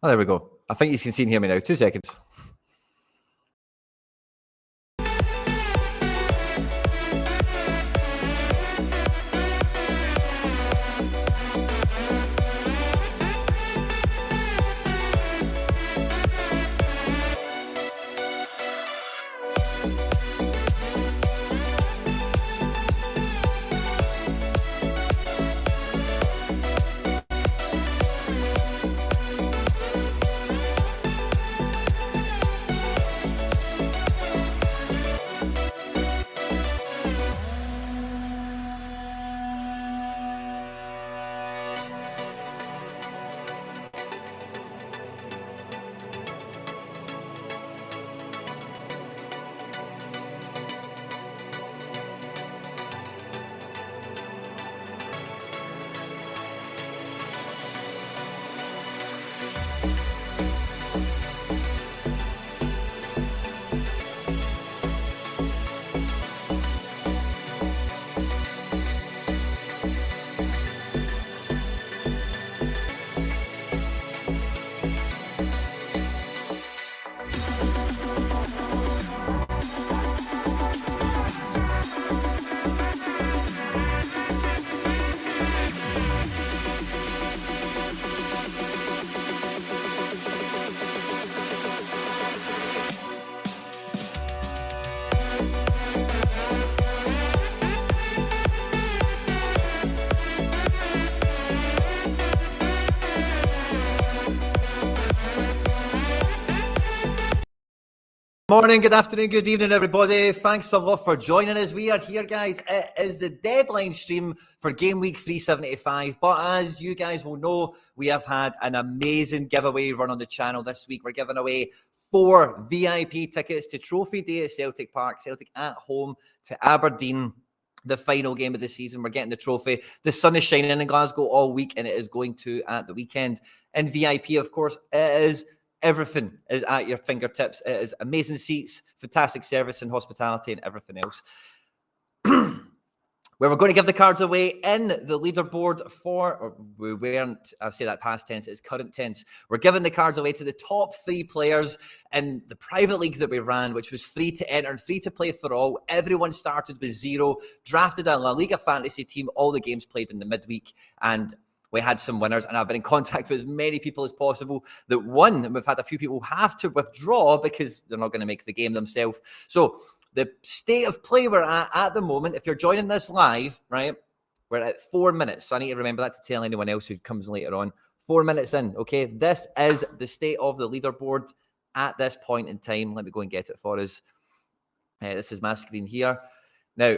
Oh, there we go. I think you can see and hear me now. 2 seconds. Morning, good afternoon, good evening, everybody. Thanks a lot for joining us. We are here, guys. It is the deadline stream for Game Week 375. But as you guys will know, we have had an amazing giveaway run on the channel this week. We're giving away 4 VIP tickets to Trophy Day at Celtic Park. Celtic at home to Aberdeen. The final game of the season. We're getting the trophy. The sun is shining in Glasgow all week, and it is going to at the weekend. And VIP, of course, it is everything is at your fingertips. It is amazing seats, fantastic service and hospitality, and everything else. Where we're going to give the cards away in the leaderboard for, or we weren't, I'll say that past tense, it's current tense. We're giving the cards away to the top 3 players in the private league that we ran, which was free to enter and free to play for all. Everyone started with 0, drafted a La Liga fantasy team, all the games played in the midweek, and we had some winners, and I've been in contact with as many people as possible that won, and we've had a few people have to withdraw because they're not going to make the game themselves. So the state of play we're at the moment, if you're joining this live, right, we're at 4 minutes. So I need to remember that to tell anyone else who comes later on. 4 minutes in, okay? This is the state of the leaderboard at this point in time. Let me go and get it for us. This is my screen here. Now,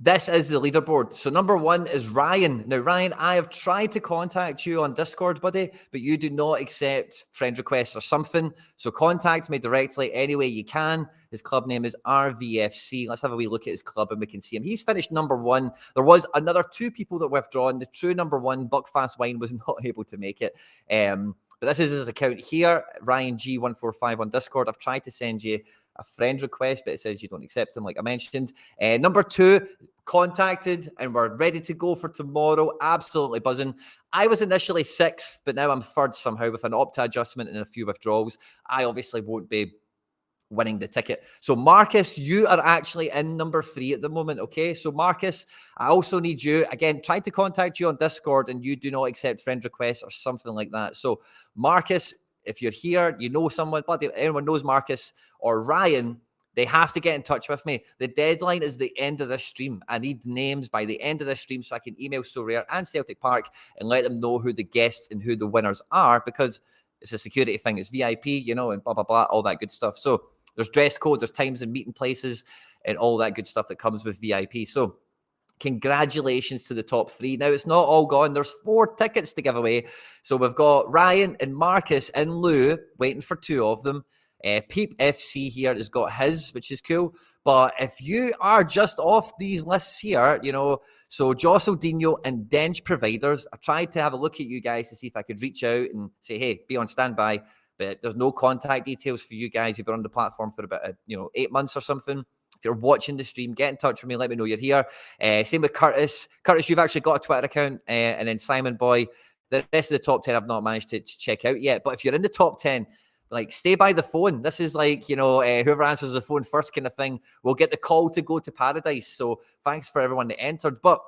this is the leaderboard. So number 1 is Ryan. Now, Ryan, I have tried to contact you on Discord, buddy, but you do not accept friend requests or something. So contact me directly any way you can. His club name is RVFC. Let's have a wee look at his club and we can see him. He's finished number 1. There was another 2 people that withdrawn. The true number 1, Buckfast Wine, was not able to make it. But this is his account here, Ryan G145 on Discord. I've tried to send you a friend request, but it says you don't accept them, like I mentioned. Number 2, contacted, and we're ready to go for tomorrow. Absolutely buzzing. I was initially 6th, but now I'm 3rd somehow with an Opta adjustment and a few withdrawals. I obviously won't be winning the ticket. So Marcus, you are actually in number 3 at the moment, okay? So Marcus, I also need you, again, tried to contact you on Discord and you do not accept friend requests or something like that. So Marcus, if you're here, you know someone, bloody anyone knows Marcus or Ryan, they have to get in touch with me. The deadline is the end of this stream. I need names by the end of this stream so I can email Sorare and Celtic Park and let them know who the guests and who the winners are, because it's a security thing. It's VIP, you know, and blah, blah, blah, all that good stuff. So there's dress code, there's times and meeting places and all that good stuff that comes with VIP. So congratulations to the top 3. Now, it's not all gone. There's 4 tickets to give away. So we've got Ryan and Marcus in Lou waiting for 2 of them. Peep FC here has got his, which is cool. But if you are just off these lists here, you know, so Jossildino and Dench Providers, I tried to have a look at you guys to see if I could reach out and say, hey, be on standby. But there's no contact details for you guys. You've been on the platform for about, 8 months or something. If you're watching the stream, get in touch with me. Let me know you're here. Same with Curtis. Curtis, you've actually got a Twitter account. And then Simon Boy, The rest of the top 10 I've not managed to check out yet. But if you're in the top 10, like, stay by the phone. This is like, whoever answers the phone first kind of thing will get the call to go to paradise. So thanks for everyone that entered. But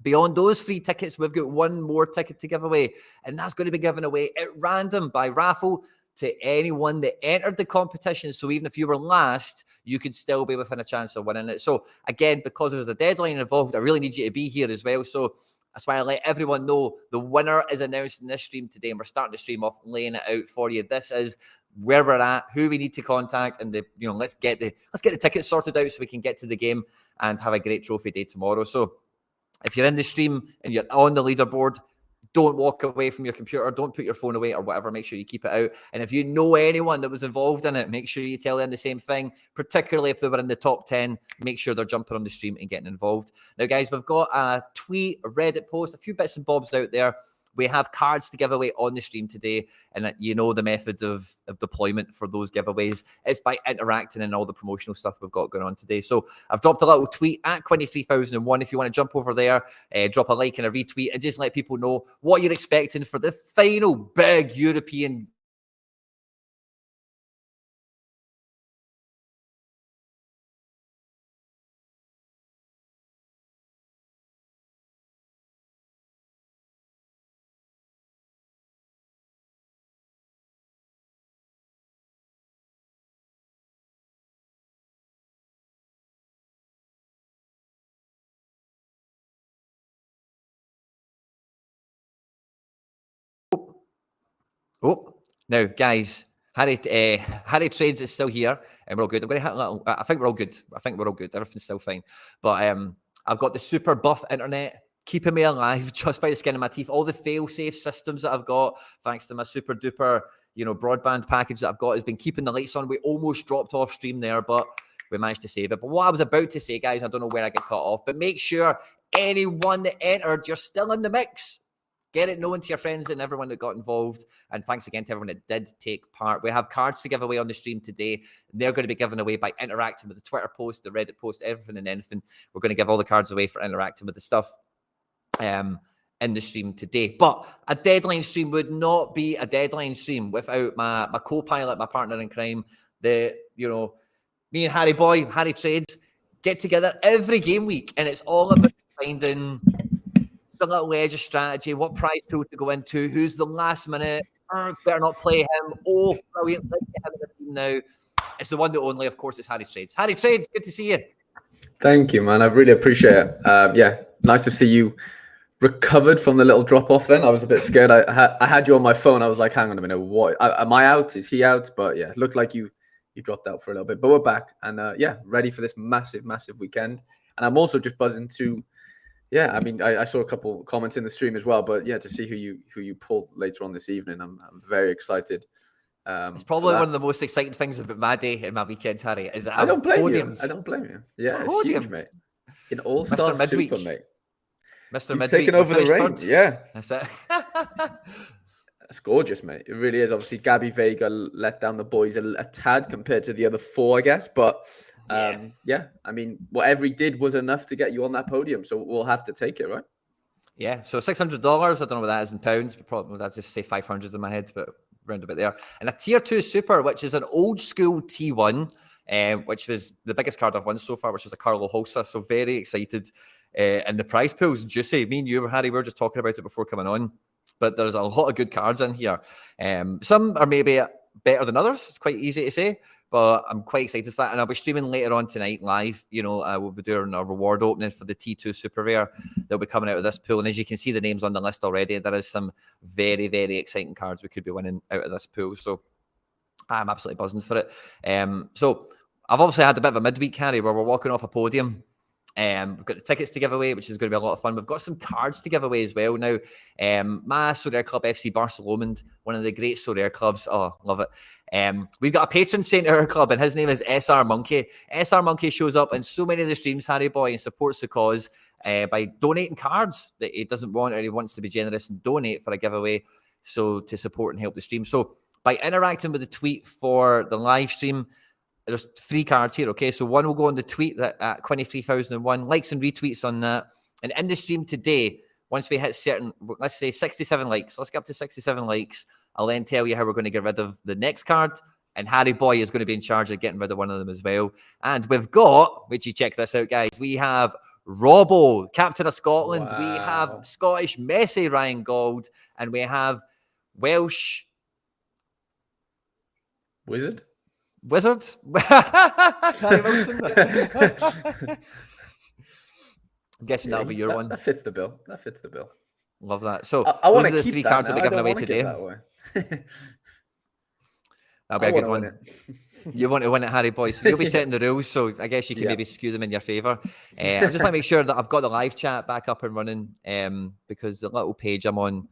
beyond those free tickets, we've got one more ticket to give away, and that's going to be given away at random by raffle to anyone that entered the competition. So even if you were last, you could still be within a chance of winning it. So again, because there's a deadline involved, I really need you to be here as well. So that's why I let everyone know the winner is announced in this stream today, and we're starting the stream off laying it out for you. This is where we're at, who we need to contact, and let's get the tickets sorted out so we can get to the game and have a great trophy day tomorrow. So if you're in the stream and you're on the leaderboard, don't walk away from your computer. Don't put your phone away or whatever. Make sure you keep it out. And if you know anyone that was involved in it, make sure you tell them the same thing, particularly if they were in the top 10. Make sure they're jumping on the stream and getting involved. Now, guys, we've got a tweet, a Reddit post, a few bits and bobs out there. We have cards to give away on the stream today, and you know the method of deployment for those giveaways. It's by interacting in all the promotional stuff we've got going on today. So I've dropped a little tweet at Quinny3001. If you want to jump over there, drop a like and a retweet, and just let people know what you're expecting for the final big European now, guys, Harry Trades is still here, and we're all good. I'm going to hit a little. I think we're all good. I think we're all good. Everything's still fine. But I've got the super buff internet keeping me alive just by the skin of my teeth. All the fail-safe systems that I've got, thanks to my super duper, broadband package that I've got, has been keeping the lights on. We almost dropped off stream there, but we managed to save it. But what I was about to say, guys, I don't know where I get cut off, but make sure anyone that entered, you're still in the mix. Get it known to your friends and everyone that got involved. And thanks again to everyone that did take part. We have cards to give away on the stream today. They're going to be given away by interacting with the Twitter post, the Reddit post, everything and anything. We're going to give all the cards away for interacting with the stuff in the stream today. But a deadline stream would not be a deadline stream without my co-pilot, my partner in crime, me and Harry Trades, get together every game week. And it's all about finding a little edge of strategy, what prize pool to go into, who's the last minute, better not play him. Oh, brilliant, let's get him in the team now. It's the one that only, of course, is Harry Trades. Harry Trades, good to see you. Thank you, man. I really appreciate it. Nice to see you recovered from the little drop-off then. I was a bit scared. I had you on my phone. I was like, hang on a minute, what? Am I out? Is he out? But yeah, it looked like you dropped out for a little bit. But we're back and ready for this massive, massive weekend. And I'm also just buzzing to... Yeah, I mean, I saw a couple comments in the stream as well, but yeah, to see who you pulled later on this evening, I'm very excited. It's probably one of the most exciting things about my day and my weekend, Harry, is that I don't blame podiums. you. I don't blame you. Yeah, it's huge, mate. In All-Star Super, mate. Mr. Midweek, taking over the reins. Yeah, that's it. That's gorgeous, mate. It really is. Obviously, Gabby Vega let down the boys a tad compared to the other four, I guess, but. I mean, whatever he did was enough to get you on that podium, so we'll have to take it, right? Yeah, so $600, I don't know what that is in pounds, but probably I'd just say 500 in my head, but round a bit there. And a tier 2 super, which is an old school T1, which was the biggest card I've won so far, which was a Carlo Holsa, so very excited. And the prize pool's juicy. Me and you, Harry, we were just talking about it before coming on, but there's a lot of good cards in here. Some are maybe better than others, it's quite easy to say. But I'm quite excited for that. And I'll be streaming later on tonight live. We'll be doing a reward opening for the T2 Super Rare that'll be coming out of this pool. And as you can see the names on the list already, there is some very, very exciting cards we could be winning out of this pool. So I'm absolutely buzzing for it. So I've obviously had a bit of a midweek, Harry, where we're walking off a podium. We've got the tickets to give away, which is going to be a lot of fun. We've got some cards to give away as well now. My Sorare club, FC Barcelona, one of the great Sorare clubs. Oh, love it. We've got a patron saint in our club, and his name is SR Monkey. SR Monkey shows up in so many of the streams, Harry Boy, and supports the cause by donating cards that he doesn't want, or he wants to be generous and donate for a giveaway, so to support and help the stream. So by interacting with the tweet for the live stream, there's 3 cards here, okay? So one will go on the tweet that at Quinny3001, likes and retweets on that. And in the stream today, Once we hit certain, let's say 67 likes, let's get up to 67 likes. I'll then tell you how we're going to get rid of the next card. And Harry Boy is going to be in charge of getting rid of one of them as well. And we've got, which you check this out, guys, we have Robbo, captain of Scotland. Wow. We have Scottish Messi, Ryan Gold. And we have Welsh Wizard? Harry Wilson. I'm guessing that'll be your one. That fits the bill. Love that. So I those want are to the keep three that cards now. that we're giving away today. That'll be a good one. You want to win it, Harry Boy. So you'll be setting the rules, so I guess you can maybe skew them in your favour. I just want to make sure that I've got the live chat back up and running because the little page I'm on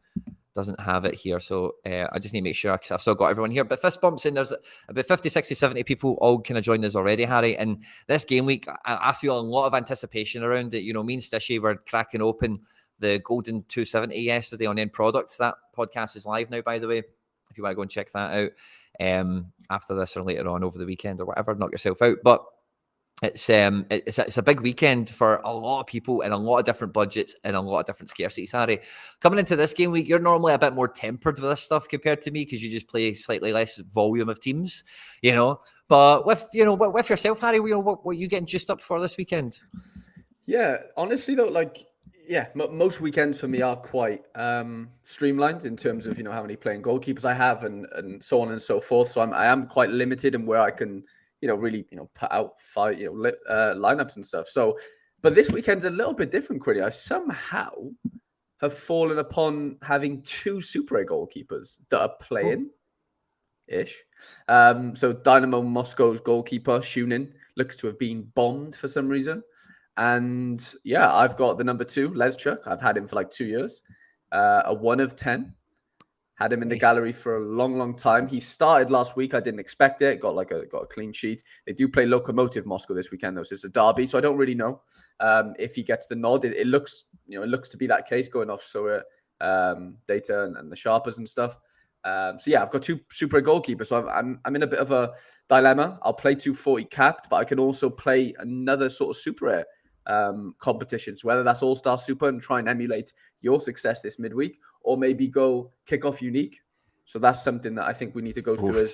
doesn't have it here. So I just need to make sure because I've still got everyone here. But fist bumps in, there's about 50, 60, 70 people all kind of joined us already, Harry. And this game week, I feel a lot of anticipation around it. You know, me and Stishy were cracking open the Golden 270 yesterday on End Products. That podcast is live now, by the way, if you want to go and check that out after this or later on over the weekend or whatever, knock yourself out. But it's a big weekend for a lot of people and a lot of different budgets and a lot of different scarcities, Harry. Coming into this game week, you're normally a bit more tempered with this stuff compared to me because you just play slightly less volume of teams, you know. But with yourself, Harry, what are you getting juiced up for this weekend? Yeah, honestly though, most weekends for me are quite streamlined in terms of how many playing goalkeepers I have and so on and so forth. So I am quite limited in where I can really put out five lineups and stuff. So, but this weekend's a little bit different, Quinny. I somehow have fallen upon having two Super A goalkeepers that are playing ish. So Dynamo Moscow's goalkeeper Shunin looks to have been bombed for some reason. And yeah, I've got the number 2, Leszczuk. I've had him for like 2 years. A 1 of 10. Had him in the gallery for a long, long time. He started last week. I didn't expect it. Got a clean sheet. They do play Lokomotiv Moscow this weekend, though. So it's a derby. So I don't really know if he gets the nod. It looks to be that case going off. So data and the sharpers and stuff. So yeah, I've got 2 Super goalkeepers. So I'm in a bit of a dilemma. I'll play 240 capped, but I can also play another sort of Super competitions, whether that's All-Star Super and try and emulate your success this midweek, or maybe go kick off unique. So that's something that I think we need to go through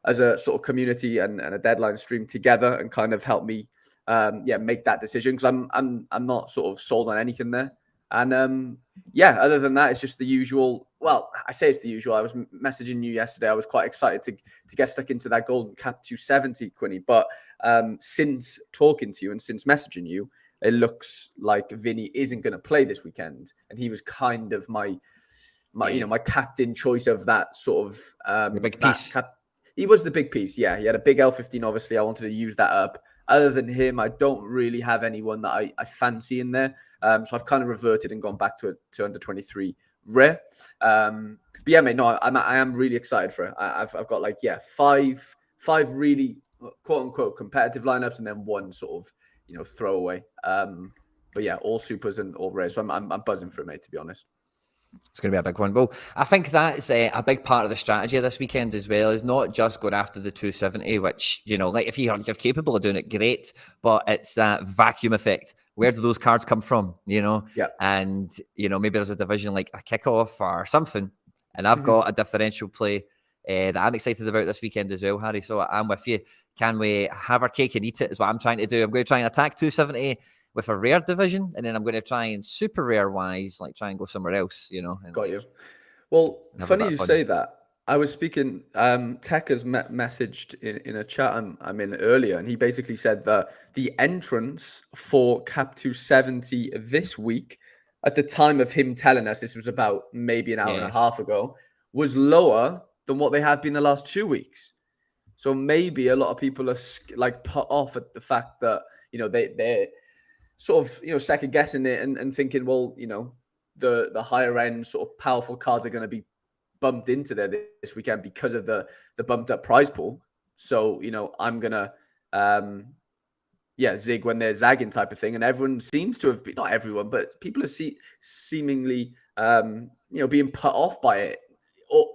as a sort of community and a deadline stream together and kind of help me make that decision, because I'm not sort of sold on anything there. And other than that, it's just the usual. Well, I say it's the usual. I was messaging you yesterday. I was quite excited to get stuck into that golden cap 270, Quinny. But since talking to you and since messaging you, it looks like Vinny isn't going to play this weekend, and he was kind of my captain choice of that sort of the big piece. He was the big piece. Yeah, he had a big L15. Obviously, I wanted to use that up. Other than him, I don't really have anyone that I fancy in there. So I've kind of reverted and gone back to under 23 rare. But yeah, mate, no, I am really excited for it. I've got five really quote unquote competitive lineups and then one sort of throwaway. But yeah, all supers and all rares. So I'm buzzing for it, mate, to be honest. It's going to be a big one. Well, I think that's a big part of the strategy of this weekend as well, is not just going after the 270, which, like if you're capable of doing it, great, but it's that vacuum effect. Where do those cards come from, Yeah. And, maybe there's a division like a kickoff or something, and I've got a differential play that I'm excited about this weekend as well, Harry. So I'm with you. Can we have our cake and eat it is what I'm trying to do. I'm going to try and attack 270 with a rare division, and then I'm going to try and super rare wise, try and go somewhere else, And got you. Well, funny you say that. I was speaking, Tech has messaged in a chat I'm in earlier, and he basically said that the entrance for Cap 270 this week, at the time of him telling us, this was about maybe an hour and a half ago, was lower than what they have been the last 2 weeks. So maybe a lot of people are put off at the fact that, they're sort of, second guessing it and thinking, well, the higher end sort of powerful cards are going to be bumped into there this weekend because of the bumped up prize pool. So, I'm going to, zig when they're zagging type of thing. And everyone seems to have been, not everyone, but people are seemingly, being put off by it. Or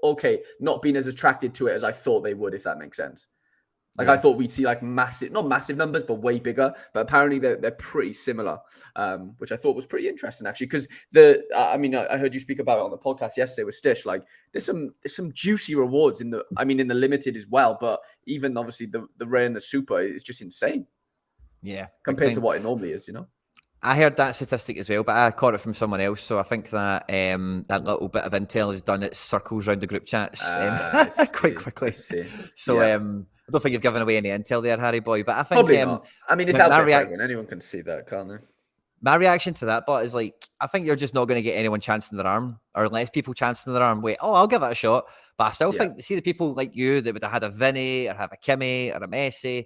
okay, not being as attracted to it as I thought they would, if that makes sense. Like Yeah. I thought we'd see like not massive numbers, but way bigger. But apparently they're pretty similar, which I thought was pretty interesting actually. Because I heard you speak about it on the podcast yesterday with Stish. Like there's some juicy rewards in the limited as well. But even obviously the rare and the super is just insane Yeah. Big compared to time. what it normally is. I heard that statistic as well, but I caught it from someone else. So I think that that little bit of intel has done its circles around the group chats quite quickly. So Yeah. I don't think you've given away any intel there, Harry boy. But I think Probably not. I mean, it's out there for everyone. Anyone can see that, can't they? My reaction to that, but is like, I think you're just not going to get anyone chancing their arm, or less people chancing their arm. Wait, I'll give it a shot. But I still think, see the people like you that would have had a Vinny or have a Kimmy or a Messi,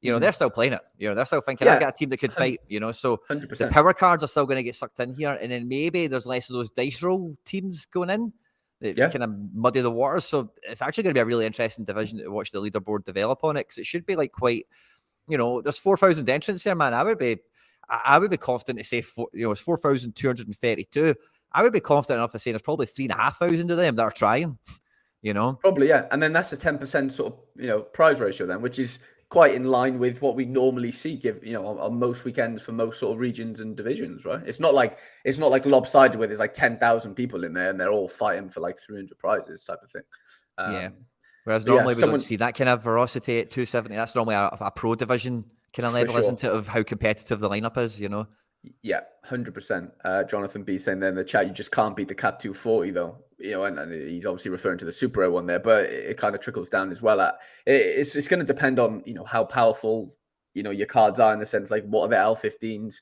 they're still playing it. They're still thinking, I've got a team that could fight, so 100%. the power cards are still going to get sucked in here. And then maybe there's less of those dice roll teams going in that kind of muddy the waters. So it's actually going to be a really interesting division to watch the leaderboard develop on it, because it should be like quite, there's 4,000 entrants there, man. I would be confident to say, it's 4,232. I would be confident enough to say there's probably 3,500 of them that are trying, Probably, yeah. And then that's a 10% sort of, prize ratio then, which is quite in line with what we normally see on most weekends for most sort of regions and divisions, right? It's not like lopsided where there's like 10,000 people in there and they're all fighting for like 300 prizes type of thing. Whereas normally we don't see that kind of ferocity at 270. That's normally a pro division kind of level, isn't it, of how competitive the lineup is, Yeah, 100%. Jonathan B saying there in the chat, you just can't beat the Cap 240 though. And he's obviously referring to the Super Rare one there, but it kind of trickles down as well. It's going to depend on how powerful your cards are, in the sense like what are the L15s.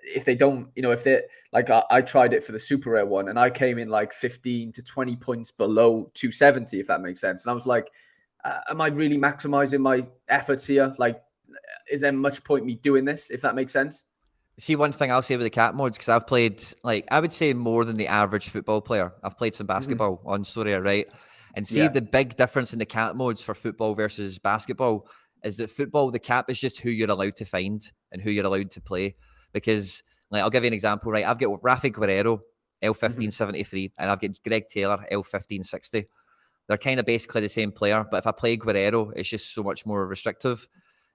If they don't, if they're like I tried it for the Super Rare one and I came in like 15 to 20 points below 270, if that makes sense. And I was like, am I really maximizing my efforts here? Like, is there much point me doing this, if that makes sense? See, one thing I'll say with the cap mods, because I've played, like, I would say more than the average football player. I've played some basketball on Sorare, right? And see, the big difference in the cap mods for football versus basketball is that football, the cap is just who you're allowed to find and who you're allowed to play. Because, like, I'll give you an example, right? I've got Rafa Guerrero, L1573, and I've got Greg Taylor, L1560. They're kind of basically the same player, but if I play Guerrero, it's just so much more restrictive,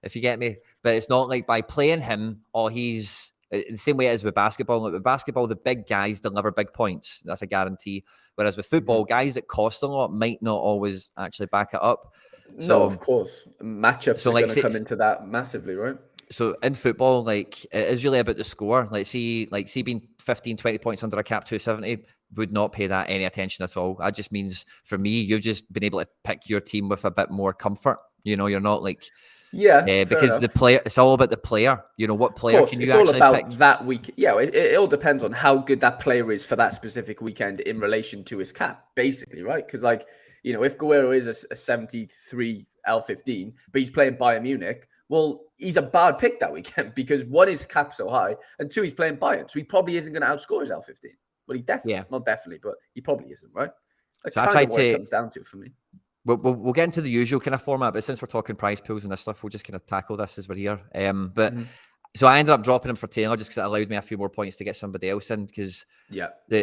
if you get me. But it's not like by playing him, he's the same way it is with basketball. Like with basketball, the big guys deliver big points. That's a guarantee. Whereas with football, guys that cost a lot might not always actually back it up. So, no, of course. Matchups are going to come into that massively, right? So in football, like, it is really about the score. Like, see being 15, 20 points under a cap 270 would not pay that any attention at all. That just means, for me, you've just been able to pick your team with a bit more comfort. You're not like... because the player, it's all about the player. What player can you actually pick? It's all about that week. Yeah, it all depends on how good that player is for that specific weekend in relation to his cap, basically, right? Because, like, if Guerrero is a 73 L15, but he's playing Bayern Munich, well, he's a bad pick that weekend because one, his cap so high, and two, he's playing Bayern, so he probably isn't going to outscore his L15. Well, he definitely, not definitely, but he probably isn't, right? That's so kind of what it comes down to for me. We'll get into the usual kind of format, but since we're talking prize pools and this stuff, we'll just kind of tackle this as we're here. So I ended up dropping him for Taylor just because it allowed me a few more points to get somebody else in. Because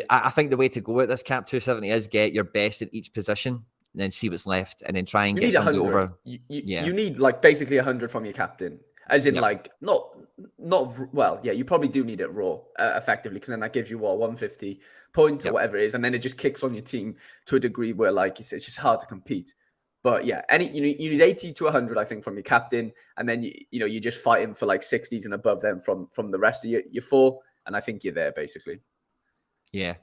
I think the way to go at this cap 270 is get your best in each position and then see what's left, and then try and get somebody over. You need like basically 100 from your captain, as in like not well. Yeah, you probably do need it raw effectively, because then that gives you 150 points or whatever it is, and then it just kicks on your team to a degree where like it's just hard to compete. But yeah, you need 80 to 100, I think, from your captain, and then you're just fighting for like 60s and above them from the rest of your four, and I think you're there basically. Yeah.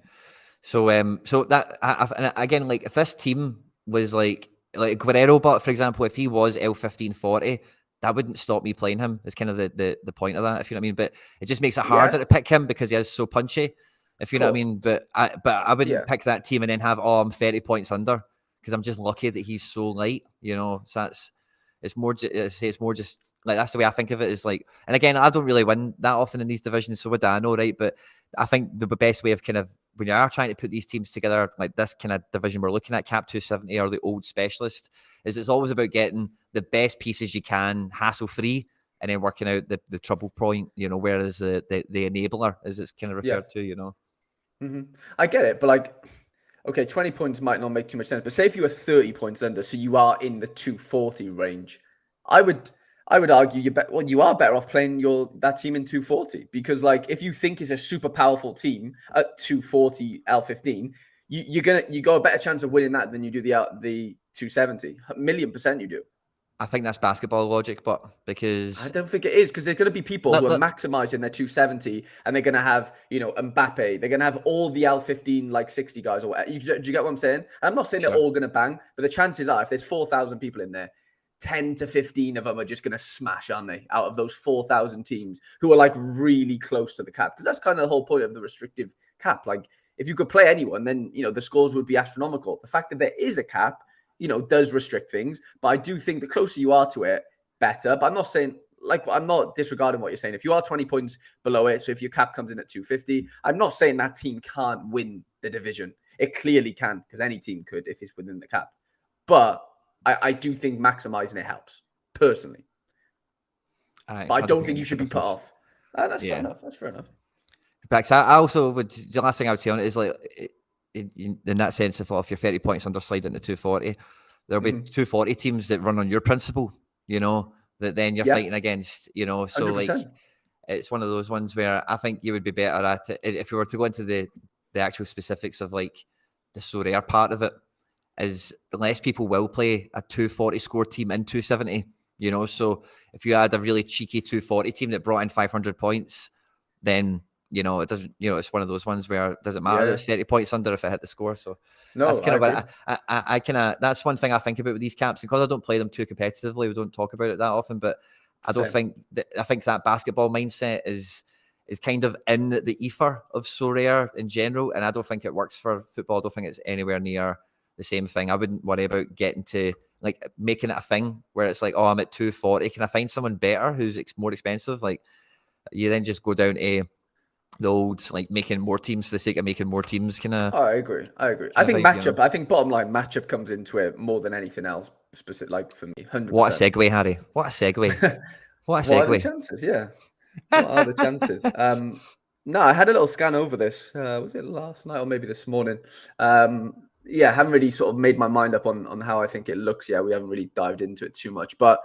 So that again, like, if this team was like Guerrero, but for example, if he was L1540, that wouldn't stop me playing him. It's kind of the point of that, if you know what I mean. But it just makes it harder to pick him because he is so punchy, if you know what I mean. But I wouldn't pick that team and then have, I'm 30 points under, because I'm just lucky that he's so light, So it's more just like, that's the way I think of it, is like, and again, I don't really win that often in these divisions, so what do I know, right? But I think the best way of kind of, when you are trying to put these teams together, like this kind of division we're looking at, cap 270 or the old specialist, is it's always about getting the best pieces you can, hassle-free, and then working out the trouble point, whereas the enabler, as it's kind of referred to, I get it, but like, okay, 20 points might not make too much sense, but say if you were 30 points under, so you are in the 240 range, I would argue you are better off playing that team in 240, because like if you think it's a super powerful team at 240 L15, you got a better chance of winning that than you do the 270. 1,000,000% you do. I think that's basketball logic, but I because don't think it is, because there's going to be people who are look, maximizing their 270, and they're going to have, Mbappe. They're going to have all the L15 like 60 guys or whatever. Do you get what I'm saying? I'm not saying Sure. they're all going to bang, but the chances are, if there's 4,000 people in there, 10 to 15 of them are just going to smash, aren't they? Out of those 4,000 teams who are like really close to the cap, because that's kind of the whole point of the restrictive cap. Like if you could play anyone, then the scores would be astronomical. The fact that there is a cap, does restrict things, but I do think the closer you are to it, better. But I'm not saying, like, I'm not disregarding what you're saying. If you are 20 points below it, so if your cap comes in at 250, I'm not saying that team can't win the division. It clearly can, because any team could if it's within the cap. But I do think maximizing it helps, personally. But I don't think you should be put off. That's fair enough. That's fair enough. But I also would, the last thing I would say on it is, like, in that sense, if you're 30 points under, slide into 240, there'll be 240 teams that run on your principle, that then you're fighting against, so 100%. Like, it's one of those ones where I think you would be better at it if you were to go into the actual specifics of like the Sorare part of it. Is less people will play a 240 score team in 270, so if you had a really cheeky 240 team that brought in 500 points, then it doesn't, it's one of those ones where it doesn't matter that it's 30 points under if it hit the score. So no, that's kind of what I kind of, that's one thing I think about with these caps, and because I don't play them too competitively, we don't talk about it that often, but I don't think that, I think that basketball mindset is kind of in the ether of Sorare in general, and I don't think it works for football. I don't think it's anywhere near the same thing. I wouldn't worry about getting to like making it a thing where it's like, oh, I'm at 240. Can I find someone better who's more expensive? Like, you then just go down to the old, like, making more teams for the sake of making more teams. I agree. I think matchup. I think bottom line matchup comes into it more than anything else. Specific, like for me, 100%. What a segue, Harry! What a segue! What a segue! What are the chances? Yeah. What are the chances? No, I had a little scan over this. Was it last night or maybe this morning? Yeah, I haven't really sort of made my mind up on how I think it looks. Yeah, we haven't really dived into it too much. But,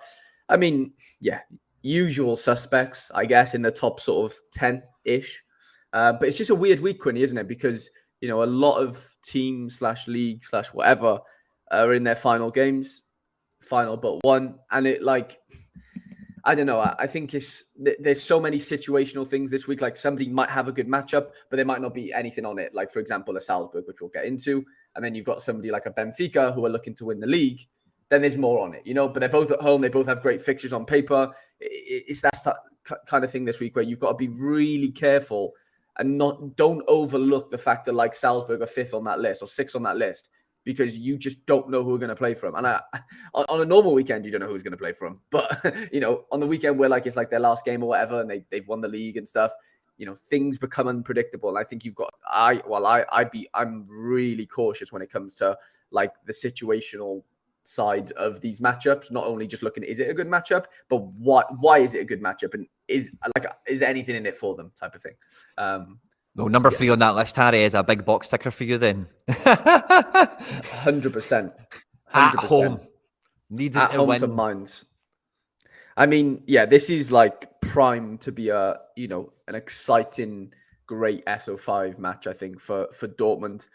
I mean, yeah, usual suspects, I guess, in the top sort of 10-ish. But it's just a weird week, Quinny, isn't it? Because, a lot of teams / league / whatever are in their final games, final but one. And it, like, I don't know. I think there's so many situational things this week. Like, somebody might have a good matchup, but there might not be anything on it. Like, for example, a Salzburg, which we'll get into. And then you've got somebody like a Benfica who are looking to win the league. Then there's more on it, but they're both at home. They both have great fixtures on paper. It's that kind of thing this week where you've got to be really careful and don't overlook the fact that like Salzburg are 5th on that list or 6th on that list, because you just don't know who are going to play for them. And on a normal weekend, you don't know who's going to play for them. But, on the weekend where like it's like their last game or whatever, and they've won the league and stuff, things become unpredictable. And I think I'm really cautious when it comes to like the situational side of these matchups. Not only just looking, is it a good matchup, but why is it a good matchup? And is there anything in it for them, type of thing. Well, number 3 on that list, Harry, is a big box ticker for you then. 100%. At home. Needed at to home win. to Mainz. I mean, yeah, this is like prime to be an exciting, great SO5 match, I think, for Dortmund.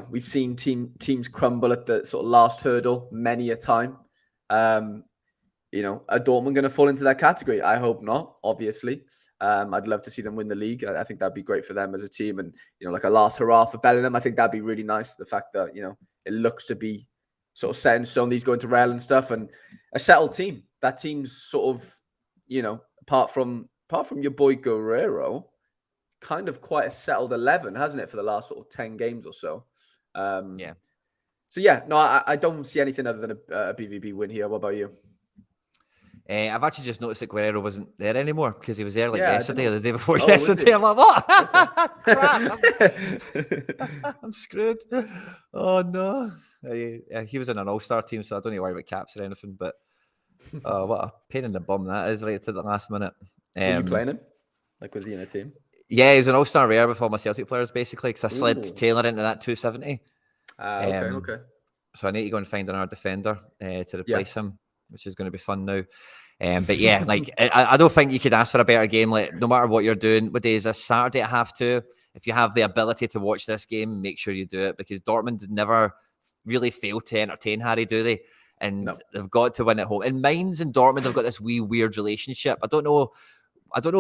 We've seen teams crumble at the sort of last hurdle many a time. Are Dortmund going to fall into that category? I hope not, obviously. I'd love to see them win the league. I think that'd be great for them as a team. And, like a last hurrah for Bellingham, I think that'd be really nice. The fact that, it looks to be sort of set in stone. These going to Real and stuff, and a settled team. That team's sort of, apart from your boy Guerrero, kind of quite a settled 11, hasn't it, for the last sort of 10 games or so? Yeah. So yeah, no, I don't see anything other than a BVB win here. What about you? I've actually just noticed that Guerrero wasn't there anymore, because he was there yesterday or the day before yesterday. I'm like, what? Crap! I'm screwed. Oh no. He was in an all-star team, so I don't need to worry about caps or anything. But what a pain in the bum that is, right to the last minute. Were you playing him? Like, was he in a team? Yeah, he was an all-star rare with all my Celtic players, basically, because I slid Taylor into that 270. Okay. So I need to go and find another defender to replace him. which is going to be fun now. But yeah, like I don't think you could ask for a better game. Like no matter what you're doing, what day is this? Saturday at 2:30. If you have the ability to watch this game, make sure you do it, because Dortmund never really fail to entertain Harry, do they? And they've got to win at home. And Mainz and Dortmund have got this weird relationship. I don't know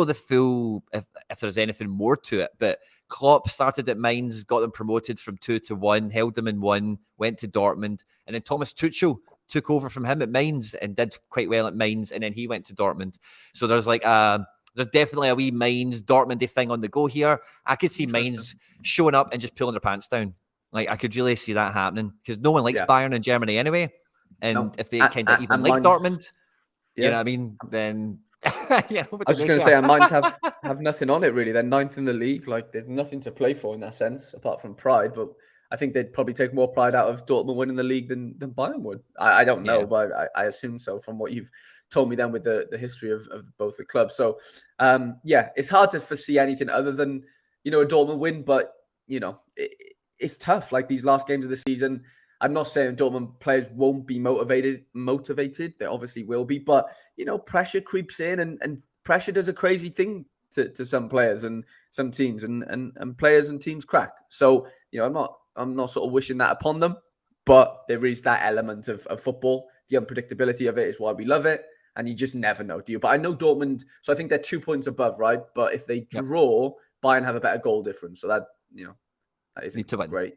the full if there's anything more to it, but Klopp started at Mainz, got them promoted from 2 to 1, held them in 1, went to Dortmund, and then Thomas Tuchel took over from him at Mainz and did quite well at Mainz, and then he went to Dortmund. So there's like there's definitely a wee Mainz Dortmundy thing on the go here. I could see Mainz showing up and just pulling their pants down. Like I could really see that happening, because no one likes Bayern in Germany anyway, and if they kind of even like Dortmund, you know what I mean, then. I was just going to say, and Mainz have nothing on it really. They're 9th in the league. Like there's nothing to play for in that sense, apart from pride. But I think they'd probably take more pride out of Dortmund winning the league than Bayern would. I don't know, but I assume so from what you've told me then with the history of both the clubs. So it's hard to foresee anything other than a Dortmund win. But it's tough. Like these last games of the season. I'm not saying Dortmund players won't be motivated. They obviously will be, but pressure creeps in, and pressure does a crazy thing to some players and some teams, and players and teams crack. So I'm not sort of wishing that upon them, but there is that element of football. The unpredictability of it is why we love it, and you just never know, do you? But I know Dortmund, so I think they're 2 points above, right? But if they draw, Bayern have a better goal difference, so that that isn't great.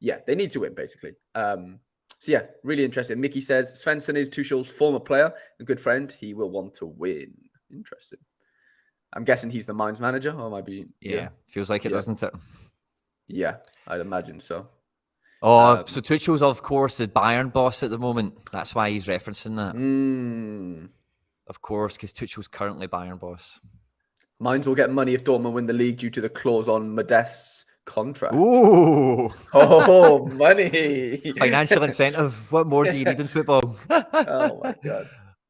Yeah, they need to win, basically. So, yeah, really interesting. Mickey says, Svensson is Tuchel's former player, a good friend. He will want to win. Interesting. I'm guessing he's the Mainz manager, or might be... Yeah, feels like it, doesn't it? Yeah, I'd imagine so. Oh, so Tuchel's, of course, the Bayern boss at the moment. That's why he's referencing that. Of course, because Tuchel's currently Bayern boss. Mainz will get money if Dortmund win the league due to the clause on Modest's contract. Ooh. Oh, money. Financial incentive. What more do you need in football? Oh, my God.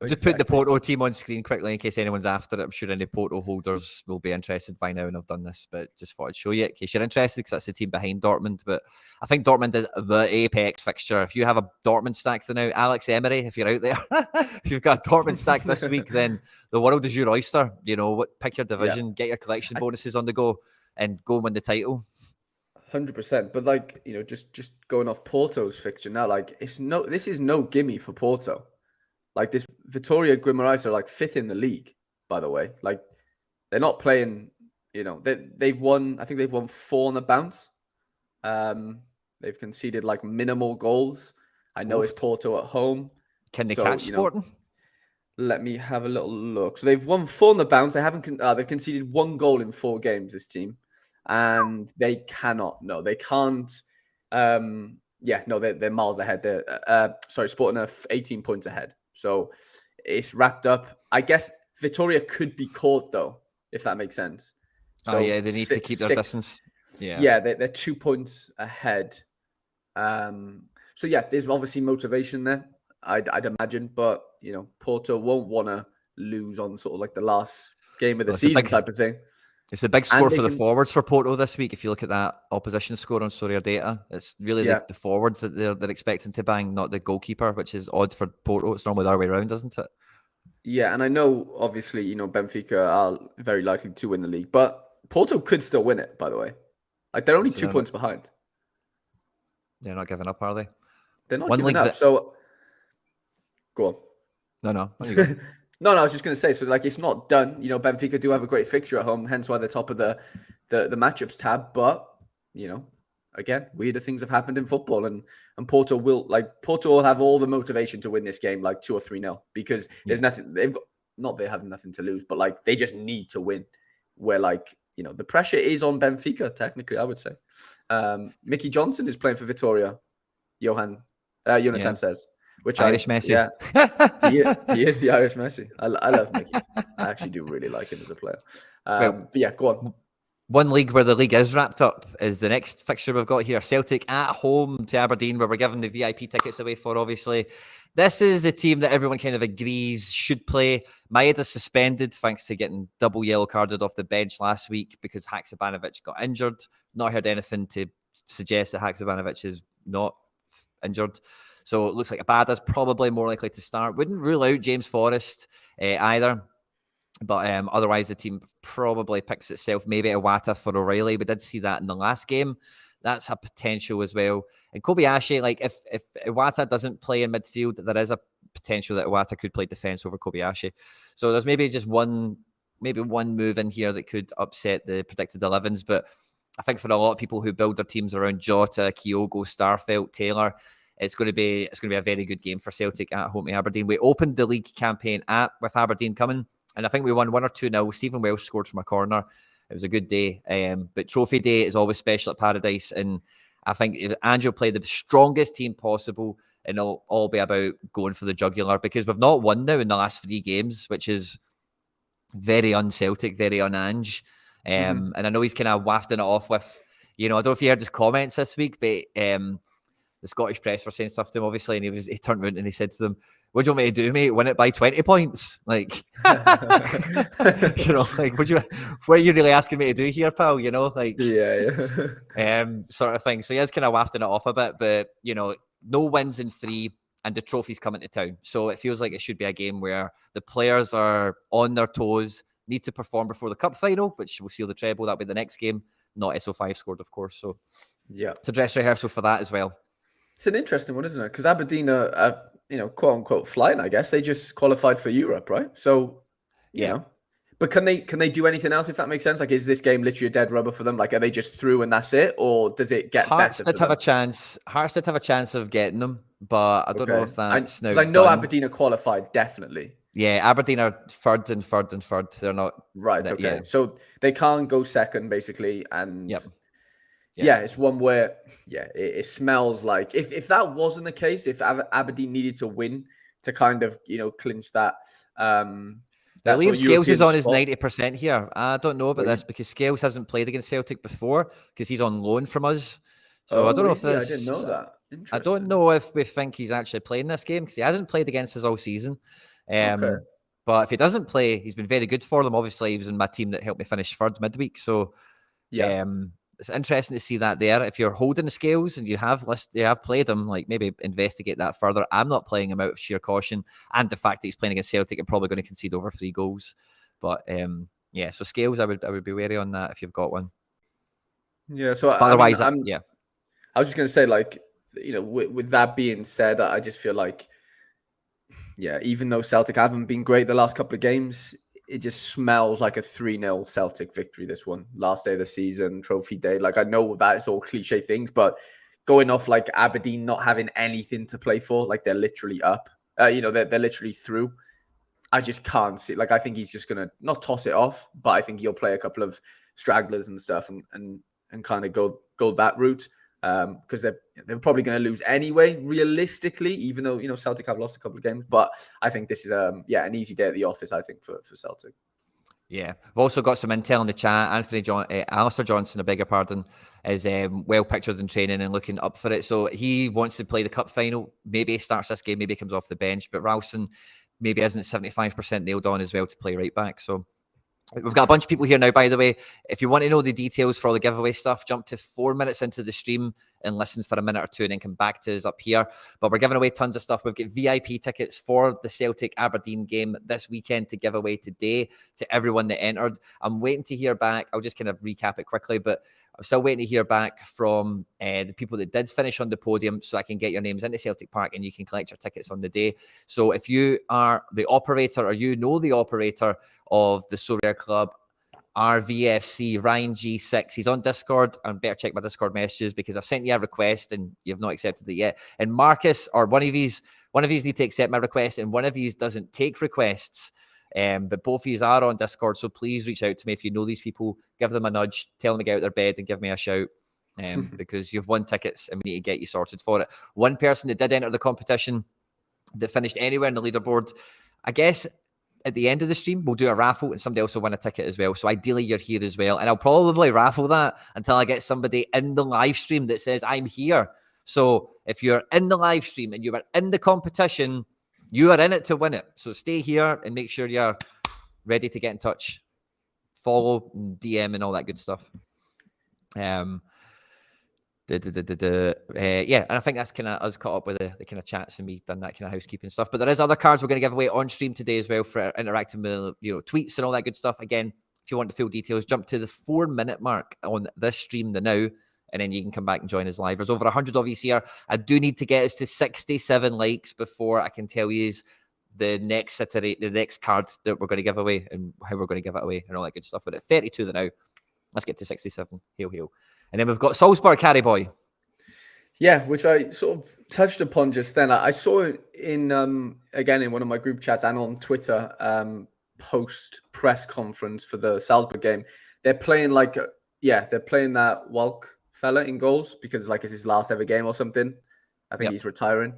Just put the Porto team on screen quickly in case anyone's after it. I'm sure any Porto holders will be interested by now, and I've done this, but just thought I'd show you in case you're interested, because that's the team behind Dortmund. But I think Dortmund is the apex fixture. If you have a Dortmund stack now, Alex Emery, if you're out there, if you've got a Dortmund stack this week, then the world is your oyster. Pick your division, get your collection bonuses on the go, and go win the title. 100%. But just going off Porto's fixture now, this is no gimme for Porto. This Vitória Guimarães are 5th in the league, by the way. They're not playing, they've won, I think they've won 4 on the bounce. They've conceded minimal goals. I know it's Porto at home. Can they catch Sporting? Let me have a little look. So they've won 4 on the bounce. They've conceded 1 goal in 4 games, this team. And they cannot, no, they can't. They're miles ahead. Sporting are 18 points ahead. So it's wrapped up. I guess Vitória could be caught, though, if that makes sense. So they need to keep their distance. Yeah, they're 2 points ahead. There's obviously motivation there, I'd imagine. But, Porto won't want to lose on sort of the last game of the season type of thing. It's a big score for the forwards for Porto this week. If you look at that opposition score on Sorare data, it's really the forwards that they're expecting to bang, not the goalkeeper, which is odd for Porto. It's normally the other way around, isn't it? Yeah, and I know, obviously, Benfica are very likely to win the league, but Porto could still win it, by the way. They're only 2 points behind. They're not giving up, are they? They're not giving up, so... Go on. No. There you go. No, I was just going to say, so it's not done. Benfica do have a great fixture at home, hence why they're top of the matchups tab. But, again, weirder things have happened in football, and Porto will have all the motivation to win this game 2 or 3-0, because there's nothing they have nothing to lose, but they just need to win. Where the pressure is on Benfica, technically, I would say. Mickey Johnson is playing for Vitória. Jonathan says. Which Irish Messi. Yeah, he is the Irish Messi. I love Mickey. I actually do really like him as a player. But yeah, go on. One league where the league is wrapped up is the next fixture we've got here. Celtic at home to Aberdeen, where we're giving the VIP tickets away for, obviously. This is the team that everyone kind of agrees should play. Maeda's suspended thanks to getting double yellow carded off the bench last week because Haksabanovic got injured. Not heard anything to suggest that Haksabanovic is not injured. So it looks like Abada's probably more likely to start. Wouldn't rule out James Forrest either. But otherwise, the team probably picks itself. Maybe Iwata for O'Reilly. We did see that in the last game. That's a potential as well. And Kobayashi, like if Iwata doesn't play in midfield, there is a potential that Iwata could play defense over Kobayashi. So there's maybe just one move in here that could upset the predicted 11s. But I think for a lot of people who build their teams around Jota, Kyogo, Starfelt, Taylor, it's going to be a very good game for Celtic at home to Aberdeen. We opened the league campaign with Aberdeen coming. And I think we won 1 or 2-0. Stephen Welsh scored from a corner. It was a good day. But trophy day is always special at Paradise. And I think Angel played the strongest team possible. And it'll all be about going for the jugular. Because we've not won now in the last 3 games, which is very un-Celtic, very un-Ange. And I know he's kind of wafting it off with, I don't know if you heard his comments this week, but the Scottish press were saying stuff to him, obviously. And he turned around and he said to them, "What do you want me to do, mate? Win it by 20 points?" Like, like, what are you really asking me to do here, pal? Like, sort of thing. So he is kind of wafting it off a bit, but, no wins in 3 and the trophy's coming to town. So it feels like it should be a game where the players are on their toes, need to perform before the cup final, which will seal the treble. That'll be the next game, not SO5 scored, of course. So yeah, it's a dress rehearsal for that as well. It's an interesting one, isn't it? Because Aberdeen are quote unquote flying, I guess. They just qualified for Europe, right? So, you know. But can they do anything else, if that makes sense? Like, is this game literally a dead rubber for them? Like, are they just through and that's it? Or does it get Hearts better? Hearts did have a chance of getting them, but I don't know if that's now I know done. Aberdeen are qualified, definitely. Yeah, Aberdeen are third. They're not... Right, okay. Yeah. So they can't go second, basically, and... Yeah, it's one where, it smells like if that wasn't the case, if Aberdeen needed to win to kind of, clinch that. Liam Scales is on his 90% here. I don't know about this because Scales hasn't played against Celtic before because he's on loan from us. So I don't know if this... I didn't know that. I don't know if we think he's actually playing this game because he hasn't played against us all season. But if he doesn't play, he's been very good for them. Obviously, he was in my team that helped me finish third midweek. So, it's interesting to see that there. If you're holding the Scales and you have played him, like maybe investigate that further. I'm not playing him out of sheer caution and the fact that he's playing against Celtic and probably going to concede over 3 goals. But so Scales, I would be wary on that if you've got one. Yeah. So otherwise, I was just going to say, like, with that being said, I just feel like, even though Celtic haven't been great the last couple of games, it just smells like a 3-0 Celtic victory, this one. Last day of the season, trophy day. Like, I know that it's all cliche things, but going off like Aberdeen not having anything to play for, like they're literally up, they're literally through. I just can't see. Like, I think he's just going to not toss it off, but I think he'll play a couple of stragglers and stuff and kind of go that route. Because they're probably going to lose anyway, realistically, even though, Celtic have lost a couple of games. But I think this is, an easy day at the office, I think, for Celtic. Yeah. We've also got some intel in the chat. Alistair Johnson, I beg your pardon, is well pictured in training and looking up for it. So he wants to play the cup final. Maybe he starts this game, maybe he comes off the bench. But Ralston maybe isn't 75% nailed on as well to play right back. So we've got a bunch of people here now, by the way. If you want to know the details for all the giveaway stuff, jump to 4 minutes into the stream and listen for a minute or two and then come back to us up here. But we're giving away tons of stuff. We've got VIP tickets for the Celtic Aberdeen game this weekend to give away today to everyone that entered. I'm waiting to hear back. I'll just kind of recap it quickly, but I'm still waiting to hear back from the people that did finish on the podium so I can get your names into Celtic Park and you can collect your tickets on the day. So if you are the operator or you know the operator of the Sorare Club, RVFC, Ryan G6, he's on Discord, and better check my Discord messages because I've sent you a request and you've not accepted it yet. And Marcus, or one of these need to accept my request and one of these doesn't take requests. But both of you are on Discord, so please reach out to me if you know these people. Give them a nudge, tell them to get out of their bed and give me a shout, because you've won tickets and we need to get you sorted for it. One person that did enter the competition that finished anywhere in the leaderboard, I guess at the end of the stream, we'll do a raffle and somebody else will win a ticket as well. So ideally you're here as well. And I'll probably raffle that until I get somebody in the live stream that says I'm here. So if you're in the live stream and you are in the competition, you are in it to win it. So stay here and make sure you're ready to get in touch. Follow, DM and all that good stuff. Yeah, and I think that's kind of us caught up with the kind of chats and me done that kind of housekeeping stuff. But there is other cards we're going to give away on stream today as well for interacting with tweets and all that good stuff. Again, if you want the full details, jump to the 4-minute mark on this stream now, and then you can come back and join us live. There's over 100 of you here. I do need to get us to 67 likes before I can tell you the next card that we're going to give away and how we're going to give it away and all that good stuff. But at 32 now, let's get to 67. Hail. And then we've got Salzburg Carry Boy. Yeah, which I sort of touched upon just then. I saw it in again in one of my group chats and on Twitter post press conference for the Salzburg game. They're playing they're playing that Walk fella in goals because it's his last ever game or something. I think he's retiring.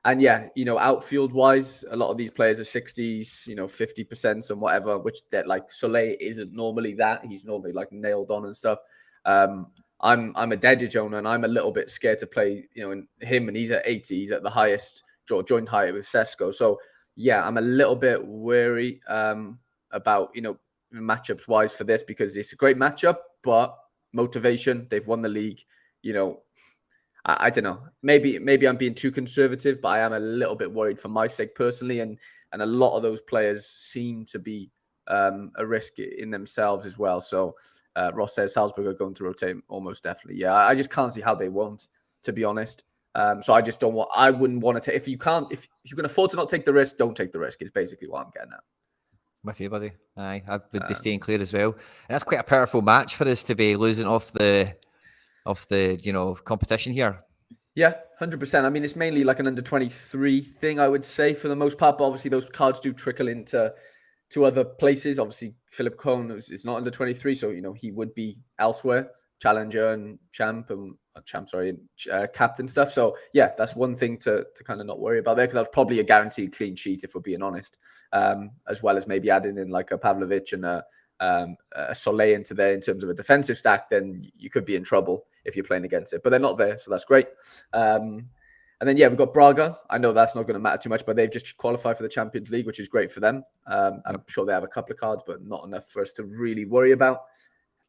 And yeah, outfield wise, a lot of these players are 60s, 50% and whatever, which that Soleil isn't normally that. He's normally nailed on and stuff. I'm a Dedic owner and I'm a little bit scared to play, him, and he's at 80. He's at the highest joint height with Sesko. So yeah, I'm a little bit wary about, matchups wise for this because it's a great matchup, but motivation, they've won the league, I don't know. Maybe I'm being too conservative, but I am a little bit worried for my sake personally, and a lot of those players seem to be a risk in themselves as well. So Ross says Salzburg are going to rotate almost definitely. Yeah, I just can't see how they won't, to be honest. So I just don't want. I wouldn't want to take if you can afford to not take the risk, don't take the risk. Is basically what I'm getting at. With you, buddy. Aye, I would be staying clear as well. And that's quite a powerful match for us to be losing off the competition here. Yeah, 100%. I mean, it's mainly like an under 23 thing, I would say, for the most part. But obviously, those cards do trickle into other places. Obviously, Philip Cohn is not under 23, so he would be elsewhere, challenger and captain stuff. So yeah, that's one thing to kind of not worry about there, because that's probably a guaranteed clean sheet if we're being honest. As well as maybe adding in like a Pavlovic and a Soleil into there in terms of a defensive stack, then you could be in trouble if you're playing against it. But they're not there, so that's great. And then, yeah, we've got Braga. I know that's not going to matter too much, but they've just qualified for the Champions League, which is great for them. I'm sure they have a couple of cards, but not enough for us to really worry about.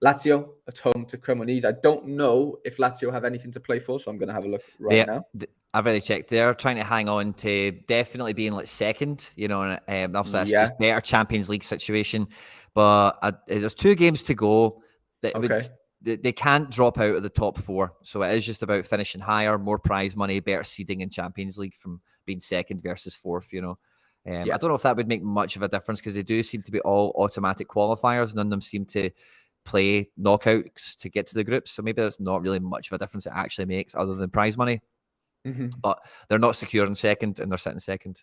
Lazio at home to Cremonese. I don't know if Lazio have anything to play for, so I'm going to have a look now. I've already checked. They're trying to hang on to definitely being second, and obviously that's just better Champions League situation. But there's 2 games to go. They can't drop out of the top 4. So it is just about finishing higher, more prize money, better seeding in Champions League from being second versus fourth, I don't know if that would make much of a difference because they do seem to be all automatic qualifiers. None of them seem to play knockouts to get to the groups. So maybe there's not really much of a difference it actually makes other than prize money. Mm-hmm. But they're not secure in second and they're sitting second.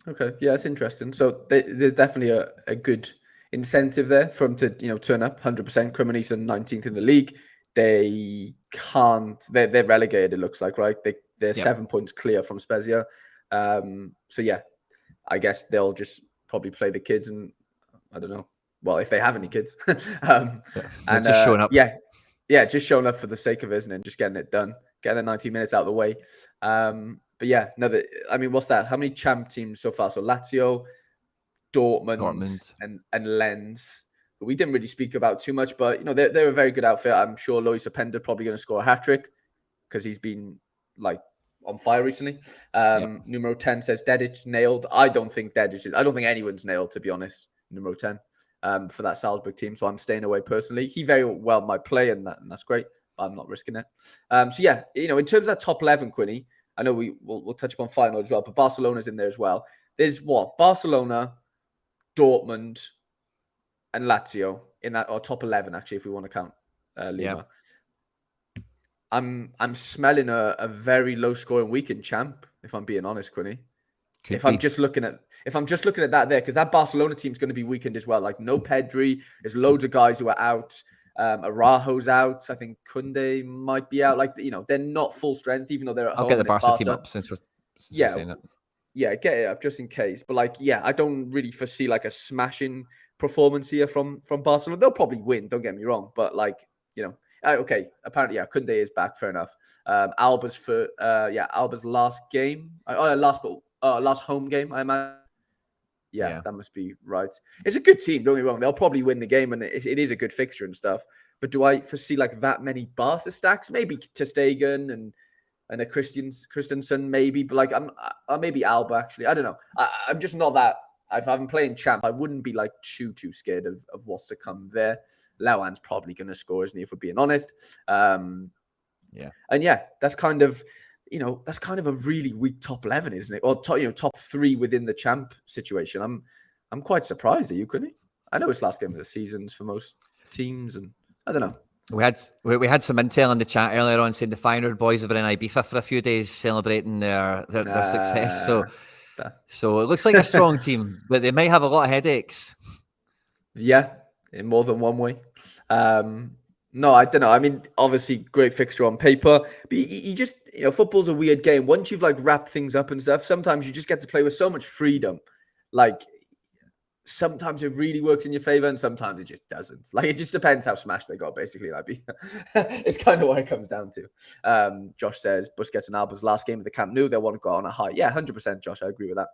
Okay. Yeah, it's interesting. So there's definitely a good incentive there for them to turn up. 100%. Cremonese are 19th in the league. They can't. They're relegated. It looks like, right? They're 7 points clear from Spezia. So yeah, I guess they'll just probably play the kids, and I don't know. Well, if they have any kids, and just showing up. Yeah, just showing up for the sake of it, isn't it? Just getting it done, getting the 90 minutes out of the way. But yeah, what's that? How many champ teams so far? So Lazio, Dortmund. and Lens. We didn't really speak about too much, but they're a very good outfit. I'm sure Lois Openda probably going to score a hat trick because he's been on fire recently. Numero 10 says Dedic nailed. I don't think anyone's nailed, to be honest. Numero 10 for that Salzburg team, so I'm staying away personally. He very well might play, and that's great, but I'm not risking it. So yeah, in terms of that top 11, Quinny, I know we'll touch upon final as well, but Barcelona's in there as well. There's Barcelona, Dortmund, and Lazio in that, or top 11 actually, if we want to count Lima. Yeah. I'm smelling a very low scoring weekend champ, if I'm being honest, Quinny. If I'm just looking at that there, because that Barcelona team's going to be weakened as well. No Pedri, there's loads of guys who are out. Araujo's out. I think Kunde might be out. They're not full strength, even though they're at home. I'll get the Barca team up since we're saying it. Yeah, get it up just in case. But I don't really foresee a smashing performance here from Barcelona. They'll probably win, don't get me wrong. But okay, apparently, Kunde is back, fair enough. Alba's last game. Last home game, I imagine. Yeah, that must be right. It's a good team, don't get me wrong. They'll probably win the game, and it is a good fixture and stuff. But do I foresee like that many Barca stacks? Maybe Ter Stegen and a Christensen, maybe, but like maybe Alba actually. I don't know. I'm just not that. If I'm playing champ, I wouldn't be like too scared of what's to come there. Lewan's probably going to score, isn't he? If we're being honest. Yeah, and yeah, that's kind of a really weak top 11, isn't it? Or top 3 within the champ situation. I'm quite surprised at you, Quinny. I know it's last game of the seasons for most teams, and I don't know. We had some intel in the chat earlier on saying the Feyenoord boys have been in Ibiza for a few days celebrating their success. So it looks like a strong team, but they might have a lot of headaches. Yeah, in more than one way. No, I don't know. I mean, obviously, great fixture on paper, but you just, football's a weird game. Once you've like wrapped things up and stuff, sometimes you just get to play with so much freedom. Like, sometimes it really works in your favor, and sometimes it just doesn't. Like, it just depends how smashed they got, basically. Like, it's kind of what it comes down to. Josh says Busquets and Alba's last game of the Camp Nou, they'll want to go on a high. Yeah, 100%, Josh. I agree with that.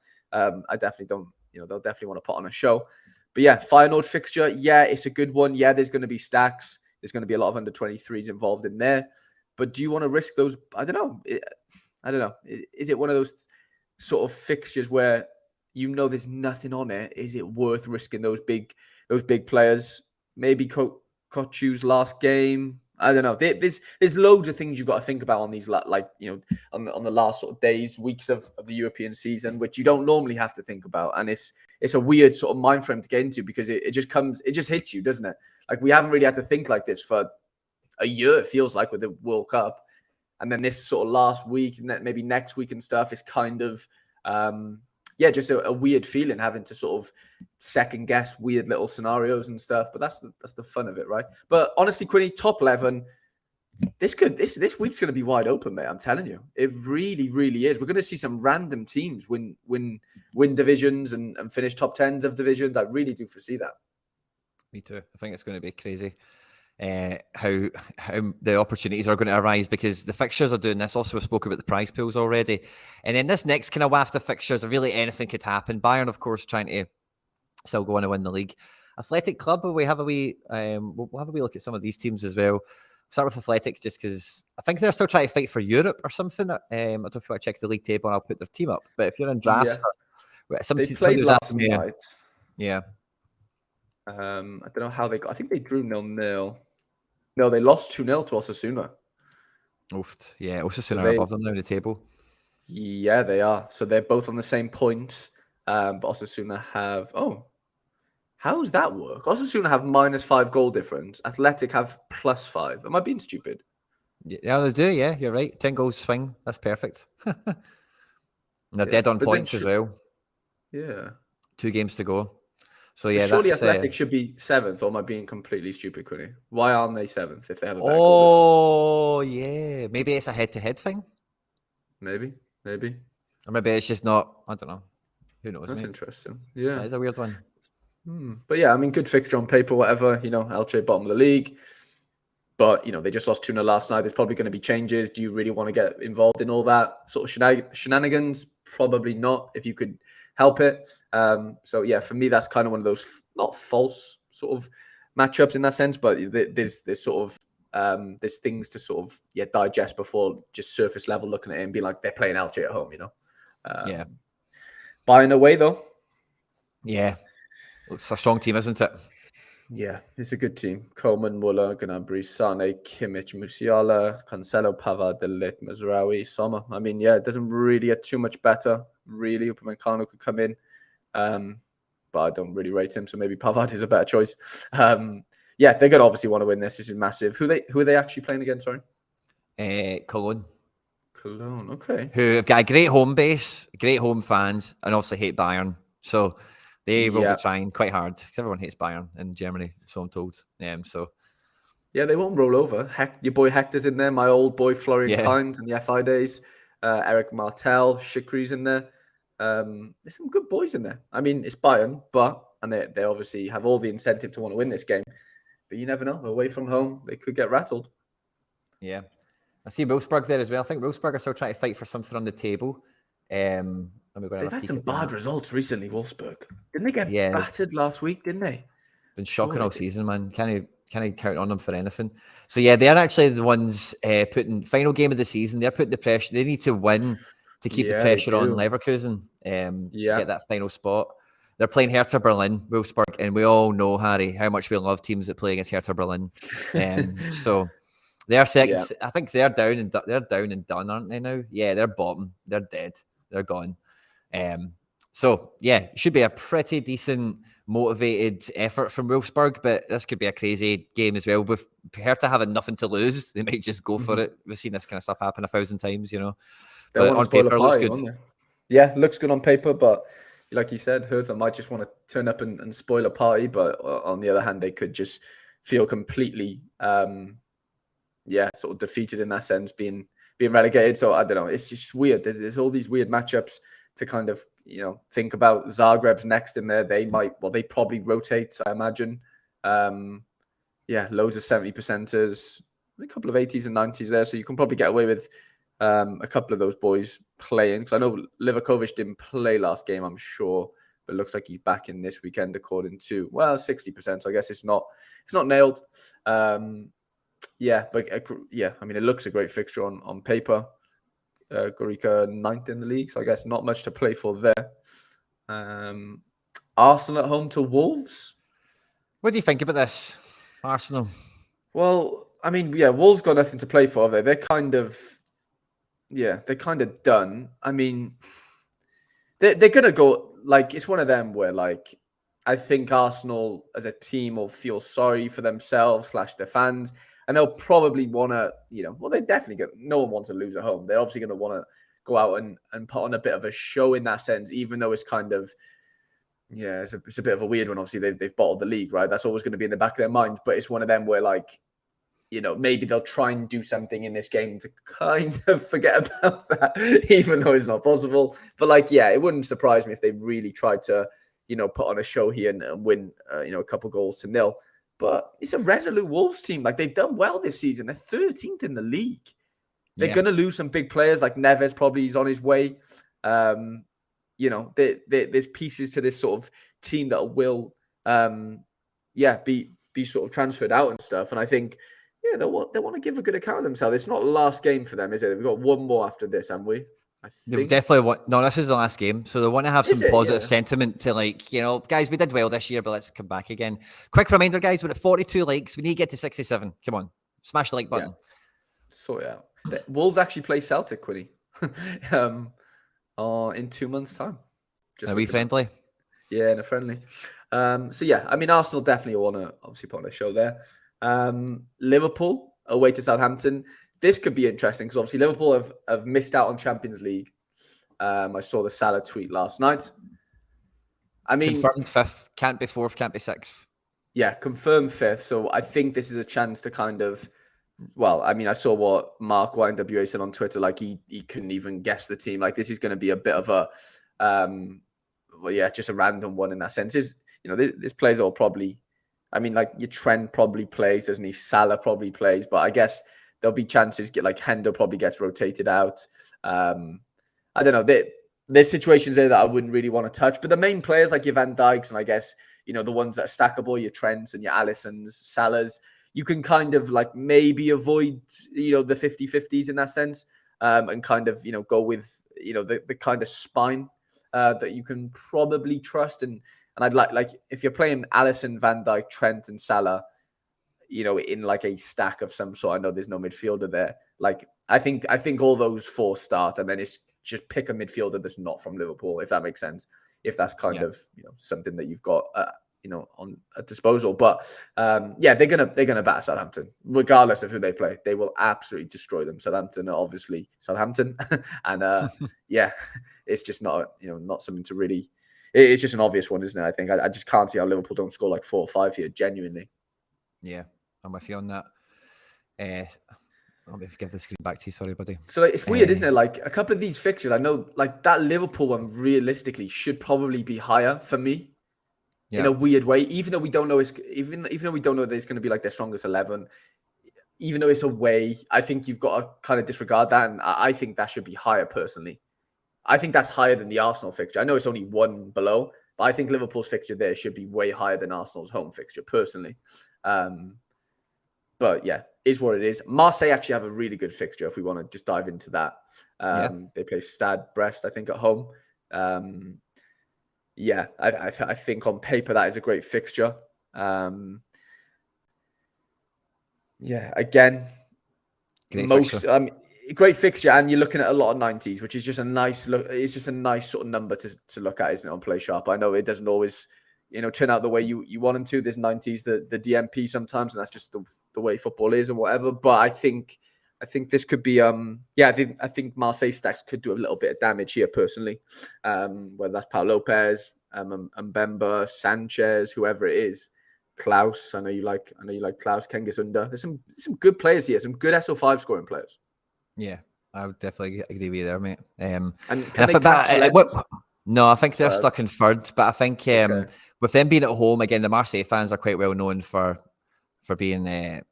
I definitely don't. They'll definitely want to put on a show. But yeah, Feyenoord fixture. Yeah, it's a good one. Yeah, there's going to be stacks. There's going to be a lot of under 23s involved in there. But do you want to risk those? I don't know. Is it one of those sort of fixtures where there's nothing on it? Is it worth risking those big players? Maybe Kochu's last game. I don't know. There's loads of things you've got to think about on these, on the last sort of days, weeks of the European season, which you don't normally have to think about. And it's a weird sort of mind frame to get into, because it just hits you, doesn't it? Like, we haven't really had to think like this for a year, it feels like, with the World Cup. And then this sort of last week and then maybe next week and stuff is kind of, just a weird feeling, having to sort of second guess weird little scenarios and stuff. But that's the fun of it, right? But honestly, Quinny, top 11, this week's going to be wide open, mate. I'm telling you, it really, really is. We're going to see some random teams win divisions and finish top 10s of divisions. I really do foresee that. Me too. I think it's going to be crazy how the opportunities are going to arise, because the fixtures are doing this. Also, we spoke about the prize pools already, and then this next kind of waft of fixtures, really anything could happen. Bayern, of course, trying to still go on and win the league. Athletic Club, we'll have a wee look at some of these teams as well. Start with Athletic, just because I think they're still trying to fight for Europe or something. I don't know if you want to check the league table, and I'll put their team up. But if you're in drafts, they played last night. Yeah. I don't know how they got. I think they drew 0-0. No, they lost 2-0 to Osasuna. Oof. Yeah, Osasuna are above them now in the table. Yeah, they are. So they're both on the same points. But Osasuna have... Oh, how does that work? Osasuna have -5 goal difference. Athletic have +5. Am I being stupid? Yeah, they do. Yeah, you're right. 10 goals swing. That's perfect. And they're dead on points as well. Yeah. 2 games to go. So yeah, surely Athletic should be 7th, or am I being completely stupid, Quinny? Why aren't they 7th if they have a better goal difference? Yeah. Maybe it's a head-to-head thing. Maybe. Or maybe it's just not. I don't know. Who knows? That's interesting. Yeah, that is a weird one. But yeah, I mean, good fixture on paper, whatever. Elche bottom of the league, but they just lost 2-0 last night. There's probably going to be changes. Do you really want to get involved in all that sort of shenanigans? Probably not, if you could help it. So yeah, for me, that's kind of one of those not false sort of matchups in that sense, but there's sort of there's things to sort of digest before just surface level looking at it and being like, they're playing Elche at home, Bayern away though. Yeah, it's a strong team, isn't it? Yeah, it's a good team. Coman, Muller, Gnabry, Sane, Kimmich, Musiala, Cancelo, Pavard, De Ligt, Mazraoui, Sommer. I mean, it doesn't really get too much better. Really, Upamecano could come in, but I don't really rate him, so maybe Pavard is a better choice. They're going to obviously want to win this. This is massive. Who are they actually playing again? Sorry, Cologne. Cologne, okay. Who have got a great home base, great home fans, and obviously hate Bayern. So they will be trying quite hard, because everyone hates Bayern in Germany, so I'm told. They won't roll over. Your boy Hector's in there. My old boy Florian Kainz in the FI days. Eric Martel, Shikri's in there. There's some good boys in there. I mean, it's Bayern, and they obviously have all the incentive to want to win this game. But you never know. Away from home, they could get rattled. Yeah. I see Wolfsburg there as well. I think Wolfsburg are still trying to fight for something on the table. They've had some bad results recently, Wolfsburg. Didn't they get battered last week, didn't they? Been shocking all season, man. kind of count on them for anything. So yeah, they're actually the ones putting final game of the season. They're putting the pressure. They need to win to keep the Yeah, they pressure on do. Leverkusen to Yeah. get that final spot. They're playing Hertha Berlin, Wolfsburg, and we all know, Harry, how much we love teams that play against Hertha Berlin. So they're second. Yeah. I think they're down and done, aren't they now? Yeah, they're bottom. They're dead. They're gone. So yeah, it should be a pretty decent, motivated effort from Wolfsburg, but this could be a crazy game as well. With Hertha having nothing to lose, they might just go for it. We've seen this kind of stuff happen 1,000 times, you know. They But want to on spoil a paper, it looks party, good. don't they? Yeah, looks good on paper, but like you said, Hertha might just want to turn up and spoil a party. But on the other hand, they could just feel completely, sort of defeated in that sense, being relegated. So I don't know. It's just weird. There's all these weird matchups to kind of, think about. Zagreb's next in there. They probably rotate, I imagine. Loads of 70%ers, a couple of 80s and 90s there. So you can probably get away with a couple of those boys playing. Because I know Livakovic didn't play last game, I'm sure. But it looks like he's back in this weekend, according to, 60%. So I guess it's not nailed. I mean, it looks a great fixture on paper. Gorica 9th in the league, so I guess not much to play for there. Arsenal at home to Wolves. What do you think about this, Arsenal? Well, I mean, Wolves got nothing to play for. They're kind of done. I mean, they're gonna go, like, it's one of them where, like, I think Arsenal as a team will feel sorry for themselves / their fans. And they'll probably want to, they definitely no one wants to lose at home. They're obviously going to want to go out and put on a bit of a show in that sense, even though it's kind of, it's a bit of a weird one. Obviously, they've bottled the league, right? That's always going to be in the back of their mind. But it's one of them where, like, maybe they'll try and do something in this game to kind of forget about that, even though it's not possible. But, like, it wouldn't surprise me if they really tried to, put on a show here and win, a couple goals to nil. But it's a resolute Wolves team. Like, they've done well this season. They're 13th in the league. They're going to lose some big players. Like Neves probably is on his way. There's pieces to this sort of team that will, be sort of transferred out and stuff. And I think, they want to give a good account of themselves. It's not the last game for them, is it? We've got one more after this, haven't we? I think. Definitely want. No, this is the last game, so they want to have some positive Yeah. sentiment to, like, guys, we did well this year, but let's come back again. Quick reminder, guys, we're at 42 likes. We need to get to 67. Come on, smash the like button. Sort it out. The Wolves actually play Celtic, Quinny, in 2 months' time. Are we friendly? Yeah, in a friendly. I mean, Arsenal definitely want to obviously put on a show there. Liverpool away to Southampton. This could be interesting because obviously Liverpool have missed out on Champions League. I saw the Salah tweet last night. I mean, confirmed 5th, can't be 4th, can't be 6th. Yeah, confirmed 5th. So I think this is a chance to kind of, I mean, I saw what Mark YNWA said on Twitter. Like, he couldn't even guess the team. Like, this is going to be a bit of a, just a random one in that sense. This players all probably, I mean, like, your Trent probably plays, doesn't he? Salah probably plays, but I guess there'll be chances. Like, Hendo probably gets rotated out. I don't know. There's situations there that I wouldn't really want to touch. But the main players, like your Van Dijks and I guess, the ones that are stackable, your Trents and your Alissons, Salahs, you can kind of, like, maybe avoid, the 50-50s in that sense, and kind of, go with, the kind of spine that you can probably trust. And I'd like if you're playing Alisson, Van Dijk, Trent, and Salah, in like a stack of some sort. I know there's no midfielder there. Like, I think all those 4 start, and then it's just pick a midfielder that's not from Liverpool, if that makes sense. If that's kind of something that you've got on a disposal. But they're gonna batter Southampton regardless of who they play. They will absolutely destroy them. Southampton are obviously Southampton, and it's just not not something to really. It's just an obvious one, isn't it? I think I just can't see how Liverpool don't score like 4 or 5 here. Genuinely. Yeah, I'm with you on that. Let me give the screen back to you. Sorry, buddy. So it's weird, isn't it? Like, a couple of these fixtures, I know, like, that Liverpool one realistically should probably be higher for me in a weird way. Even though we don't know even though we don't know that it's going to be like their strongest 11, even though it's away, I think you've got to kind of disregard that, and I think that should be higher personally. I think that's higher than the Arsenal fixture. I know it's only one below, but I think Liverpool's fixture there should be way higher than Arsenal's home fixture personally. But yeah, is what it is. Marseille actually have a really good fixture if we want to just dive into that. They play Stade Brest, I think, at home. Yeah, I think on paper that is a great fixture. Yeah, again, great fixture, and you're looking at a lot of 90s, which is just a nice look. It's just a nice sort of number to look at, isn't it, on Play Sharp? I know it doesn't always, turn out the way you want them to. There's 90s, the DMP sometimes, and that's just the way football is and whatever. But I think this could be I think Marseille stacks could do a little bit of damage here personally. Whether that's Pau Lopez, Mbemba, Sanchez, whoever it is. Klaus, I know you like Klaus, Kengisunda. There's some good players here, some good SO5 scoring players. Yeah, I would definitely agree with you there, mate. And can they catch no, I think they're stuck in third, but I think with them being at home, again, the Marseille fans are quite well known for being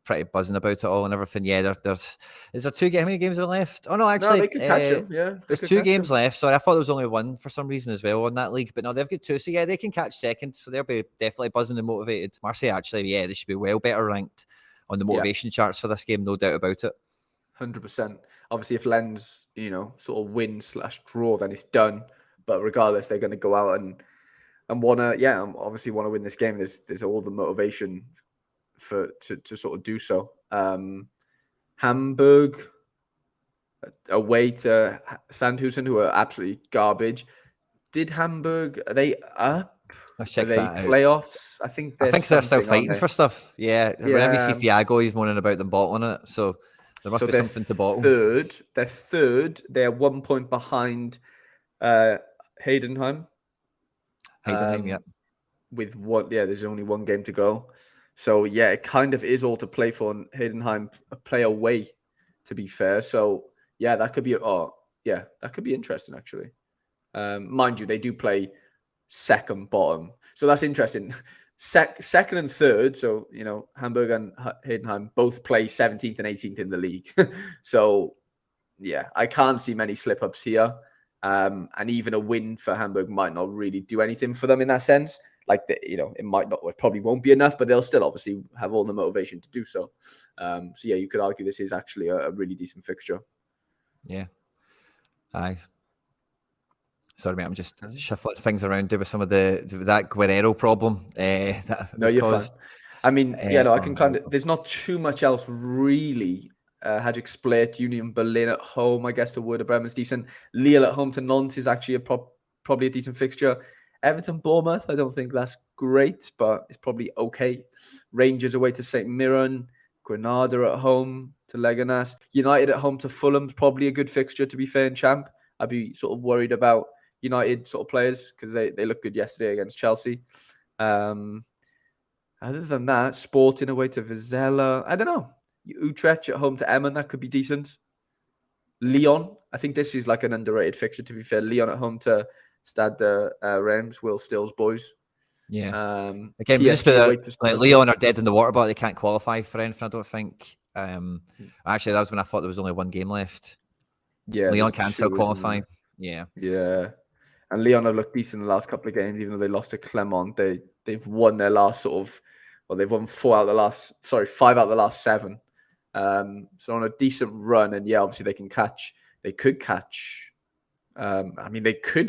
pretty buzzing about it all and everything. Yeah, is there how many games are left? Oh no, actually, no, they could catch them. Yeah, there's 2 games left. Sorry, I thought there was only 1 for some reason as well on that league, but no, they've got 2. So yeah, they can catch second. So they'll be definitely buzzing and motivated. Marseille, actually, yeah, they should be well better ranked on the motivation charts for this game, no doubt about it. 100%. Obviously, if Lens, sort of win/draw, then it's done. But regardless, they're going to go out and want to, obviously want to win this game. There's all the motivation to sort of do so. Hamburg away to Sandhausen, who are absolutely garbage. Did Hamburg, are they up? Let's check that out. Playoffs? I think they're still fighting for stuff. Yeah. Whenever you see Fiago, he's moaning about them bottling it. So there must be something to bottle. They're third. They're 1 point behind Heidenheim. Yeah. With there's only 1 game to go. So yeah, it kind of is all to play for. And Heidenheim play away, to be fair. So yeah, that could be that could be interesting actually. Mind you, they do play second bottom, so that's interesting. Second and third, so Hamburg and Heidenheim both play 17th and 18th in the league. So yeah, I can't see many slip ups here. And even a win for Hamburg might not really do anything for them in that sense. Like it might not, it probably won't be enough, but they'll still obviously have all the motivation to do so. So yeah, you could argue this is actually a really decent fixture. Yeah. Aye. Sorry, mate. I'm just shuffling things around with some of that Guerrero problem. No, you're fine. I mean, I can kind of. There's not too much else really. Hajduk Split, Union Berlin at home, I guess, to Werder Bremen's decent. Lille at home to Nantes is actually probably a decent fixture. Everton Bournemouth, I don't think that's great, but it's probably okay. Rangers away to St Mirren. Granada at home to Leganes. United at home to Fulham's probably a good fixture, to be fair, in Champ. I'd be sort of worried about United sort of players because they looked good yesterday against Chelsea. Other than that, Sporting away to Vizela. I don't know. Utrecht at home to Emmen, that could be decent. Lyon, I think this is like an underrated fixture, to be fair. Lyon at home to Stade Reims, Will Still's boys. Yeah. Again, Lyon are dead in the water, but they can't qualify for anything, I don't think. Actually, that was when I thought there was only 1 game left. Yeah, Lyon can still qualify. Yeah. Yeah. And Lyon have looked decent in the last couple of games, even though they lost to Clermont. They've won their last they've won 5 out of the last 7. So on a decent run, and yeah, obviously they could catch. They could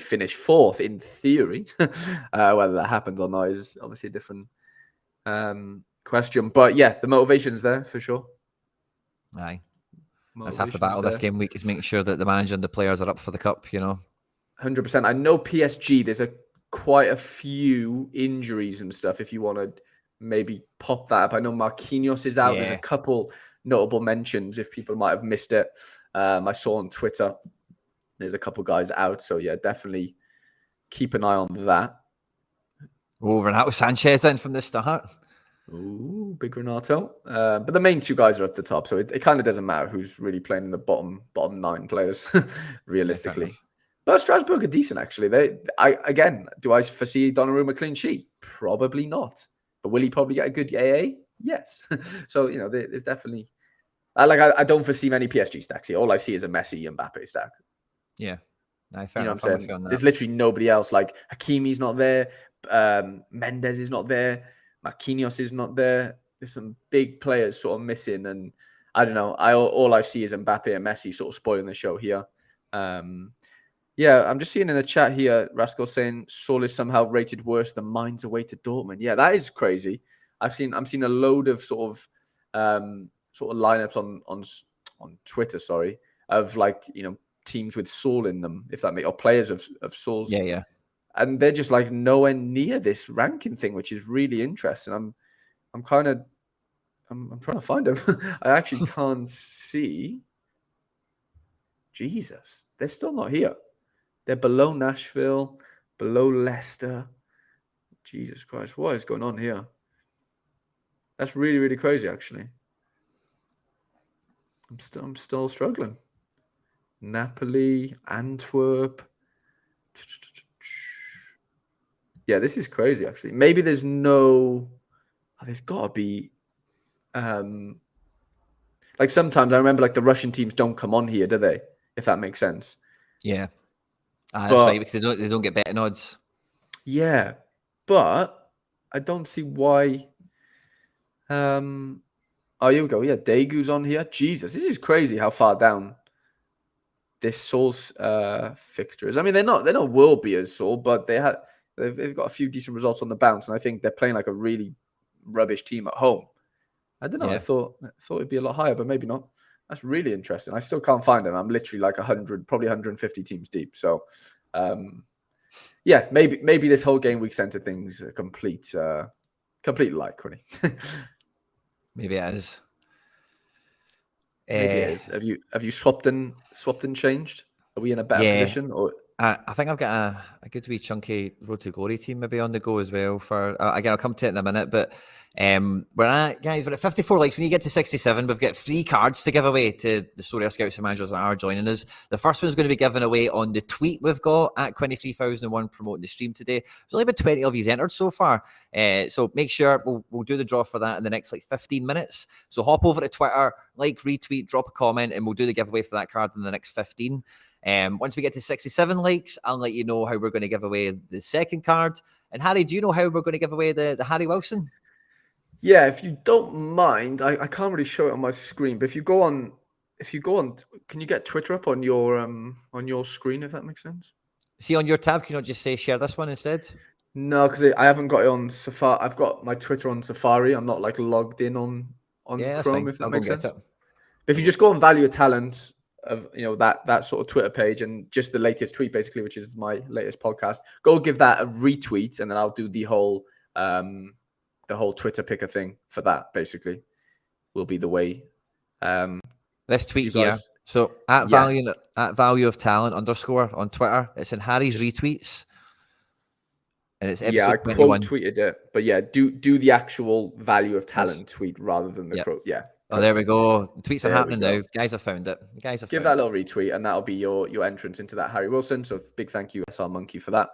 finish 4th in theory. Whether that happens or not is obviously a different question. But yeah, the motivation's there for sure. Aye. That's half the battle this game week, is making sure that the manager and the players are up for the cup, 100%. I know PSG, there's quite a few injuries and stuff, if you want to maybe pop that up. I know Marquinhos is out. Yeah. There's a couple notable mentions if people might have missed it. I saw on Twitter there's a couple guys out. So yeah, definitely keep an eye on that. Oh, Renato Sanchez in from the start. Ooh, big Renato. But the main 2 guys are up the top, so it kind of doesn't matter who's really playing in the bottom 9 players, realistically. Yeah, but Strasbourg are decent, actually. Do I foresee Donnarumma clean sheet? Probably not. But will he probably get a good AA? Yes. So, there's definitely... I don't foresee many PSG stacks here. All I see is a Messi and Mbappe stack. Yeah. No, fair enough. What I'm saying? There's literally nobody else. Hakimi's not there. Mendes is not there. Marquinhos is not there. there's some big players sort of missing, and I don't know. All I see is Mbappe and Messi sort of spoiling the show here. Yeah, I'm just seeing in the chat here, Rascal saying Saul is somehow rated worse than Mainz away to Dortmund. Yeah, that is crazy. I'm seeing a load of sort of lineups on Twitter, sorry, of like, you know, teams with Saul in them, if that makes, or players of Saul's. Yeah. And they're just like nowhere near this ranking thing, which is really interesting. I'm trying to find them. I actually can't see. Jesus, they're still not here. They're below Nashville, below Leicester. Jesus Christ, what is going on here? That's really, really crazy, actually. I'm still struggling. Napoli, Antwerp. Yeah, this is crazy, actually. Maybe there's there's got to be, like sometimes I remember like the Russian teams don't come on here, do they? If that makes sense. Yeah. That's right, because they don't get betting odds. Yeah, but I don't see why. Oh, here we go. Yeah, Daegu's on here. Jesus, this is crazy how far down this Saul's fixture is. I mean, they're not world beaters, Saul, but they've got a few decent results on the bounce, and I think they're playing like a really rubbish team at home. I don't know. Yeah. I thought it'd be a lot higher, but maybe not. That's really interesting. I still can't find them. I'm literally like 100, probably 150 teams deep. So, yeah, maybe this whole game week center thing's a complete lie, Quinny. Maybe it is. Maybe it is. Have you swapped and changed? Are we in a better position? Or I think I've got a good wee chunky Road to Glory team maybe on the go as well. For again, I'll come to it in a minute. But we're at 54 likes. When you get to 67, we've got 3 cards to give away to the Sorare scouts and managers that are joining us. The first one's going to be given away on the tweet we've got at Quinny3001 promoting the stream today. There's only been 20 of you entered so far. So make sure we'll do the draw for that in the next like 15 minutes. So hop over to Twitter, like, retweet, drop a comment, and we'll do the giveaway for that card in the next 15. Once we get to 67 likes, I'll let you know how we're going to give away the second card. And Harry, do you know how we're going to give away the Harry Wilson? Yeah, if you don't mind, I can't really show it on my screen, but if you go on, can you get Twitter up on your screen, if that makes sense? See on your tab, can you not just say share this one instead? No, because I haven't got it on Safari. I've got my Twitter on Safari. I'm not like logged in on Chrome, if that makes sense. But if you just go on Value of Talent of that sort of Twitter page and just the latest tweet, basically, which is my latest podcast, go give that a retweet, and then I'll do the whole Twitter picker thing for that. Basically, will be the way. This tweet here. So at value of talent _ on Twitter. It's in Harry's retweets. And it's episode I 21. quote tweeted it, but yeah, do the actual value of talent tweet rather than the quote. Yeah. Oh, there we go. The tweets are happening now. Guys have found it. Give that little retweet, and that'll be your entrance into that Harry Wilson. So big thank you, SR Monkey, for that.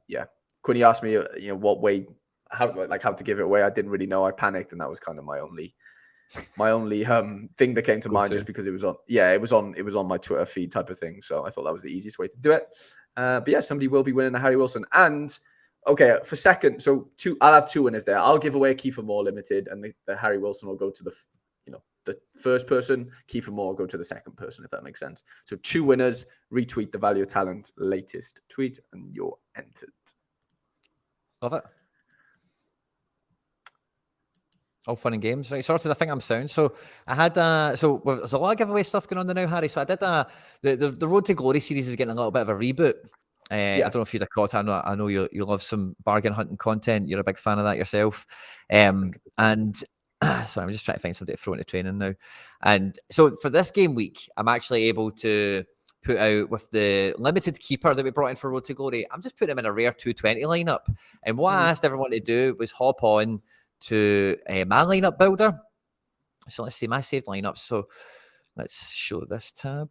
Yeah. Quinny asked me, what way, how to give it away. I didn't really know. I panicked, and that was kind of my only thing that came to mind, just because it was on my Twitter feed type of thing. So I thought that was the easiest way to do it. But yeah, somebody will be winning a Harry Wilson. And okay, for second, so I'll have 2 winners there. I'll give away a Kiefer Moore limited, and the Harry Wilson will go to the first person. Kiefer Moore will go to the second person, if that makes sense. So 2 winners. Retweet the Value of Talent latest tweet, and you're entered. Love it. All fun and games, right? Sorted. I think I'm sound. So I had there's a lot of giveaway stuff going on there now, Harry. So I did the Road to Glory series is getting a little bit of a reboot. I don't know if you'd have caught. I know you love some bargain hunting content. You're a big fan of that yourself. And sorry, I'm just trying to find somebody to throw into training now. And so for this game week, I'm actually able to put out with the limited keeper that we brought in for Road to Glory. I'm just putting him in a rare 220 lineup. And what I asked everyone to do was hop on to my lineup builder. So let's see my saved lineups. So let's show this tab.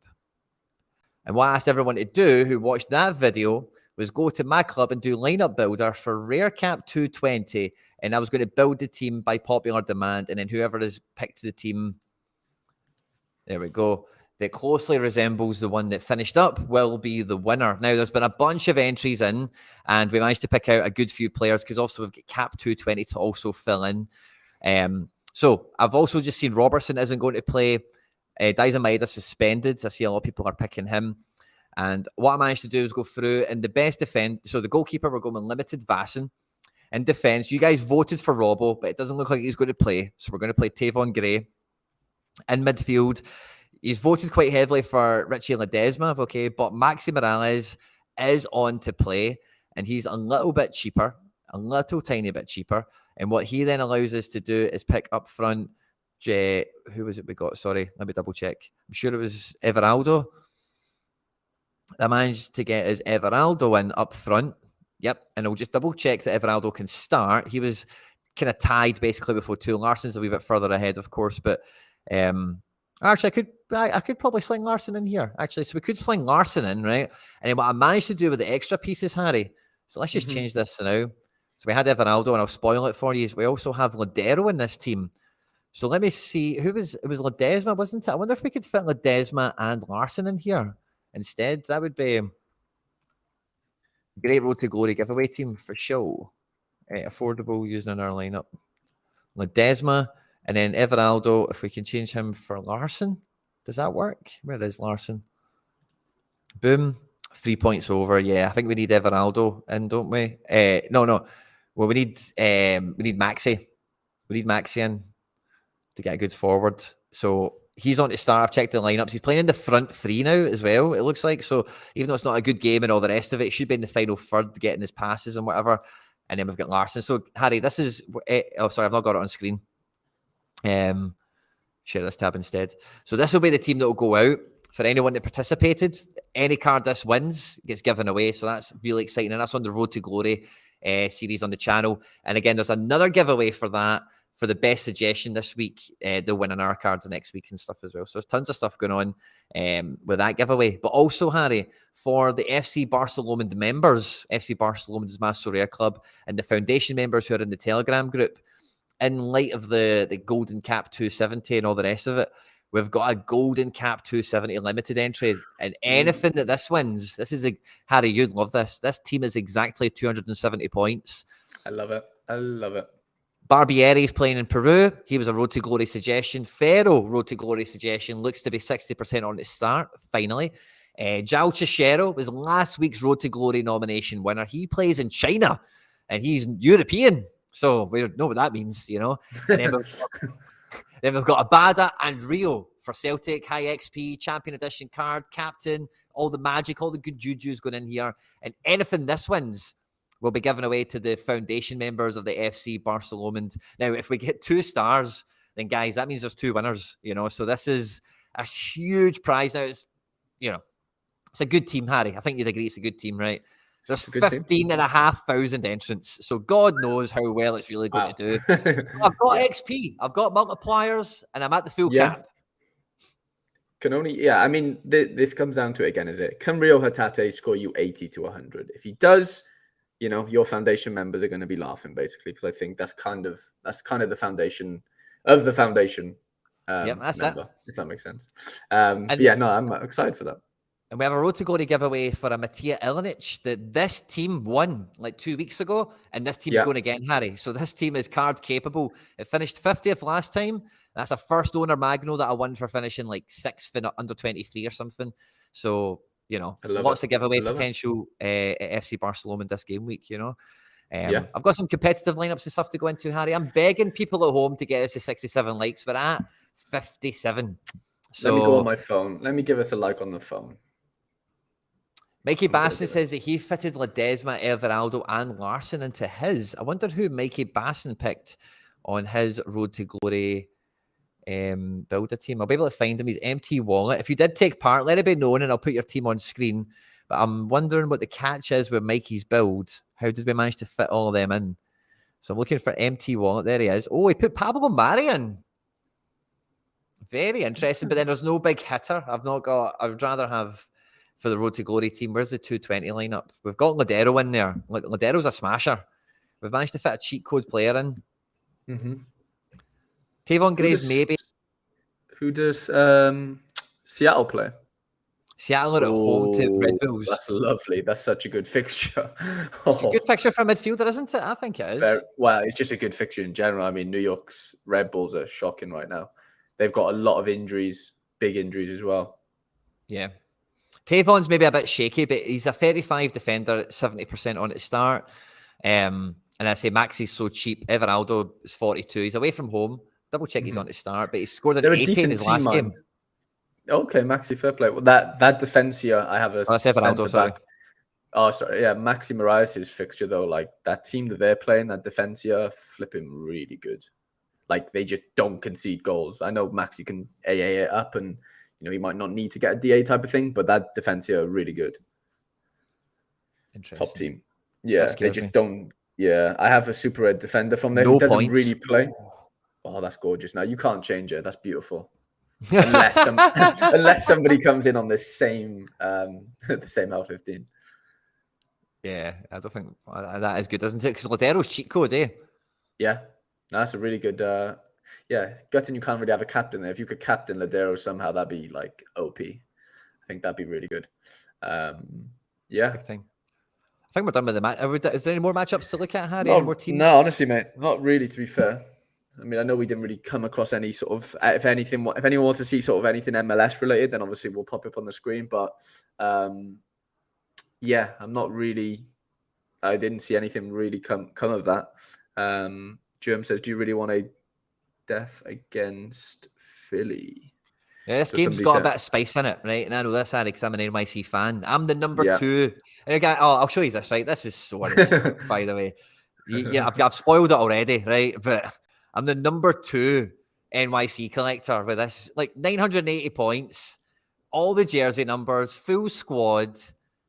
And what I asked everyone to do who watched that video was go to my club and do lineup builder for rare cap 220. And I was going to build the team by popular demand. And then whoever is picked the team, there we go, that closely resembles the one that finished up will be the winner. Now, there's been a bunch of entries in, and we managed to pick out a good few players because also we've got cap 220 to also fill in. So I've also just seen Robertson isn't going to play. Dyson Maeda suspended. I see a lot of people are picking him. And what I managed to do is go through and the best defense. So the goalkeeper, we're going limited Vassen. In defense, you guys voted for Robbo, but it doesn't look like he's going to play. So we're going to play Tavon Gray. In midfield, he's voted quite heavily for Richie Ledesma, okay, but Maxi Morales is on to play, and he's a little bit cheaper, a little tiny bit cheaper. And what he then allows us to do is pick up front, who was it we got? Sorry, let me double check. I'm sure it was Everaldo. I managed to get his Everaldo in up front. Yep, and I'll just double check that Everaldo can start. He was kind of tied basically before two. Larsson's a wee bit further ahead, of course, but actually, I could probably sling Larsson in here. Actually, so we could sling Larsson in, right? And then what I managed to do with the extra pieces, Harry. So let's just change this now. So we had Everaldo, and I'll spoil it for you. We also have Ladero in this team. So let me see. It was Ledesma, wasn't it? I wonder if we could fit Ledesma and Larsson in here instead. That would be a great Road to Glory giveaway team for sure. Affordable using in our lineup. Ledesma. And then Everaldo, if we can change him for Larsson, does that work? Where is Larsson? Boom. 3 points over. Yeah, I think we need Everaldo in, don't we? No. Well, we need Maxi. We need Maxi in to get a good forward. So he's on to start. I've checked the lineups. He's playing in the front three now as well, it looks like. So even though it's not a good game and all the rest of it, he should be in the final third getting his passes and whatever. And then we've got Larsson. So, Harry, this is... oh, sorry, I've not got it on screen. Share this tab instead. So this will be the team that will go out for anyone that participated. Any card this wins gets given away. So that's really exciting. And that's on the Road to Glory series on the channel. And again, there's another giveaway for that, for the best suggestion this week. They'll win an our cards next week and stuff as well. So there's tons of stuff going on with that giveaway. But also, Harry, for the FC Barcelona members, FC Barcelona's My Sorare Club, and the foundation members who are in the Telegram group, in light of the Golden Cap 270 and all the rest of it, we've got a Golden Cap 270 limited entry. And anything that this wins, Harry, you'd love this. This team is exactly 270 points. I love it. Barbieri's playing in Peru. He was a Road to Glory suggestion. Ferro, Road to Glory suggestion, looks to be 60% on its start, finally. João Chichero was last week's Road to Glory nomination winner. He plays in China, and he's European. So we don't know what that means, you know. And then we've got Abada and Rio for Celtic, high XP, champion edition card, captain, all the magic, all the good juju's going in here. And anything this wins will be given away to the foundation members of the FC Barcelona. Now, if we get 2 stars, then guys, that means there's 2 winners, you know. So this is a huge prize. Now, it's a good team, Harry. I think you'd agree it's a good team, right? There's 15,500 entrants, so God knows how well it's really going to do. I've got XP, I've got multipliers, and I'm at the full cap. I mean, this comes down to it again, is it? Can Rio Hatate score you 80 to 100? If he does, you know, your foundation members are going to be laughing, basically, because I think that's kind of the foundation of the foundation that's member, it. if that makes sense. I'm excited for that. And we have a Road to Glory giveaway for a Matija Ilinic that this team won like 2 weeks ago, and this team is going again, Harry. So this team is card capable. It finished 50th last time. That's a first owner Magno that I won for finishing like 6th under 23 or something. So, you know, lots of giveaway potential at FC Barcelona this game week, you know. I've got some competitive lineups and stuff to go into, Harry. I'm begging people at home to get us to 67 likes. We're at 57. So let me go on my phone. Let me give us a like on the phone. Mikey Basson says that he fitted Ledesma, Everaldo, and Larsson into his. I wonder who Mikey Basson picked on his Road to Glory builder team. I'll be able to find him. He's MT Wallet. If you did take part, let it be known, and I'll put your team on screen. But I'm wondering what the catch is with Mikey's build. How did we manage to fit all of them in? So I'm looking for MT Wallet. There he is. Oh, he put Pablo Mari in. Very interesting. But then there's no big hitter. I would rather have... For the Road to Glory team, where's the 220 lineup? We've got Ladero in there. Ladero's a smasher. We've managed to fit a cheat code player in. Tavon Gray's maybe. Who does Seattle play? Seattle are at home to Red Oh, Bulls. that's lovely. That's such a good fixture. It's a good Oh, picture for a midfielder, isn't it? I think it is. well, it's just a good fixture in general. I mean, New York's Red Bulls are shocking right now. They've got a lot of injuries, big injuries as well. Yeah. Tavon's maybe a bit shaky, but he's a 35 defender at 70% on at start. And I say Maxi's so cheap. Everaldo is 42. He's away from home. Double check he's on to start, but he scored an They're a 80 in decent his team, last game. mind. Okay, Maxi, fair play. Well, that Defensia, I have a Oh, that's Everaldo, centre sorry. back. Oh, sorry. Yeah, Maxi Moraes' fixture, though, like that team that they're playing, that Defensia, flipping really good. Like, they just don't concede goals. I know Maxi can AA it up and, he might not need to get a DA type of thing, but that Defensia are really good. Interesting. Top team. Yeah, they just me. don't. Yeah, I have a super red defender from there No who doesn't points. really play. Oh, that's gorgeous. Now, you can't change it. That's beautiful. Unless somebody comes in on the same L15. Yeah, I don't think that is good, isn't it? Because Ladero's cheat code, eh? Yeah, that's a really good. Gutting you can't really have a captain there. If you could captain Ladero somehow, that'd be like OP. I think that'd be really good. Yeah. Big time. I think we're done with the match. Is there any more matchups to look at, Harry? Any more teams? No, honestly, mate, not really. To be fair, I mean, I know we didn't really come across any sort of. If anyone wants to see sort of anything MLS related, then obviously we'll pop up on the screen. But yeah, I'm not really. I didn't see anything really come of that. Germ says, "Do you really want a death against Philly?" Yeah, this game's got a bit of spice in it, right? And I know this, Harry, because I'm an NYC fan. I'm the number 2. And again, I'll show you this, right? This is sore as fuck, by the way. I've spoiled it already, right? But I'm the number 2 NYC collector with this, like 980 points, all the jersey numbers, full squad.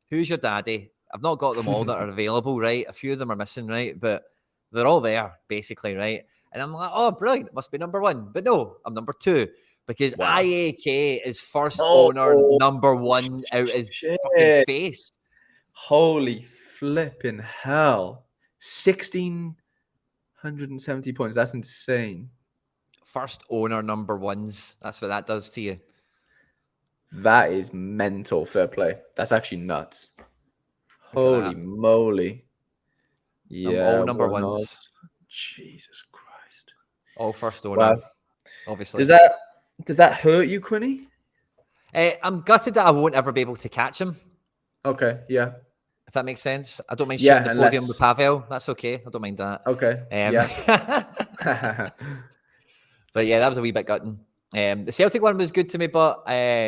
Who's your daddy? I've not got them all that are available, right? A few of them are missing, right? But they're all there, basically, right? And I'm like, oh, brilliant. Must be number 1. But no, I'm number 2. Because IAK is first owner number 1 out his fucking face. Holy flipping hell. 1,670 points. That's insane. First owner number 1s. That's what that does to you. That is mental. Fair play. That's actually nuts. Holy moly. Yeah. All number 1s. Jesus Christ. All first owner. Wow. Obviously. Does that hurt you, Quinny? I'm gutted that I won't ever be able to catch him. Okay, yeah. If that makes sense. I don't mind sharing the podium with Pavel. That's okay. I don't mind that. Okay. Yeah. But yeah, that was a wee bit gutting. The Celtic one was good to me, but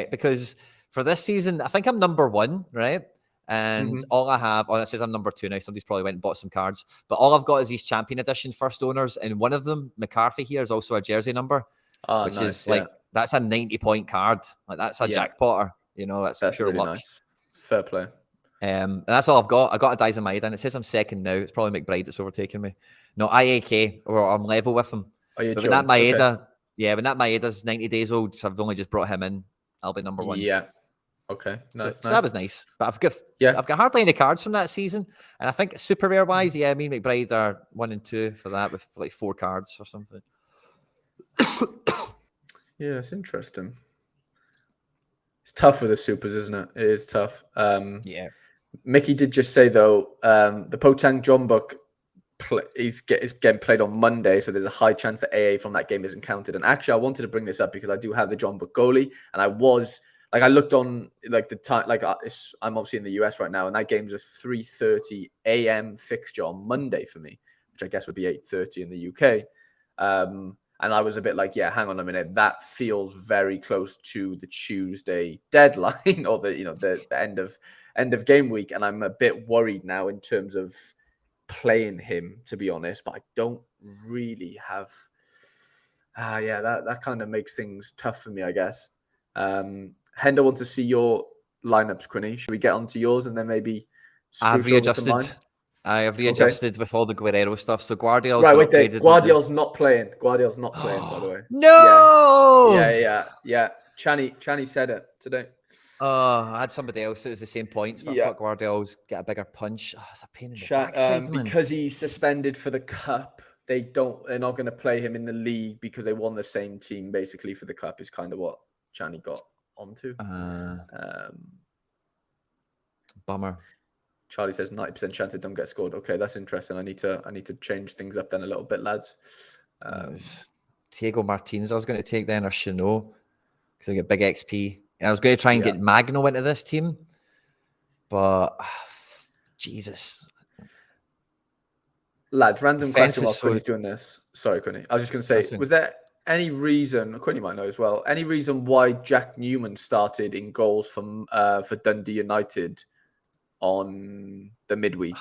because for this season, I think I'm number 1, right? And all I have, it says I'm number 2 now. Somebody's probably went and bought some cards. But all I've got is these Champion Edition first owners. And one of them, McCarthy here, is also a jersey number. Which is like, that's a 90-point card. Like, that's a jackpotter. That's pure really luck. Nice. Fair play. And that's all I've got. I got a Dyson Maeda. It says I'm second now. It's probably McBride that's overtaken me. No, IAK, or I'm level with him. Oh, you're but when that Maeda, when that Maeda's 90 days old, so I've only just brought him in. I'll be number 1. Yeah. Okay. Nice. So that was nice. But I've got hardly any cards from that season. And I think super rare wise, me and McBride are 1 and 2 for that with like 4 cards or something. Yeah, it's interesting. It's tough with the supers, isn't it? It is tough. Yeah. Mickey did just say though, the Potang John book is getting played on Monday, so there's a high chance that AA from that game isn't counted. And actually, I wanted to bring this up because I do have the John book goalie, and I looked on like the time, like I'm obviously in the US right now, and that game's a 3:30 a.m. fixture on Monday for me, which I guess would be 8:30 in the UK. And I was a bit like, hang on a minute, that feels very close to the Tuesday deadline or the end of game week, and I'm a bit worried now in terms of playing him, to be honest. But I don't really have. That kind of makes things tough for me, I guess. Hendo wants to see your lineups, Quinny. Should we get onto yours and then maybe? I've readjusted. I have readjusted with all the Guerrero stuff. So Guardiola's right. Wait, Guardiola's not playing. Guardiola's not playing, by the way. No. Yeah. Chani said it today. I had somebody else that was the same points, but I thought Guardiola's get a bigger punch. It's a pain in the backside, man. Because he's suspended for the cup. They're not going to play him in the league because they won the same team basically for the cup. Is kind of what Chani got. onto. Bummer. Charlie says 90% chance it don't get scored. Okay, that's interesting. I need to change things up then a little bit, lads. Diego Martins I was going to take then, or Chanot, because I get big XP. And I was going to try and get Magno into this team, but Jesus. Lads, random Defense question while so... Quinny's doing this. Sorry, Quinny. I was just going to say, was there any reason, Quinny might know as well, any reason why Jack Newman started in goals for Dundee United on the midweek?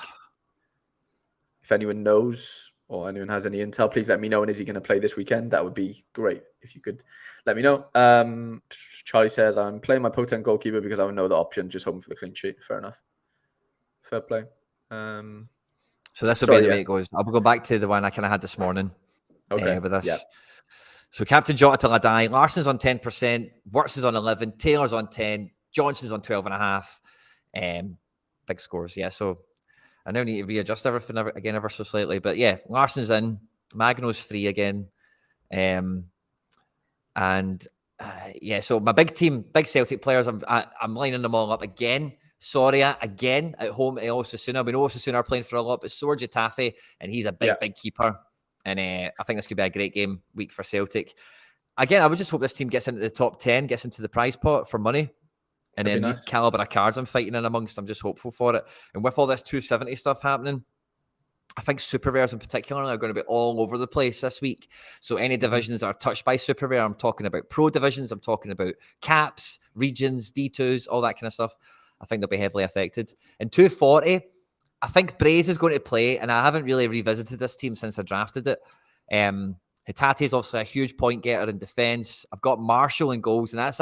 If anyone knows or anyone has any intel, please let me know. And is he going to play this weekend? That would be great if you could let me know. Charlie says, I'm playing my potent goalkeeper because I would know the option, just hoping for the clean sheet. Fair enough. Fair play. So this will be the way it goes. I'll go back to the one I kind of had this morning. Okay. With this. Yeah. So Captain Jota till I die. Larson's on 10%. Wirtz is on 11. Taylor's on 10. Johnson's on 12.5. Big scores. Yeah. So I now need to readjust everything again ever so slightly. But yeah, Larson's in. Magno's free again. So my big team, big Celtic players, I'm lining them all up again. Sorare again at home at Osasuna. We know Osasuna are playing for a lot, but so are Getafe, and he's a big keeper. And I think this could be a great game week for Celtic. Again, I would just hope this team gets into the top 10, gets into the prize pot for money. And then these caliber of cards I'm fighting in amongst, I'm just hopeful for it. And with all this 270 stuff happening, I think super rares in particular are going to be all over the place this week. So any divisions that are touched by super rare, I'm talking about pro divisions, I'm talking about caps, regions, D2s, all that kind of stuff. I think they'll be heavily affected. In 240, I think Braze is going to play, and I haven't really revisited this team since I drafted it. Hatate is obviously a huge point getter in defence. I've got Marshall in goals, and that's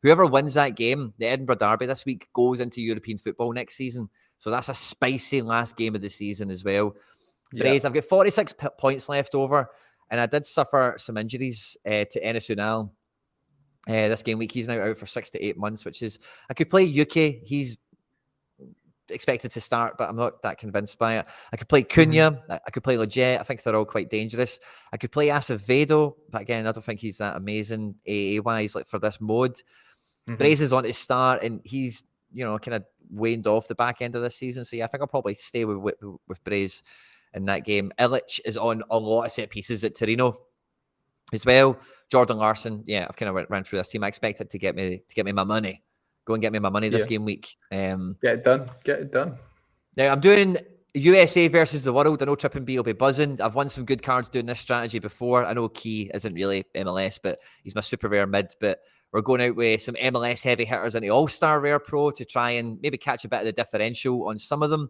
whoever wins that game, the Edinburgh Derby this week, goes into European football next season. So that's a spicy last game of the season as well. Braze, I've got 46 points left over, and I did suffer some injuries to Enes Unal. This game week, he's now out for 6 to 8 months, which is, I could play UK. He's expected to start, but I'm not that convinced by it. I could play Cunha. I could play Leggett. I think they're all quite dangerous. I could play Acevedo, but again, I don't think he's that amazing AA-wise, like for this mode. Braze is on to start, and he's, kind of waned off the back end of this season. So yeah, I think I'll probably stay with Braze in that game. Illich is on a lot of set pieces at Torino as well. Jordan Larson, yeah, I've kind of ran through this team. I expect it to get me my money. Go and get me my money this game week. Get it done. Now I'm doing USA versus the world. I know Trip and B will be buzzing. I've won some good cards doing this strategy before. I know Key isn't really MLS, but he's my super rare mid. But we're going out with some MLS heavy hitters into All-Star Rare Pro to try and maybe catch a bit of the differential on some of them.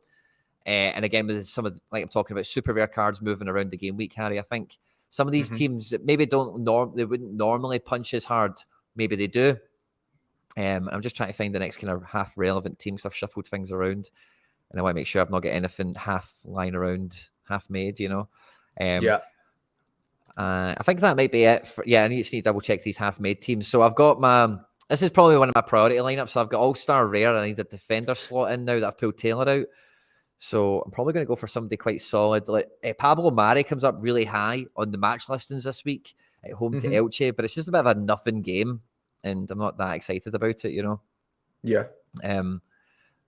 And again, with some of, like I'm talking about, super rare cards moving around the game week, Harry, I think some of these teams that maybe they wouldn't normally punch as hard, maybe they do. I'm just trying to find the next kind of half relevant teams. I've shuffled things around, and I want to make sure I've not got anything half lying around, half made. I think that might be it. I need to double check these half made teams. So I've got this is probably one of my priority lineups. So I've got All-Star Rare. I need a defender slot in now that I've pulled Taylor out. So I'm probably going to go for somebody quite solid. Like Pablo Mari comes up really high on the match listings this week at home to Elche, but it's just a bit of a nothing game, and I'm not that excited about it, Yeah.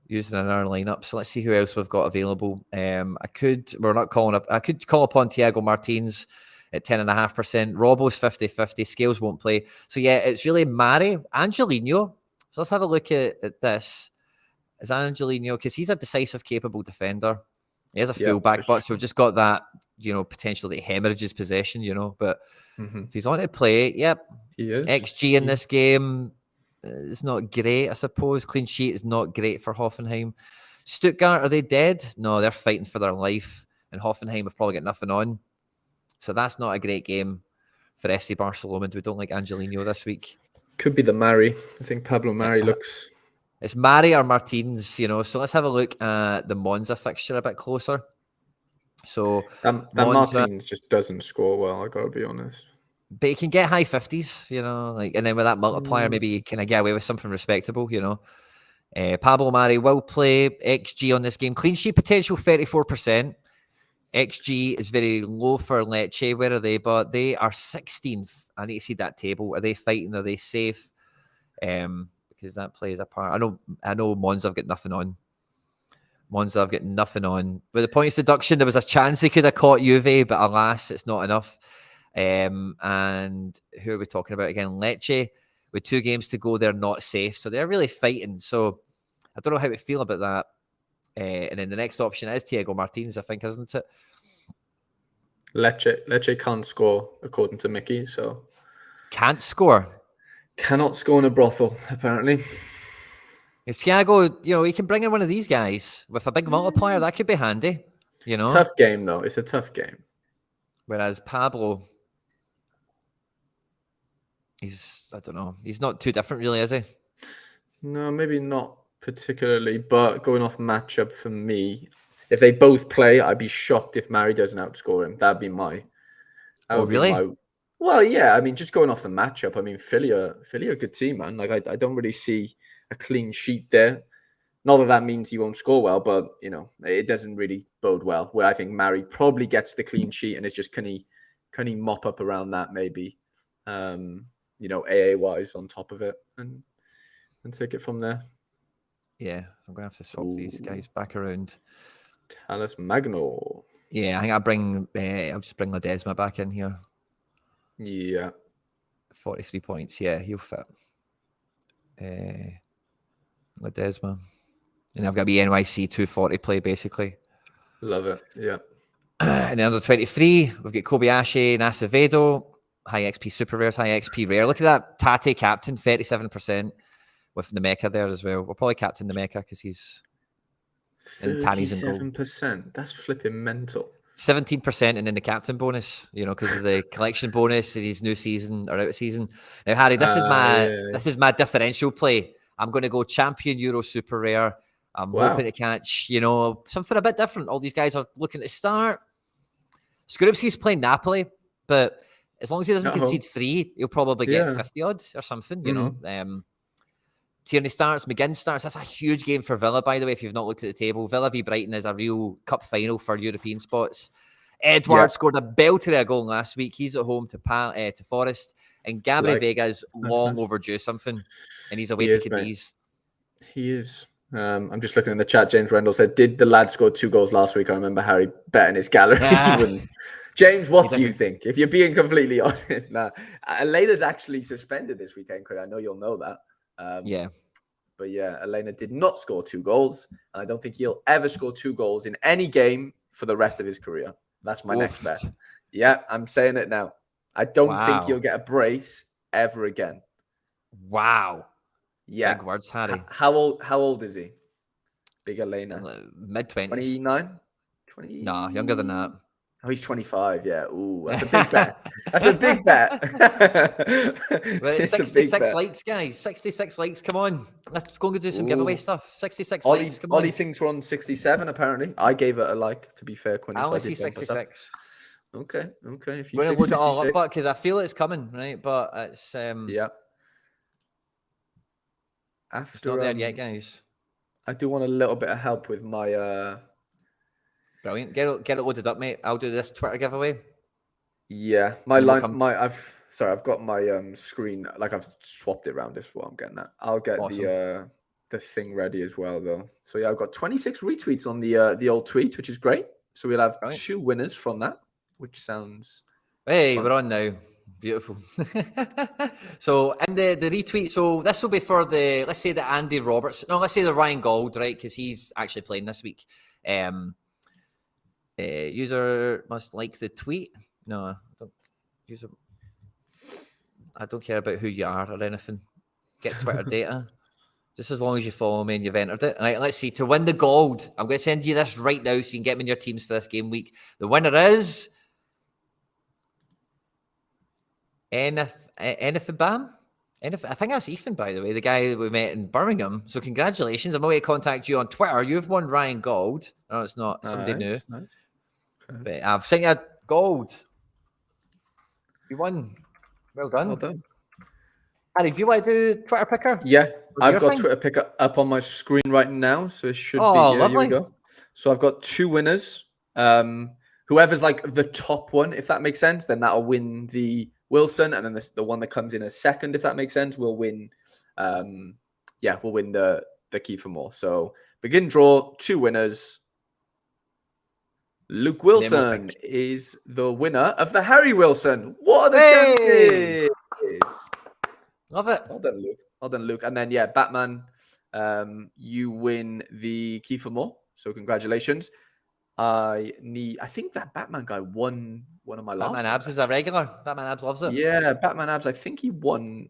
Using another lineup. So let's see who else we've got available. I could call upon Thiago Martins at 10.5%. Robbo's 50-50. Scales won't play. So yeah, it's really Mari, Angelino. So let's have a look at this. Is Angelino, because he's a decisive, capable defender. He has a fullback, but so we've just got that, potential that he hemorrhages possession, but if he's on to play, he is. XG in this game is not great, I suppose. Clean sheet is not great for Hoffenheim. Stuttgart, are they dead? No, they're fighting for their life, and Hoffenheim have probably got nothing on. So that's not a great game for FC Barcelona. We don't like Angelino this week. Could be the Mari. I think Pablo Mari looks... It's Mari or Martins, So let's have a look at the Monza fixture a bit closer. So that Martins just doesn't score well, I gotta be honest. But he can get high 50s, and then with that multiplier, maybe you can get away with something respectable, Pablo Mari will play. XG on this game. Clean sheet potential 34%. XG is very low for Lecce. Where are they? But they are 16th. I need to see that table. Are they fighting? Are they safe? because that plays a part. I know Monza have got nothing on. Monza have got nothing on. With the points deduction, there was a chance they could have caught Juve, but alas, it's not enough. And who are we talking about again? Lecce, with 2 games to go, they're not safe. So they're really fighting. So I don't know how we feel about that. And then the next option is Thiago Martins, I think, isn't it? Lecce can't score, according to Mickey, so... Can't score. Cannot score in a brothel, apparently. Is Thiago, he can bring in one of these guys with a big multiplier. That could be handy, Tough game, though. It's a tough game. Whereas Pablo, I don't know. He's not too different, really, is he? No, maybe not particularly, but going off matchup for me, if they both play, I'd be shocked if Mari doesn't outscore him. That'd be my... Really? Well, yeah, I mean, just going off the matchup, I mean, Philly are a good team, man. Like, I don't really see a clean sheet there. Not that means he won't score well, but, it doesn't really bode well. Where I think Mari probably gets the clean sheet, and it's just, can he mop up around that maybe, AA-wise on top of it, and take it from there. Yeah, I'm going to have to swap these guys back around. Talis Magno. Yeah, I think I'll just bring Ledesma back in here. Yeah. 43 points. Yeah, he'll fit. Ledesma. And I've got to be NYC 240 play, basically. Love it. Yeah. And then under 23, we've got Kobayashi and Acevedo. High XP super rares, high XP rare. Look at that Tate captain, 37% with Nemeka there as well. We'll probably captain Nemeka because he's in Tanny's in goal. 37%. That's flipping mental. 17% and then the captain bonus, because of the collection bonus in his new season or out of season. Now, Harry, this is my differential play. I'm going to go champion Euro super rare. I'm hoping to catch, something a bit different. All these guys are looking to start. Skorupski's playing Napoli, but as long as he doesn't concede 3, he'll probably get 50 odds or something, Tierney starts, McGinn starts. That's a huge game for Villa, by the way, if you've not looked at the table. Villa v Brighton is a real cup final for European spots. Edward scored a belter of a goal last week. He's at home to Forest. And Gabriel Vega is long overdue something. And he's away to Cadiz. He is. I'm just looking in the chat. James Rendell said, did the lad score 2 goals last week? I remember Harry betting his gallery. He wouldn't. James, what do you think? If you're being completely honest. Now, Elena's actually suspended this weekend, Craig. I know you'll know that. But yeah, Elena did not score 2 goals. And I don't think he'll ever score 2 goals in any game for the rest of his career. That's my next bet. Yeah, I'm saying it now. I don't think he'll get a brace ever again. Wow. Yeah. Big words, Harry. How old is he? Big Elena. Mid-20s. 29? 20? Nah, younger than that. Oh, he's 25. Yeah. Ooh, that's a big bet. That's a big bet. Well, it's 66 likes, guys. 66 likes. Come on. Let's go and do some giveaway stuff. 66 likes. Come on. Ollie thinks we're on 67, apparently. I gave it a like, to be fair, Quinny. I only see 66. Okay. If you we're going to load it all up, because I feel it's coming, right? But it's... yeah. It's not there yet, guys. I do want a little bit of help with my... Brilliant. Get it loaded up, mate. I'll do this Twitter giveaway. Yeah. I've got my screen, like I've swapped it around. Is what I'm getting at. I'll get the thing ready as well, though. So yeah, I've got 26 retweets on the old tweet, which is great. So we'll have 2 winners from that, which sounds fun. We're on now. Beautiful. So in the retweet, so this will be for let's say the Andy Roberts. No, let's say the Ryan Gold, right? Because he's actually playing this week. User must like the tweet. No, I don't care about who you are or anything. Get Twitter data. Just as long as you follow me and you've entered it. All right, let's see. To win the gold, I'm going to send you this right now so you can get them in your teams for this game week. The winner is Enifabam. I think that's Ethan, by the way, the guy that we met in Birmingham. So congratulations. I'm going to contact you on Twitter. You've won Ryan Gold. No, it's not. Somebody new. Nice. Okay. But I've sent you a gold. You won. Well done. Well done. Harry, do you want to do Twitter picker? Yeah, I've got Twitter picker up on my screen right now. So it should be here. Lovely. Here we go. So I've got 2 winners. Whoever's like the top one, if that makes sense, then that'll win the Wilson, and then the one that comes in as second, if that makes sense, will win. We'll win the Kiefer Moore. So begin draw, 2 winners. Luke Wilson is the winner of the Harry Wilson. What are the chances? Love it. Well done, Luke. Well done, Luke. And then, Batman, you win the Kiefer Moore. So congratulations. I think that Batman guy won one of my last. Batman Abs is a regular. Batman Abs loves it. Yeah, Batman Abs. I think he won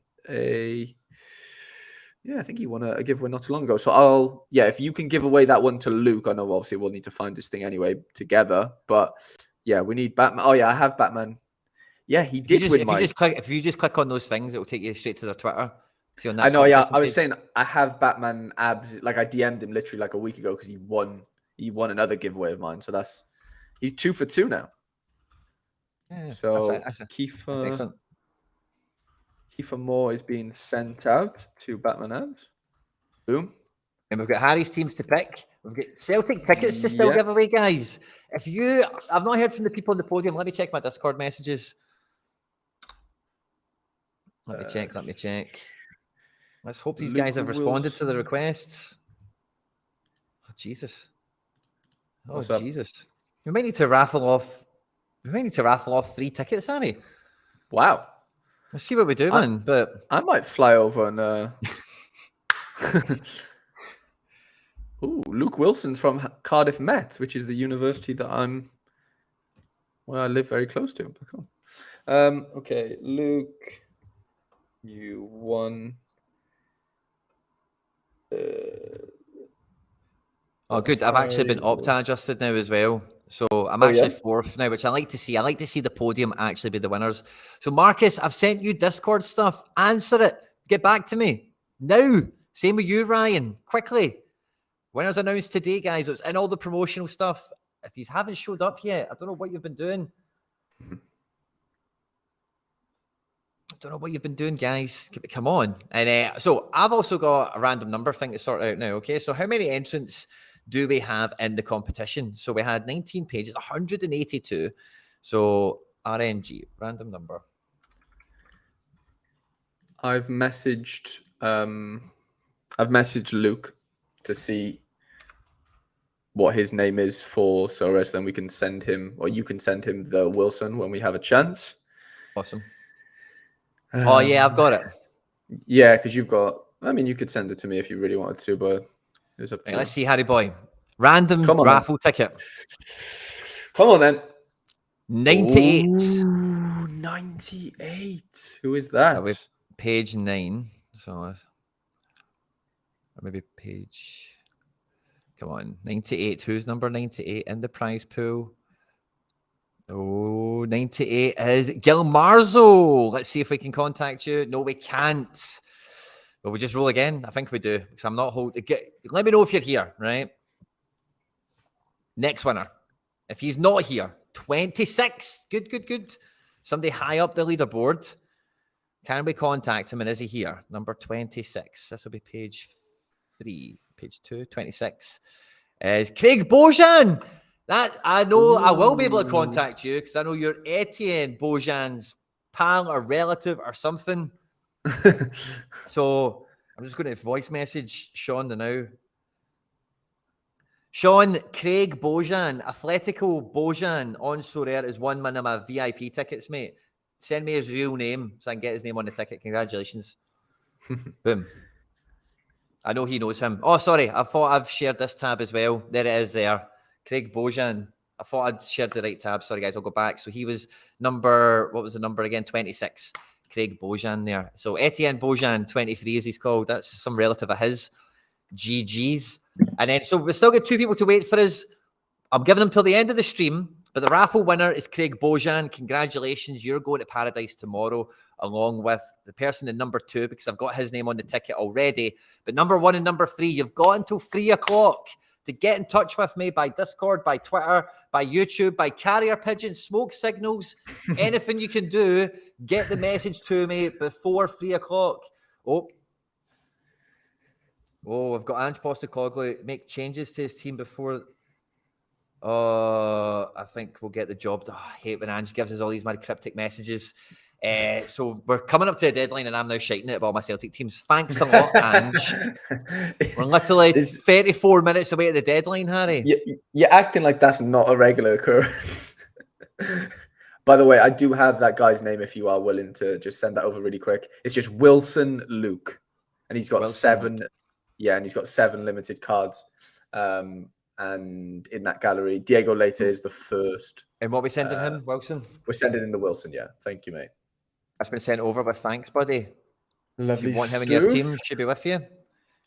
I think he won a giveaway not too long ago. So if you can give away that one to Luke, I know obviously we'll need to find this thing anyway together. But yeah, we need Batman. Oh yeah, I have Batman. Yeah, he did win. If you just click on those things, it will take you straight to their Twitter. See on that. I know. Yeah, I was saying I have Batman Abs. Like I DM'd him literally like a week ago because he won another giveaway of mine. So he's 2 for 2 now. Yeah, so that's excellent. Kiefer Moore is being sent out to Batman Abs. Boom. And we've got Harry's teams to pick. We've got Celtic tickets to still give away, guys. I've not heard from the people on the podium. Let me check my Discord messages. Let me check. Let's hope these guys have responded to the requests. Oh, Jesus. Jesus. We might need to raffle off 3 tickets, Harry. Wow. Let's see what we do, man. But I might fly over and Luke Wilson's from Cardiff Met, which is the university that I live very close to. Cool. Okay, Luke, you won. Good. I've actually been Opta adjusted now as well. So I'm actually 4th now, which I like to see. I like to see the podium actually be the winners. So Marcus, I've sent you Discord stuff. Answer it. Get back to me now. Same with you, Ryan. Quickly. Winners announced today, guys. It's in all the promotional stuff. If you haven't showed up yet, I don't know what you've been doing. Guys. Come on. And so I've also got a random number thing to sort out now. Okay. So how many entrants do we have in the competition? So we had 19 pages, 182. So RNG, random number. I've messaged Luke to see what his name is for Sorare, then we can send him, or you can send him the Wilson when we have a chance. Awesome. I've got it. Yeah, because you could send it to me if you really wanted to, but it's up to you. Let's see, Harry boy. Random raffle ticket. Come on then. 98. Ooh, 98. Who is that? So page 9. So or maybe page. Come on, 98. Who's number 98 in the prize pool? 98 is Gil Marzo. Let's see if we can contact you. No, we can't. Will we just roll again? I think we do, because I'm not holding. Let me know if you're here, right? Next winner. If he's not here, 26. Good. Somebody high up the leaderboard. Can we contact him, and is he here? Number 26. This will be page 3. Page 2, 26. Is Craig Bojan. That I know. I will be able to contact you because I know you're Etienne Bojan's pal or relative or something. So I'm just going to voice message Sean now. Sean, Craig Bojan, Atletico Bojan on Sorare is one of my VIP tickets, mate. Send me his real name so I can get his name on the ticket. Congratulations. Boom. I know he knows him. Oh, sorry. I thought I've shared this tab as well. There it is there. Craig Bojan. I thought I'd shared the right tab. Sorry, guys. I'll go back. So he was what was the number again? 26. Craig Bojan there. So Etienne Bojan, 23 as he's called. That's some relative of his. GG's. And then, so we've still got 2 people to wait for us. I'm giving them till the end of the stream. But the raffle winner is Craig Bojan. Congratulations. You're going to Paradise tomorrow, along with the person in number 2, because I've got his name on the ticket already. But number 1 and number 3, you've got until 3 o'clock to get in touch with me by Discord, by Twitter, by YouTube, by carrier pigeon, smoke signals, anything you can do. Get the message to me before 3 o'clock. I've got Ange Postecoglou make changes to his team before. I think we'll get the job. I hate when Ange gives us all these mad cryptic messages. So we're coming up to a deadline, and I'm now shiting it about my Celtic teams. Thanks a lot, Ange. We're literally 34 minutes away at the deadline, Harry. You're acting like that's not a regular occurrence. By the way, I do have that guy's name if you are willing to just send that over really quick. It's just Wilson Luke. And he's got 7. Yeah, and he's got 7 limited cards. And in that gallery, Diego Leite is the first. And what are we sending him, Wilson? We're sending in the Wilson, yeah. Thank you, mate. That's been sent over with thanks, buddy. Lovely. If you want him in your team, should be with you.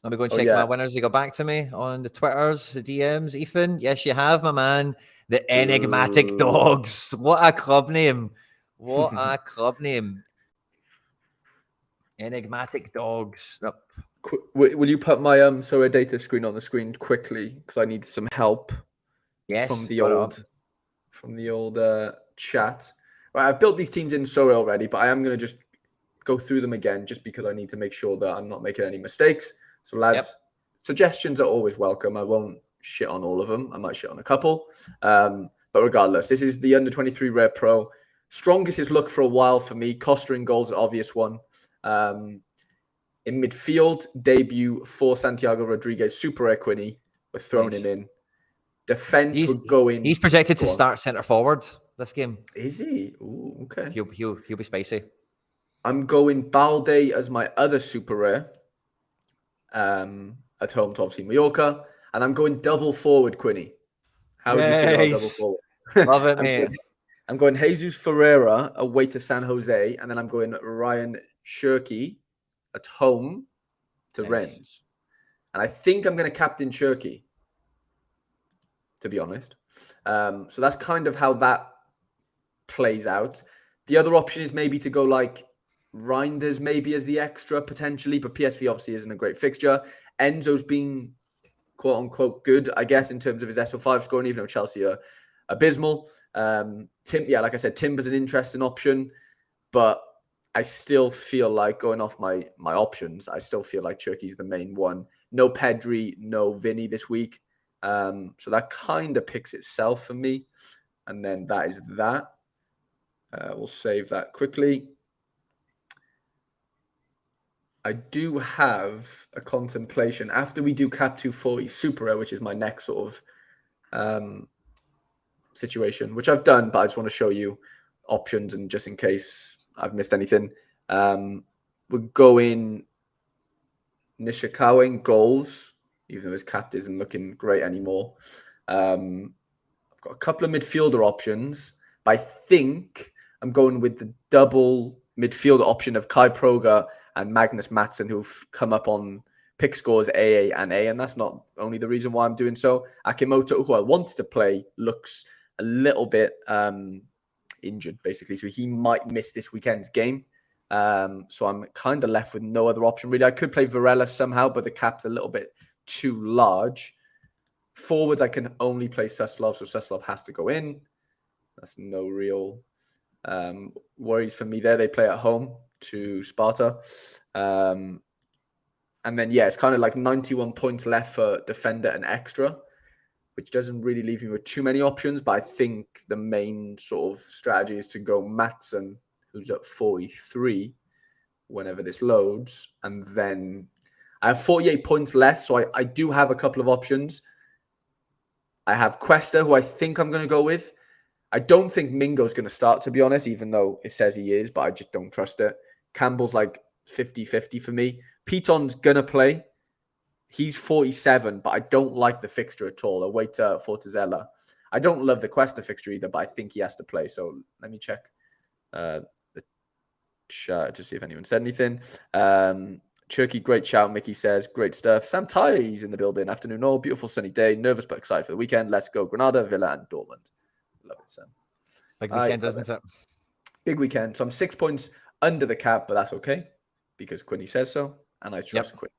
Let me go and check my winners. He got back to me on the Twitters, the DMs. Ethan, yes, you have, my man. The Enigmatic Dogs. What a club name. What a club name. Enigmatic Dogs. Yep. Will you put my Sorare data screen on the screen quickly? Because I need some help. Yes. From the old chat. Right, I've built these teams in Sorare already, but I am going to just go through them again just because I need to make sure that I'm not making any mistakes. So, lads, suggestions are always welcome. I won't shit on all of them. I might shit on a couple. But regardless, this is the Under-23 Rare Pro. Strongest is look for a while for me. Costa in goals, obvious one. In midfield, debut for Santiago Rodriguez, super rare Quinny. We're throwing him in. Defense, we're going. He's projected to start centre forward this game. Is he? Ooh, okay. He'll be spicy. I'm going Balde as my other super rare. At home to obviously Mallorca, and I'm going double forward, Quinny. How do you feel about double forward? Love it, mate. I'm going Jesus Ferreira away to San Jose, and then I'm going Ryan Shirky at home to Rennes. And I think I'm going to captain Shirky, to be honest. So that's kind of how that plays out. The other option is maybe to go like Reinders maybe as the extra potentially, but PSV obviously isn't a great fixture. Enzo's been quote unquote good, I guess, in terms of his SO5 scoring, even though Chelsea are abysmal. Like I said, Timber's an interesting option, but I still feel like going off my options, I still feel like Turkey's the main one. No Pedri, no Vinny this week. So that kind of picks itself for me. And then that is that. We'll save that quickly. I do have a contemplation after we do Cap 240 Super Rare, which is my next sort of situation, which I've done, but I just want to show you options and just in case I've missed anything. We're going Nishikawa in goals, even though his cap isn't looking great anymore. I've got a couple of midfielder options, but I think I'm going with the double midfielder option of Kai Proga and Magnus Mattsson, who've come up on pick scores AA and A, and that's not only the reason why I'm doing so. Akimoto, who I wanted to play, looks a little bit injured, basically, so he might miss this weekend's game. So I'm kind of left with no other option, really. I could play Varela somehow, but the cap's a little bit too large. Forwards, I can only play Suslov, so Suslov has to go in. That's no real worries for me there. They play at home to Sparta. And then, yeah, it's kind of like 91 points left for defender and extra, which doesn't really leave me with too many options. But I think the main sort of strategy is to go Mattsson, who's at 43 whenever this loads. And then I have 48 points left, so I do have a couple of options. I have Cuesta, who I think I'm going to go with. I don't think Mingo's going to start, to be honest, even though it says he is, but I just don't trust it. Campbell's like 50-50 for me. Piton's going to play. He's 47, but I don't like the fixture at all. Away to Fortezella. I don't love the Cuesta fixture either, but I think he has to play. So let me check the chat to see if anyone said anything. Turkey, great shout. Mickey says, great stuff. Sam Ty's in the building. Afternoon all. Beautiful sunny day. Nervous but excited for the weekend. Let's go. Granada, Villa, and Dortmund. Love it, Sam. Big weekend, doesn't it? Big weekend. So I'm 6 points under the cap, but that's okay because Quinny says so. And I trust Quinny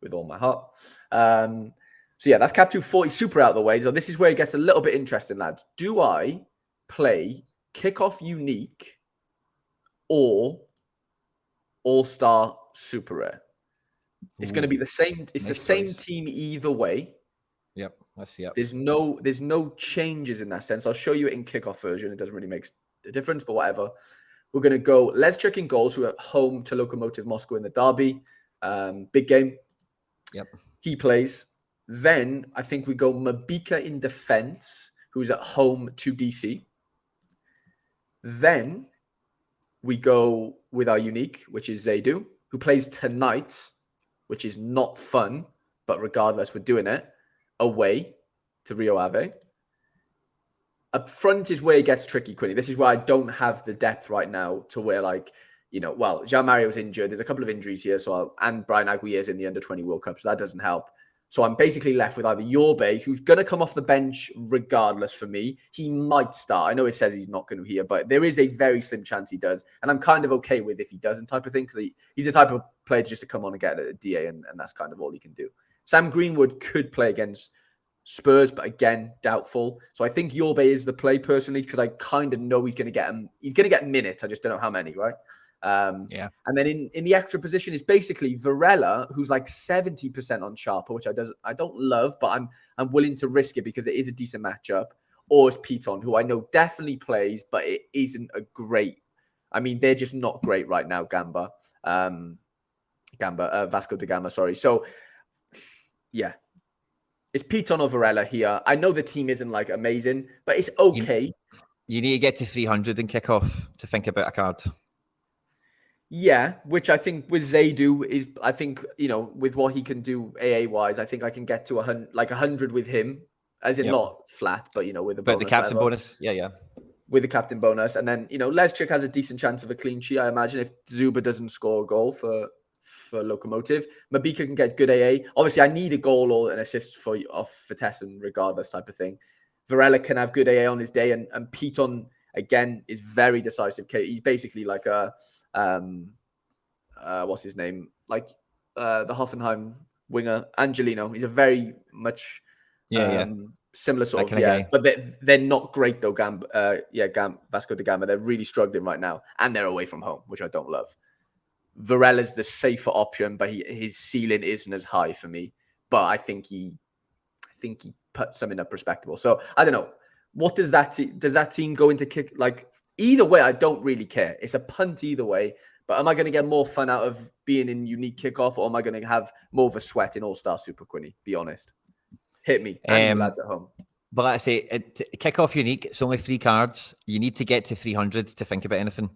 with all my heart. So yeah, that's Cap 240 super out of the way. So this is where it gets a little bit interesting, lads. Do I play Kickoff Unique or All-Star Super Rare? It's going to be the same. It's the same team either way. Yep, let's see. There's no changes in that sense. I'll show you it in kickoff version. It doesn't really make a difference, but whatever. We're going to go Leszczyk in goals, who are at home to Lokomotiv Moscow in the derby. Big game. Yep. He plays. Then I think we go Mabika in defense, who's at home to DC. Then we go with our unique, which is Zaidu, who plays tonight, which is not fun, but regardless, we're doing it, away to Rio Ave. Up front is where it gets tricky, Quinny. This is where I don't have the depth right now to where, like, you know, well, Jean-Mario's injured. There's a couple of injuries here, and Brian Aguirre's in the under-20 World Cup, so that doesn't help. So I'm basically left with either Yorbe, who's going to come off the bench regardless for me. He might start. I know it says he's not going to here, but there is a very slim chance he does. And I'm kind of okay with if he doesn't type of thing, because he's the type of player just to come on and get a DA, and that's kind of all he can do. Sam Greenwood could play against Spurs, but again, doubtful. So I think Yorbe is the play personally, because I kind of know he's going to get him. He's going to get minutes. I just don't know how many, right? Yeah. And then in the extra position is basically Varela, who's like 70% on Sharper, which I don't love, but I'm willing to risk it because it is a decent matchup. Or it's Piton, who I know definitely plays, but it isn't a great. I mean, they're just not great right now. Vasco da Gama. Sorry. So yeah, it's Piton or Varela here. I know the team isn't like amazing, but it's okay. You need to get to 300 and kick off to think about a card. Yeah, which I think with Zaidu is, I think, you know, with what he can do AA wise, I think I can get to 100 with him, as in not flat, but, you know, with a bonus. But the captain bonus, yeah. With the captain bonus. And then, you know, Leszczyk has a decent chance of a clean sheet, I imagine, if Zuba doesn't score a goal for Lokomotiv. Mabika can get good AA. Obviously, I need a goal or an assist for Tessin, regardless type of thing. Varela can have good AA on his day, and Piton, again, is very decisive. He's basically like a... what's his name? Like the Hoffenheim winger, Angelino. He's a very much similar sort of guy. But they're not great though. Vasco da Gama. They're really struggling right now, and they're away from home, which I don't love. Varela's the safer option, but his ceiling isn't as high for me. But I think he puts something up respectable. So I don't know. What does that team go into kick like? Either way, I don't really care. It's a punt either way. But am I going to get more fun out of being in unique kickoff, or am I going to have more of a sweat in All-Star Super, Quinny? Be honest. Hit me. And you lads at home. But like I say, kickoff unique. It's only 3 cards. You need to get to 300 to think about anything.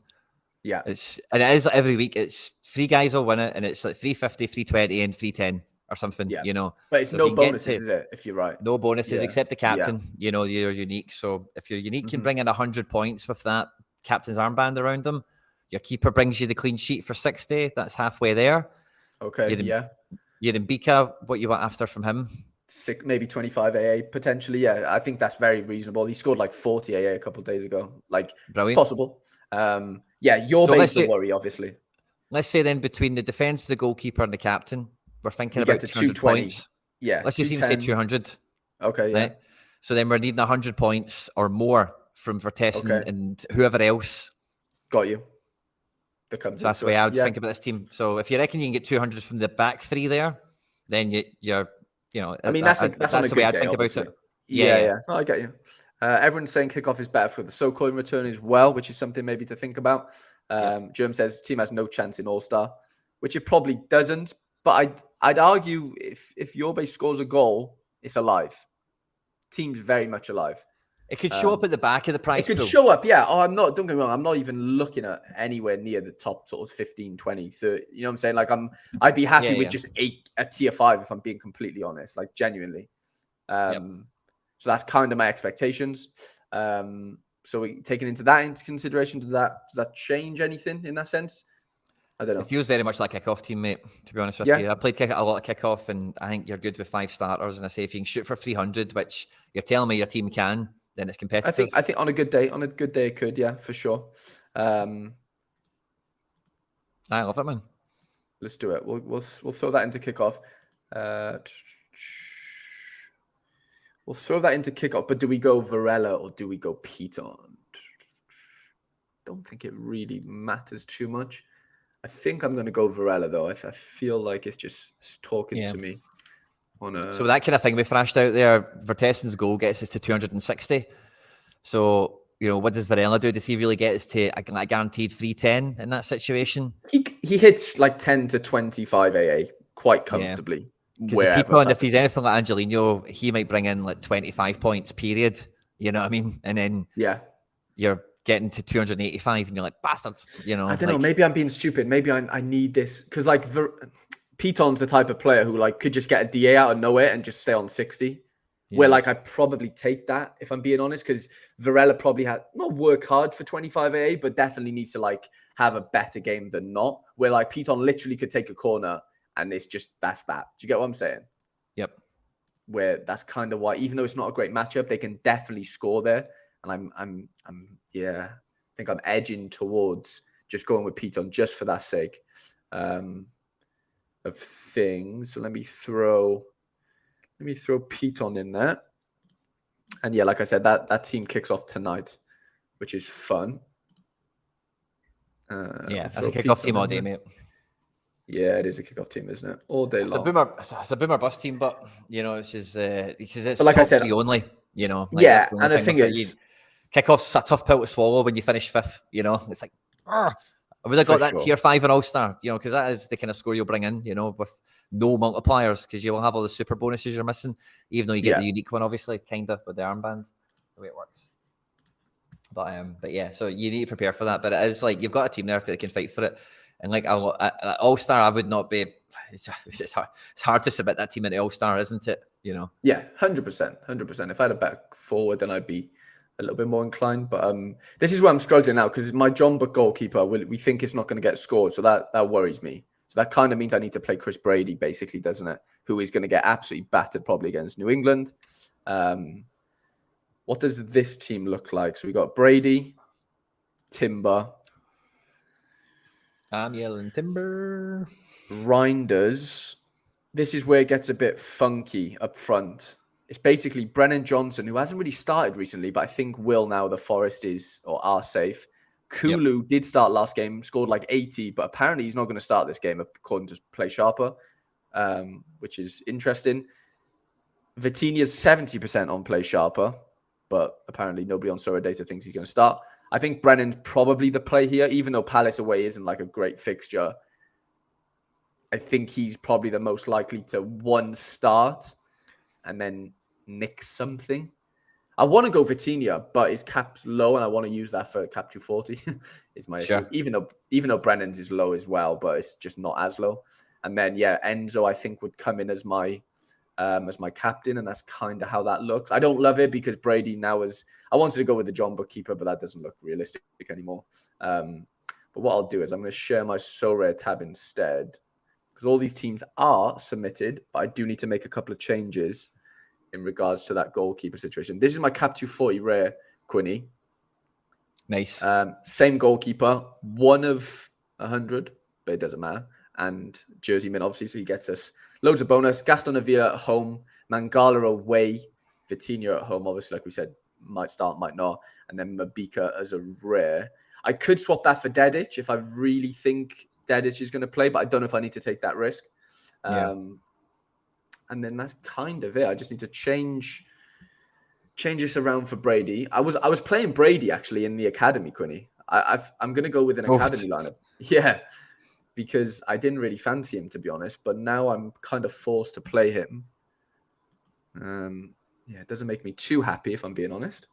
Yeah. And it is every week. It's 3 guys will win it, and it's like 350, 320, and 310 or something. Yeah. You know. But it's no bonuses, is it? If you're right. No bonuses except the captain. Yeah. You know, you're unique. So if you're unique, you can bring in 100 points with that captain's armband around them. Your keeper brings you the clean sheet for 60. That's halfway there. Okay, You're in Bika. What you want after from him? Maybe 25 AA, potentially. Yeah, I think that's very reasonable. He scored like 40 AA a couple of days ago. Like, brilliant. Possible. Your base the worry, obviously. Let's say then between the defence, the goalkeeper, and the captain, we're thinking about 200 points. Yeah. Let's just even say 200. Okay, yeah. Right? So then we're needing 100 points or more from Vertessen and whoever else. Got you. So that's the way I would think about this team. So if you reckon you can get 200 from the back 3 there, then you're I mean, that's the way I'd think about it. Yeah. Oh, I get you. Everyone's saying kickoff is better for the so-called return as well, which is something maybe to think about. Germ says team has no chance in All-Star, which it probably doesn't. But I'd argue if your base scores a goal, it's alive. Team's very much alive. It could show up at the back of the price. It could show up, yeah. Oh, don't get me wrong. I'm not even looking at anywhere near the top sort of 15, 20, 30. You know what I'm saying? Like I'd be happy with just a tier 5 if I'm being completely honest, like genuinely. So that's kind of my expectations. So we taking into consideration, does that change anything in that sense? I don't know. It feels very much like a kickoff team, mate, to be honest with you. I played a lot of kickoff, and I think you're good with 5 starters. And I say if you can shoot for 300, which you're telling me your team can, then it's competitive. I think on a good day it could, yeah, for sure. I love it, man. Let's do it. We'll throw that into kickoff. We'll throw that into kickoff. But do we go Varela or do we go Piton? Don't think it really matters too much. I think I'm going to go Varela though. I feel like it's just talking to me. So that kind of thing we thrashed out there. Vertessen's goal gets us to 260. So what does Varela do? Does he really get us to a guaranteed 310 in that situation? He hits like 10 to 25 AA quite comfortably. Because the Wherever. Piton, if he's anything like Angelino, he might bring in like 25 points, period. You know what I mean? And then you're getting to 285 and you're like, bastards, I don't know. Maybe I'm being stupid. Maybe I need this. Because like Piton's the type of player who like could just get a DA out of nowhere and just stay on 60. Yeah. Where like I probably take that if I'm being honest, because Varela probably had not work hard for 25 AA, but definitely needs to like have a better game than not. Where like Piton literally could take a corner and it's just that's that. Do you get what I'm saying? Yep. Where that's kind of why, even though it's not a great matchup, they can definitely score there. And I'm I think I'm edging towards just going with Piton just for that sake of things. So let me throw Piton in there. And yeah, like I said, that team kicks off tonight, which is fun. That's a kickoff team all day, mate. Yeah, it is a kickoff team, isn't it? All day long. It's a boomer bust team, but it's just because it's like top I said, three only. And the thing is, kickoff's a tough pill to swallow when you finish fifth. It's like, I would have got that tier 5 in All-Star. Because that is the kind of score you'll bring in. With no multipliers, because you will have all the super bonuses you're missing, even though you get the unique one, obviously, kind of with the armband, the way it works. But yeah, so you need to prepare for that. But it is like you've got a team there that can fight for it. And like All-Star, I would not be. It's hard to submit that team into All-Star, isn't it? Yeah, 100%. If I had a back forward, then I'd be a little bit more inclined. But this is where I'm struggling now because my John Buck goalkeeper, we think it's not going to get scored, so that worries me. So that kind of means I need to play Chris Brady, basically, doesn't it? Who is going to get absolutely battered probably against New England. What does this team look like? So we got Brady, Timber. I'm yelling timber. Reinders. This is where it gets a bit funky up front. It's basically Brennan Johnson, who hasn't really started recently, but I think will now the Forest are safe. Kulu did start last game, scored like 80, but apparently he's not going to start this game according to Play Sharper, which is interesting. Vitinha's 70% on Play Sharper, but apparently nobody on Sorare Data thinks he's going to start. I think Brennan's probably the play here, even though Palace away isn't like a great fixture. I think he's probably the most likely to one start and then nick something. I want to go Vitinha, but his cap's low, and I want to use that for cap 240. Is my issue. Even though Brennan's is low as well, but it's just not as low. And then Enzo I think would come in as my captain, and that's kind of how that looks. I don't love it because Brady now is. I wanted to go with the John Bookkeeper, but that doesn't look realistic anymore. But what I'll do is I'm going to share my Sorare tab instead because all these teams are submitted, but I do need to make a couple of changes in regards to that goalkeeper situation. This is my cap 240 rare, Quinny. Nice. Same goalkeeper, 1 of 100, but it doesn't matter. And Jersey Mint, obviously, so he gets us loads of bonus. Gaston Avila at home, Mangala away, Vitinha at home, obviously, like we said, might start, might not. And then Mabika as a rare. I could swap that for Dedic if I really think Dedic is going to play, but I don't know if I need to take that risk. And then that's kind of it. I just need to change this around for Brady. I was playing Brady actually in the academy, Quinny. I'm going to go with an academy lineup. Yeah, because I didn't really fancy him, to be honest. But now I'm kind of forced to play him. It doesn't make me too happy, if I'm being honest.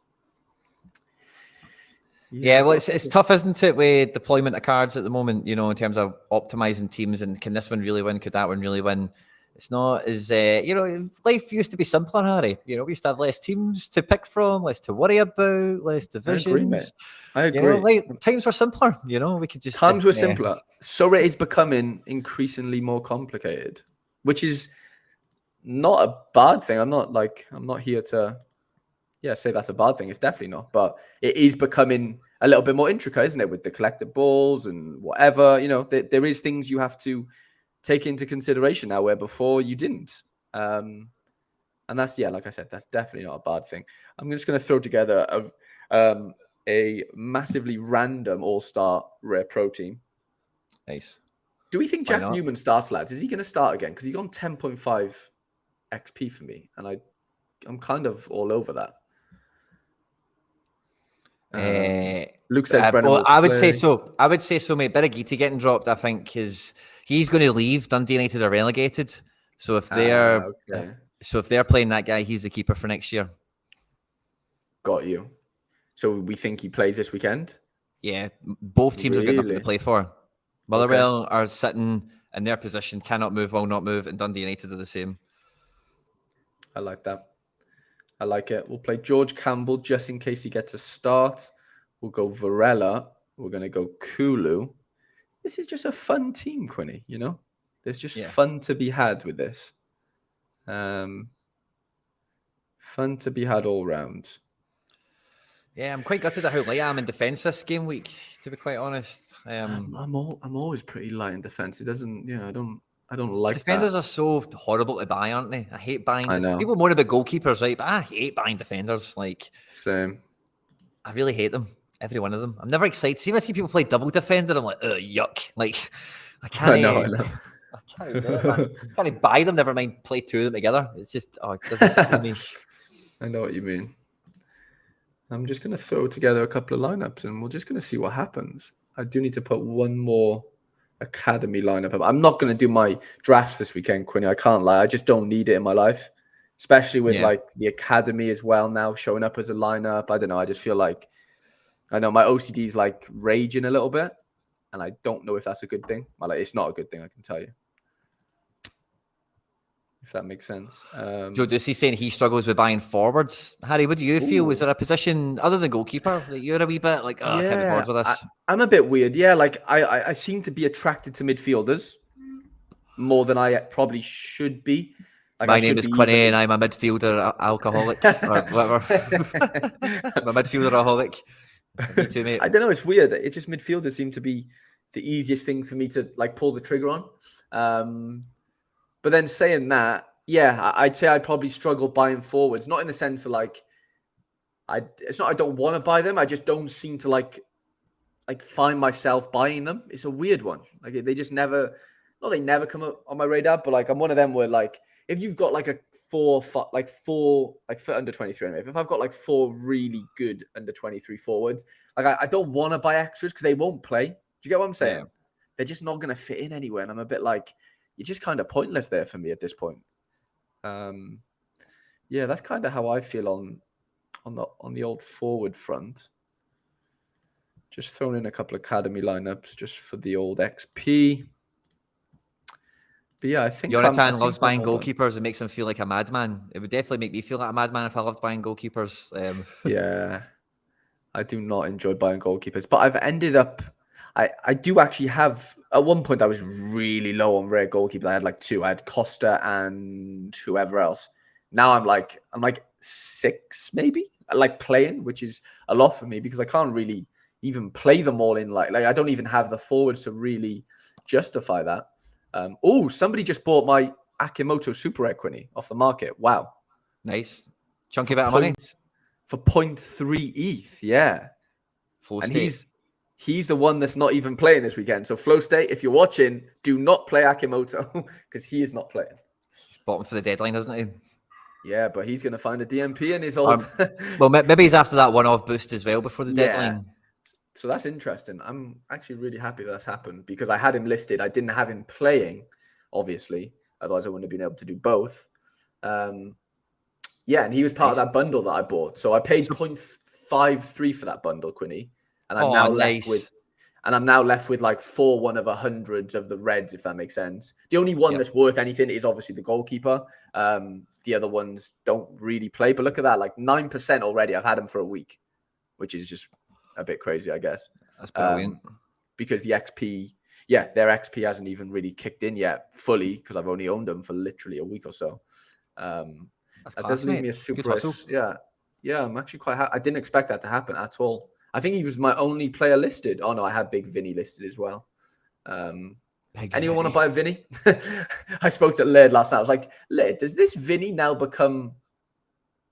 Yeah, well, it's tough, isn't it, with deployment of cards at the moment, in terms of optimizing teams and can this one really win? Could that one really win? It's not as, life used to be simpler, Harry. We used to have less teams to pick from, less to worry about, less divisions. I agree. Times were simpler, we could just... Times were simpler. So it is becoming increasingly more complicated, which is not a bad thing. I'm not here to, say that's a bad thing. It's definitely not. But it is becoming a little bit more intricate, isn't it? With the collectibles and whatever, there is things you have to take into consideration now where before you didn't. And that's, like I said, that's definitely not a bad thing. I'm just going to throw together a massively random all-star rare pro team. Nice. Do we think Jack Newman starts, lads? Is he going to start again? Because he's on 10.5 XP for me, and I'm kind of all over that. Luke says Brennan well, will I would say play. so. I would say so, mate. Birighitti getting dropped, I think, is he's going to leave. Dundee United are relegated. So if they're Okay. so if they're playing that guy, he's the keeper for next year. Got you. So we think he plays this weekend? Yeah, both teams have got nothing to Really? play for. Motherwell are sitting in their position, cannot move, will not move, and Dundee United are the same. I like that. I like it. We'll play George Campbell just in case he gets a start. We'll go Varela. We're going to go Kulu. This is just a fun team, Quinny, you know? There's just fun to be had with this. Fun to be had all round. Yeah, I'm quite gutted at how light I am in defence this game week, to be quite honest. I'm always pretty light in defence. It doesn't, I don't like defenders that. are so horrible to buy, aren't they? I hate buying. I know. People moan about goalkeepers, right? But I hate buying defenders. Like, same. I really hate them. Every one of them. I'm never excited. See, when I see people play double defender, I'm like, yuck. Like, I can't. I know. I can't do it, man. I can't buy them. Never mind, play two of them together. It's just, it doesn't sit with me. I know what you mean. I'm just going to throw together a couple of lineups and we're just going to see what happens. I do need to put one more academy lineup up. I'm not going to do my drafts this weekend, Quinny. I can't lie. I just don't need it in my life, especially with like the academy as well now showing up as a lineup. I don't know. I just feel like, I know my OCD is like raging a little bit and I don't know if that's a good thing. It's not a good thing, I can tell you. If that makes sense. Joe Ducey's saying he struggles with buying forwards. Harry, what do you feel? Was there a position other than goalkeeper that you're a wee bit like, I can't be bothered with this? I'm a bit weird. Yeah, like I seem to be attracted to midfielders more than I probably should be. Like, my name is Quinny and I'm a midfielder alcoholic or whatever. I'm a midfielder alcoholic. Me too, mate. I don't know. It's weird. It's just midfielders seem to be the easiest thing for me to like pull the trigger on. But then saying that, yeah, I'd say I probably struggle buying forwards. Not in the sense of like, it's not I don't want to buy them. I just don't seem to like find myself buying them. It's a weird one. Like they just never, they never come up on my radar. But like I'm one of them where like if you've got like a four for under 23 anyway. If I've got like four really good under 23 forwards, like I don't want to buy extras because they won't play. Do you get what I'm saying? Yeah. They're just not going to fit in anywhere, and I'm a bit like, you're just kind of pointless there for me at this point. Yeah, that's kind of how I feel on the old forward front. Just throwing in a couple of academy lineups just for the old XP. But yeah, I think Jonathan loves buying goalkeepers. It makes him feel like a madman. It would definitely make me feel like a madman if I loved buying goalkeepers. Yeah, I do not enjoy buying goalkeepers, but I've ended up. I do actually have, at one point I was really low on rare goalkeepers. I had like two. I had Costa and whoever else. Now I'm like 6 maybe, like playing, which is a lot for me because I can't really even play them all in like I don't even have the forwards to really justify that. Somebody just bought my Akimoto Super Equiny off the market. Wow. Nice. Chunky bit of money. For 0.3 ETH, yeah. Flow and State. He's the one that's not even playing this weekend. So Flow State, if you're watching, do not play Akimoto because he is not playing. He's bought him for the deadline, doesn't he? Yeah, but he's going to find a DMP in his old... well, maybe he's after that one-off boost as well before the deadline. So that's interesting. I'm actually really happy that's happened because I had him listed. I didn't have him playing, obviously. Otherwise, I wouldn't have been able to do both. And he was part of that bundle that I bought. So I paid 0.53 for that bundle, Quinny. And I'm now left with like 4 one of 100s of the reds, if that makes sense. The only one that's worth anything is obviously the goalkeeper. The other ones don't really play. But look at that, like 9% already. I've had them for a week, which is just a bit crazy, I guess. That's brilliant. Because the XP, their XP hasn't even really kicked in yet fully because I've only owned them for literally a week or so. That does leave me a super. Yeah, I'm actually quite happy. I didn't expect that to happen at all. I think he was my only player listed. Oh, no, I had Big Vinny listed as well. Anyone want to buy a Vinny? I spoke to Laird last night. I was like, Laird, does this Vinny now become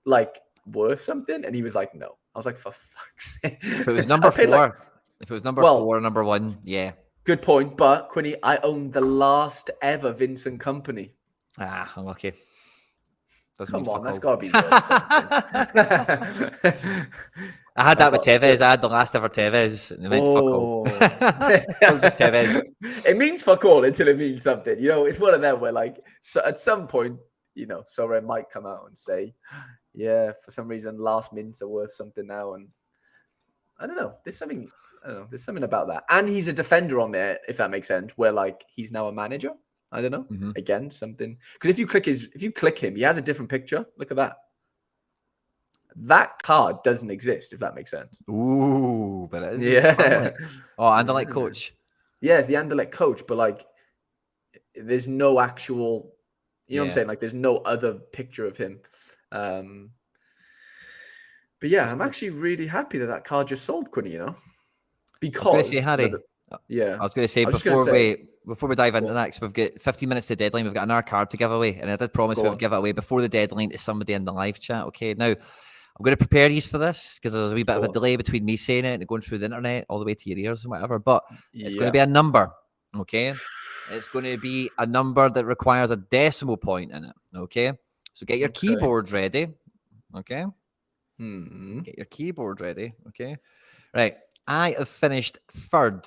like worth something? And he was like, no. I was like, for fuck's sake. If it was number 4, if it was number 4 or number 1, yeah. Good point. But, Quinny, I owned the last ever Vincent Kompany. Unlucky. Doesn't mean Come on, fuck that's all. got to be worth something. I had that with got Tevez. I had the last ever Tevez, and it meant fuck all. Oh. It was just Tevez. It means fuck all until it means something. It's one of them where, like, so at some point, Sorare might come out and say, yeah, for some reason, last mints are worth something now. And I don't know. There's something about that. And he's a defender on there, if that makes sense, where, like, he's now a manager. I don't know. Mm-hmm. Again, something. Because if you click him, he has a different picture. Look at that. That card doesn't exist, if that makes sense. Ooh, but it is. Yeah. Oh, Anderlecht coach. Yeah, it's the Anderlecht coach, but, like, there's no actual, what I'm saying? Like, there's no other picture of him. But yeah, I'm actually really happy that card just sold, Quinny, because I was going to say, Harry. yeah. I was going to say before we dive into that, because we've got 50 minutes to deadline, we've got another card to give away, and I did promise we would give it away before the deadline to somebody in the live chat. Okay, now I'm going to prepare you for this because there's a wee bit of a delay between me saying it and going through the internet all the way to your ears and whatever. But it's going to be a number. Okay, it's going to be a number that requires a decimal point in it. Okay, so get your keyboard ready. Okay, get your keyboard ready. Okay, right. I have finished third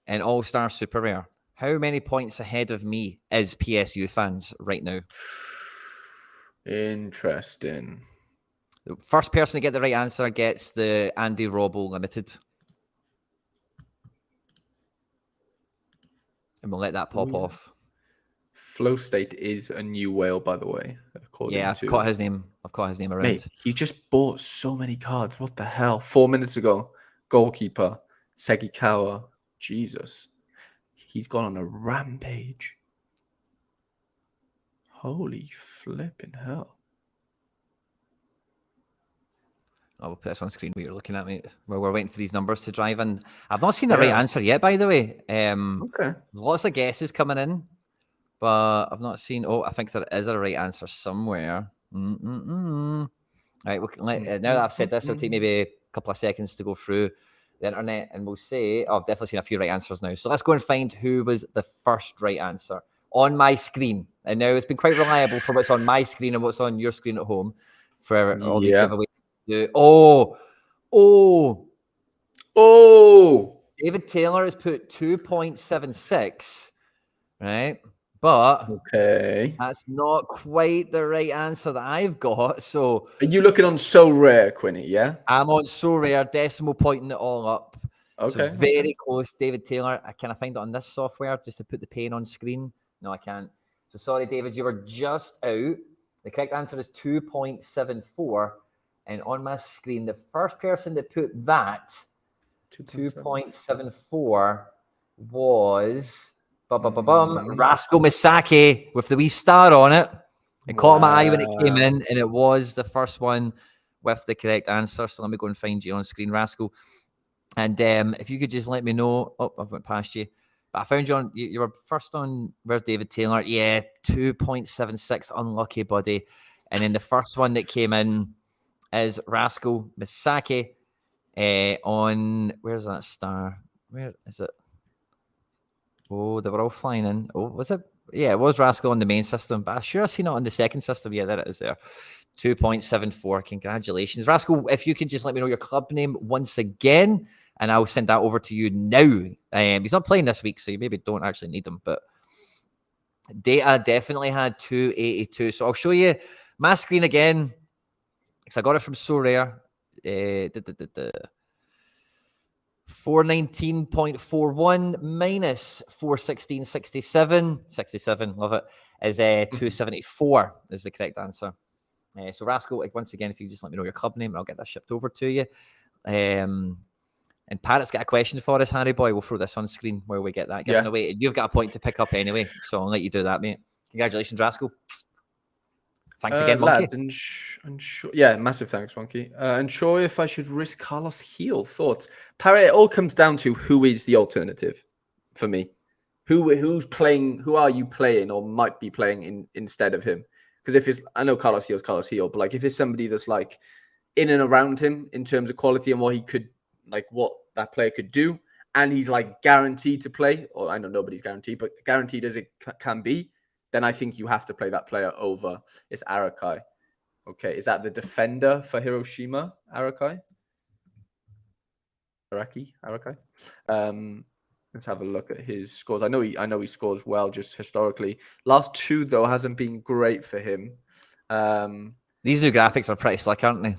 in All-Star Super Rare. How many points ahead of me is PSU fans right now? Interesting. The first person to get the right answer gets the Andy Robbo Limited. And we'll let that pop off. Flow State is a new whale, by the way. I've caught his name. I've caught his name around. Mate, he just bought so many cards. What the hell? 4 minutes ago, goalkeeper, Segikawa. Jesus. He's gone on a rampage. Holy flipping hell. I'll put this on screen where you're looking at me, where we're waiting for these numbers to drive in. I've not seen the right answer yet, by the way. Okay. There's lots of guesses coming in, but I've not seen. Oh, I think there is a right answer somewhere. All right, now that I've said this, it'll take maybe a couple of seconds to go through the internet, and we'll say, I've definitely seen a few right answers now. So let's go and find who was the first right answer on my screen. And now it's been quite reliable for what's on my screen and what's on your screen at home for all these giveaways. David Taylor has put 2.76, right? But that's not quite the right answer that I've got. So are you looking on Sorare, Quinny? Yeah, I'm on Sorare, decimal pointing it all up. Okay, so very close, David Taylor. Can I find it on this software just to put the pane on screen? No, I can't. So sorry, David, you were just out. The correct answer is 2.74. And on my screen, the first person that put that 2.74 was Rascal Misaki with the wee star on it. It caught my eye when it came in, and it was the first one with the correct answer. So let me go and find you on screen, Rascal. And if you could just let me know. Oh, I've went past you. But I found you on, you were first on, where's David Taylor? Yeah, 2.76. Unlucky, buddy. And then the first one that came in is Rascal Misaki on, where's that star? Where is it? Oh, they were all flying in. Oh, was it? Yeah, it was Rascal on the main system, but I'm sure I've seen it on the second system. Yeah, there it is there. 2.74. Congratulations. Rascal, if you could just let me know your club name once again, and I'll send that over to you now. He's not playing this week, so you maybe don't actually need him, but Data definitely had 282. So I'll show you my screen again, because I got it from Sorare. 419.41 minus 416.67. 67, love it. Is 274 is the correct answer. So Rascal, once again, if you just let me know your club name, I'll get that shipped over to you. And Parrot's got a question for us, Harry boy. We'll throw this on screen where we get that given away. You've got a point to pick up anyway, so I'll let you do that, mate. Congratulations, Rascal. Thanks again, Monkey. Lads, massive thanks, Monkey. Unsure if I should risk Carlos Heel. Thoughts? Parrot, it all comes down to who is the alternative for me. Who's playing? Who are you playing or might be playing instead of him? Because if it's, I know Carlos Heel's Carlos Heel, but like if it's somebody that's like in and around him in terms of quality and what he could, like what that player could do, and he's like guaranteed to play, or I know nobody's guaranteed, but guaranteed as it can be, then I think you have to play that player over it's Arakai. Okay, is that the defender for Hiroshima, Arakai? Arakai. Let's have a look at his scores. I know he scores well just historically. Last two though hasn't been great for him. These new graphics are pretty slick, aren't they?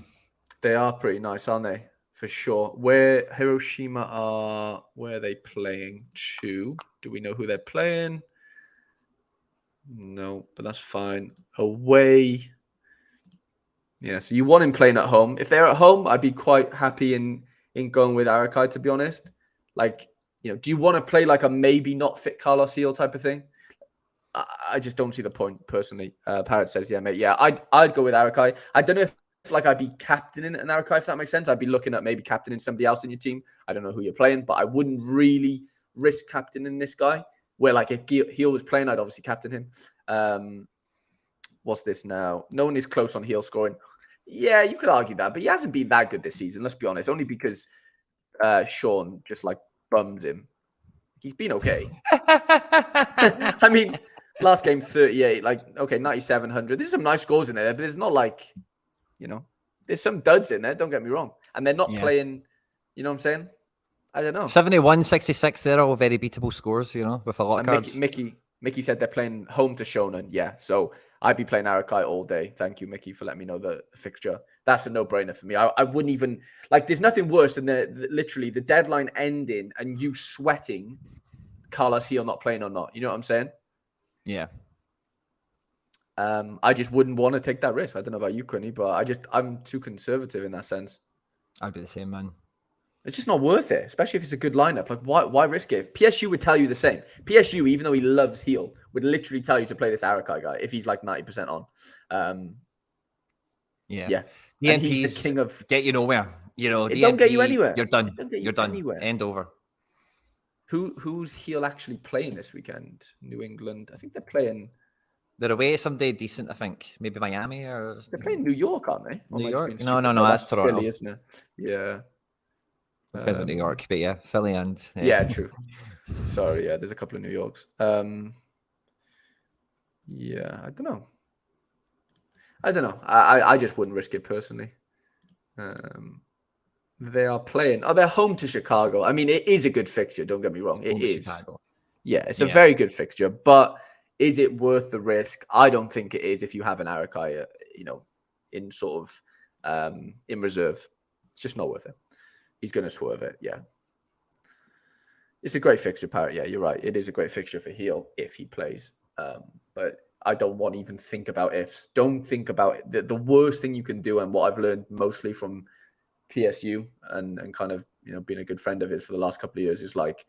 They are pretty nice, aren't they? For sure. Where Hiroshima are, where are they playing to? Do we know who they're playing? No, but that's fine. Away. Yeah, so you want him playing at home. If they're at home, I'd be quite happy in going with Arakai, to be honest. Like, do you want to play like a maybe not fit Carlos Heel type of thing? I just don't see the point personally. Parrot says, yeah, mate. Yeah, I'd go with Arakai. I don't know if like I'd be captaining an Arakai, if that makes sense. I'd be looking at maybe captaining somebody else in your team. I don't know who you're playing, but I wouldn't really risk captaining this guy. Where like if Heel was playing, I'd obviously captain him. What's this now? No one is close on Heel scoring. Yeah, you could argue that, but he hasn't been that good this season. Let's be honest. Only because Sean just like bums him. He's been okay. I mean, last game 38, like okay, 9,700. There's some nice scores in there, but it's not like, there's some duds in there. Don't get me wrong, and they're not playing. You know what I'm saying? I don't know. 71, 66. They're all very beatable scores, with a lot of cards. Mickey said they're playing home to Shonen. Yeah, so I'd be playing Arakai all day. Thank you, Mickey, for letting me know the fixture. That's a no-brainer for me. I wouldn't even there's nothing worse than literally the deadline ending and you sweating Carlos Heel not playing or not. You know what I'm saying? Yeah. I just wouldn't want to take that risk. I don't know about you, Quinny, but I'm too conservative in that sense. I'd be the same, man. It's just not worth it, especially if it's a good lineup. Like, why risk it? PSU would tell you the same. PSU, even though he loves Heel, would literally tell you to play this Arakai guy if he's like 90% on. Yeah. And he's the king of get you nowhere. It don't get you anywhere. You're done. You're done. Anywhere. End over. Who's Heel actually playing this weekend? New England. I think they're playing. They're away someday decent, I think. Maybe Miami or they're playing New York, aren't they? New York? No, that's Toronto. Philly, isn't it? Yeah. Depends on New York, but yeah, Philly and yeah, true. Sorry, yeah, there's a couple of New Yorks. Yeah, I don't know. I just wouldn't risk it personally. They are playing. Oh, they're home to Chicago. I mean, it is a good fixture. Don't get me wrong. It is. Chicago. Yeah, it's a very good fixture. But is it worth the risk? I don't think it is. If you have an Arakai, in sort of in reserve, it's just not worth it. He's going to swerve it. Yeah. It's a great fixture, Parrot. Yeah, you're right. It is a great fixture for Heel if he plays. But I don't want to even think about ifs. Don't think about it. The worst thing you can do, and what I've learned mostly from PSU and kind of, being a good friend of his for the last couple of years, is like,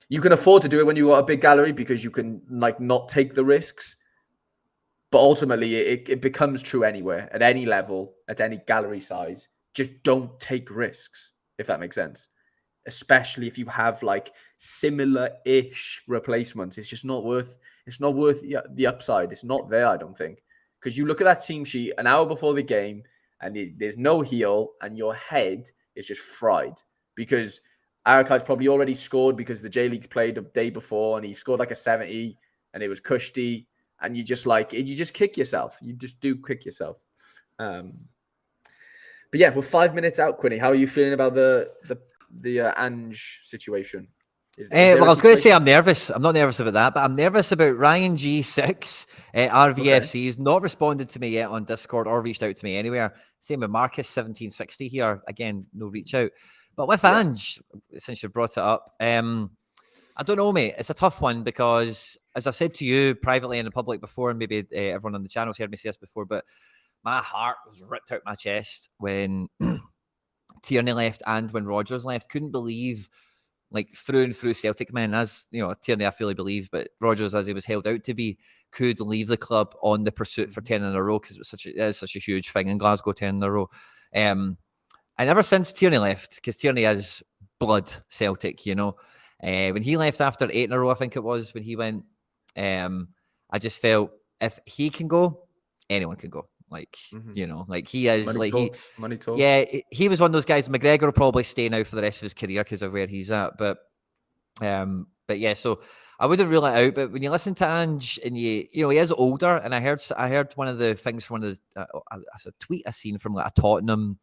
you can afford to do it when you got a big gallery because you can like not take the risks. But ultimately, it becomes true anywhere, at any level, at any gallery size. Just don't take risks. If that makes sense, especially if you have like similar-ish replacements. It's just not worth. It's not worth the upside. It's not there, I don't think, because you look at that team sheet an hour before the game, and there's no Heel, and your head is just fried because Arakai's probably already scored because the J League's played the day before, and he scored like a 70, and it was Kushti, and you just kick yourself. You just do kick yourself. But yeah, we're 5 minutes out, Quinny. How are you feeling about the Ange situation? Well, I was going to say I'm nervous. I'm not nervous about that, but I'm nervous about Ryan G6. RVFC has not responded to me yet on Discord or reached out to me anywhere. Same with Marcus 1760 here. Again, no reach out. But with Ange, since you brought it up, I don't know, mate. It's a tough one because, as I've said to you privately and in public before, and maybe everyone on the channel's heard me say this before, but my heart was ripped out my chest when Tierney left and when Rodgers left. Couldn't believe, like, through and through Celtic men, as Tierney I fully believe, but Rodgers, as he was held out to be, could leave the club on the pursuit for 10 in a row because it is such a huge thing in Glasgow, 10 in a row. And ever since Tierney left, because Tierney is blood Celtic, when he left after 8 in a row, I think it was, when he went, I just felt if he can go, anyone can go. Like, like he is money talks. Yeah, he was one of those guys. McGregor will probably stay now for the rest of his career because of where he's at. But But yeah, so I wouldn't rule it out. But when you listen to Ange, and he is older, and I heard one of the things from one of the a tweet I seen from like a Tottenham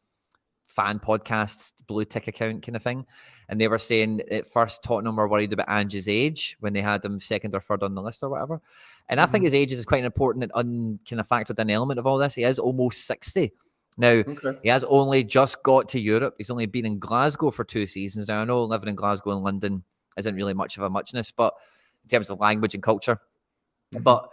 fan podcast, blue tick account kind of thing, and they were saying at first Tottenham were worried about Ange's age when they had him second or third on the list or whatever. And I think his age is quite an important and kind of factored in element of all this. He is almost 60. Now, he has only just got to Europe. He's only been in Glasgow for 2 seasons. Now, I know living in Glasgow and London isn't really much of a muchness, but in terms of language and culture. But,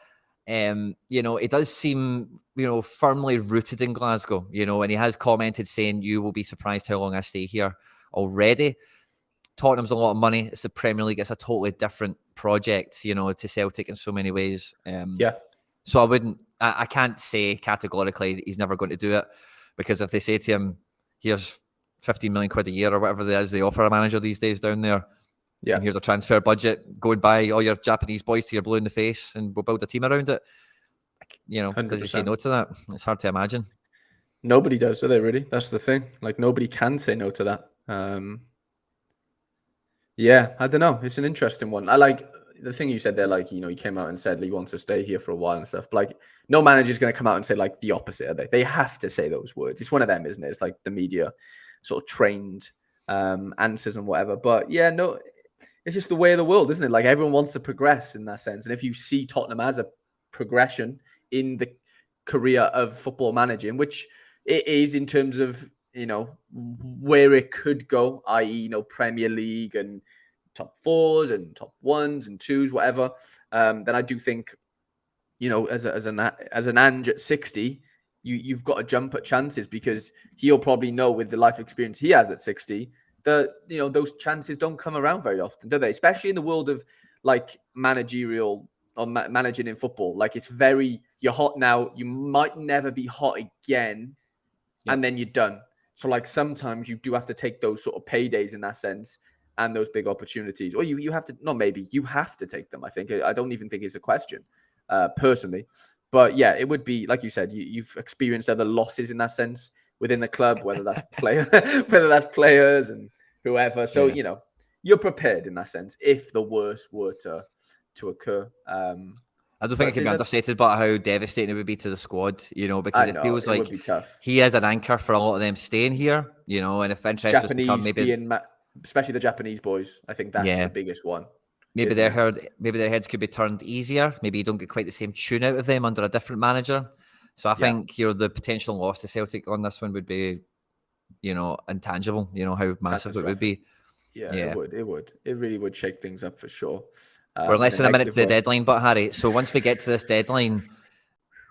it does seem, firmly rooted in Glasgow, and he has commented saying, you will be surprised how long I stay here already. Tottenham's a lot of money. It's the Premier League. It's a totally different project, to Celtic in so many ways. So I can't say categorically that he's never going to do it, because if they say to him, here's 15 million quid a year or whatever it is they offer a manager these days down there, and here's a transfer budget, go and buy all your Japanese boys to your blue in the face and we'll build a team around it. Does he say no to that? It's hard to imagine. Nobody does, do they, really? That's the thing. Like, nobody can say no to that. I don't know. It's an interesting one. I like the thing you said there, like, he came out and said he wants to stay here for a while and stuff. But like, no manager's going to come out and say like the opposite, are they? They have to say those words. It's one of them, isn't it? It's like the media sort of trained answers and whatever. But yeah, no, it's just the way of the world, isn't it? Like, everyone wants to progress in that sense. And if you see Tottenham as a progression in the career of football managing, which it is in terms of, where it could go, i.e., Premier League and top 4s and top 1s and 2s, whatever, then I do think, as an Ange at 60, you've got to jump at chances, because he'll probably know with the life experience he has at 60 that, those chances don't come around very often, do they? Especially in the world of like managerial or managing in football. Like, it's very, you're hot now, you might never be hot again, and then you're done. So like, sometimes you do have to take those sort of paydays in that sense, and those big opportunities, or you have to, not maybe, you have to take them. I think, I don't even think it's a question, personally. But yeah, it would be, like you said, you've experienced other losses in that sense within the club, whether that's whether that's players and whoever. So, you're prepared in that sense if the worst were to occur. I don't think it can be understated about how devastating it would be to the squad, because it feels like would be tough. He is an anchor for a lot of them staying here, and if interest was to come, maybe especially the Japanese boys, I think that's the biggest one. Maybe their heads could be turned easier. Maybe you don't get quite the same tune out of them under a different manager. So I think the potential loss to Celtic on this one would be, intangible. How massive it would be. Yeah, it would. It really would shake things up for sure. We're less than a minute to the deadline, but Harry. So once we get to this deadline,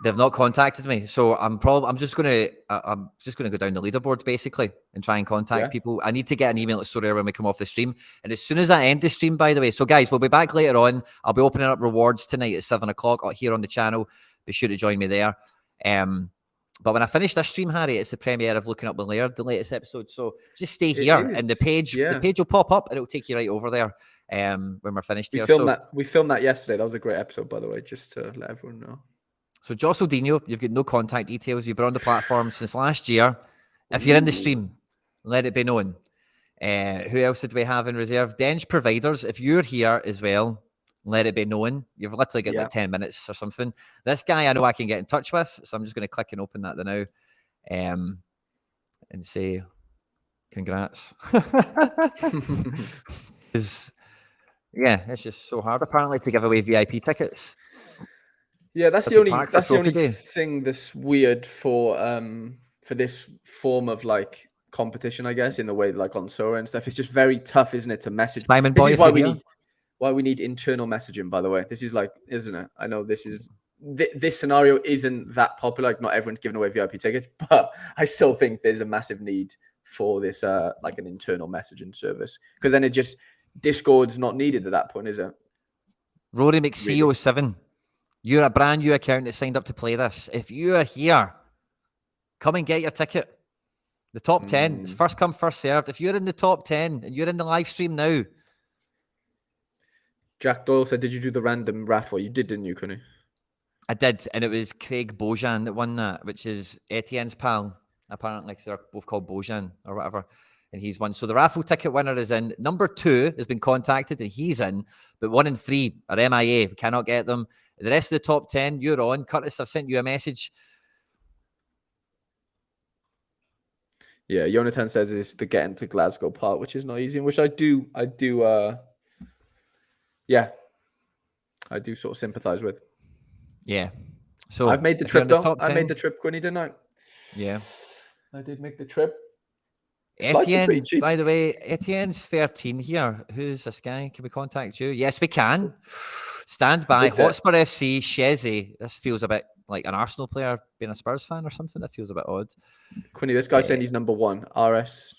they've not contacted me. So I'm just gonna go down the leaderboard basically and try and contact people. I need to get an email at Sorare when we come off the stream. And as soon as I end the stream, by the way, so guys, we'll be back later on. I'll be opening up rewards tonight at 7:00 here on the channel. Be sure to join me there. But when I finish this stream, Harry, it's the premiere of Looking Up with Laird, the latest episode. So just stay here, and the page will pop up, and it'll take you right over there. When we're finished here. We filmed that yesterday. That was a great episode, by the way, just to let everyone know. So Jossildino, you've got no contact details. You've been on the platform since last year. If you're in the stream, let it be known. Who else did we have in reserve? Denge Providers, if you're here as well, let it be known. You've literally got like 10 minutes or something. This guy I know I can get in touch with, so I'm just going to click and open that now and say congrats. Yeah, it's just so hard apparently to give away VIP tickets. Yeah, that's the only thing that's weird for this form of like competition, I guess, in the way like on Sorare and stuff. It's just very tough, isn't it, to message? Simon this Boy, is why we need internal messaging, by the way. This is like, isn't it? I know this scenario isn't that popular. Like, not everyone's giving away VIP tickets, but I still think there's a massive need for this like an internal messaging service, because then Discord's not needed at that point, is it? Rory McC07, you're a brand new account that signed up to play this. If you are here, come and get your ticket. The top 10, it's first come, first served. If you're in the top 10 and you're in the live stream now. Jack Doyle said, did you do the random raffle? You did, didn't you, Quinny? I did, and it was Craig Bojan that won that, which is Etienne's pal, apparently, because they're both called Bojan or whatever. and he's won. So the raffle ticket winner is in. Number 2 has been contacted, and he's in. But 1 and 3 are MIA. We cannot get them. The rest of the top 10, you're on. Curtis, I've sent you a message. Yeah, Jonathan says it's the getting to Glasgow part, which is not easy, which I do sort of sympathize with. Yeah. So I've made the trip though. I made the trip, Quinny, didn't I? Yeah. I did make the trip. Etienne, by the way, Etienne's 13 here. Who's this guy? Can we contact you? Yes, we can. Stand by. Hotspur FC, Shezzy. This feels a bit like an Arsenal player being a Spurs fan or something. That feels a bit odd. Quinny, this guy saying he's number 1. RS.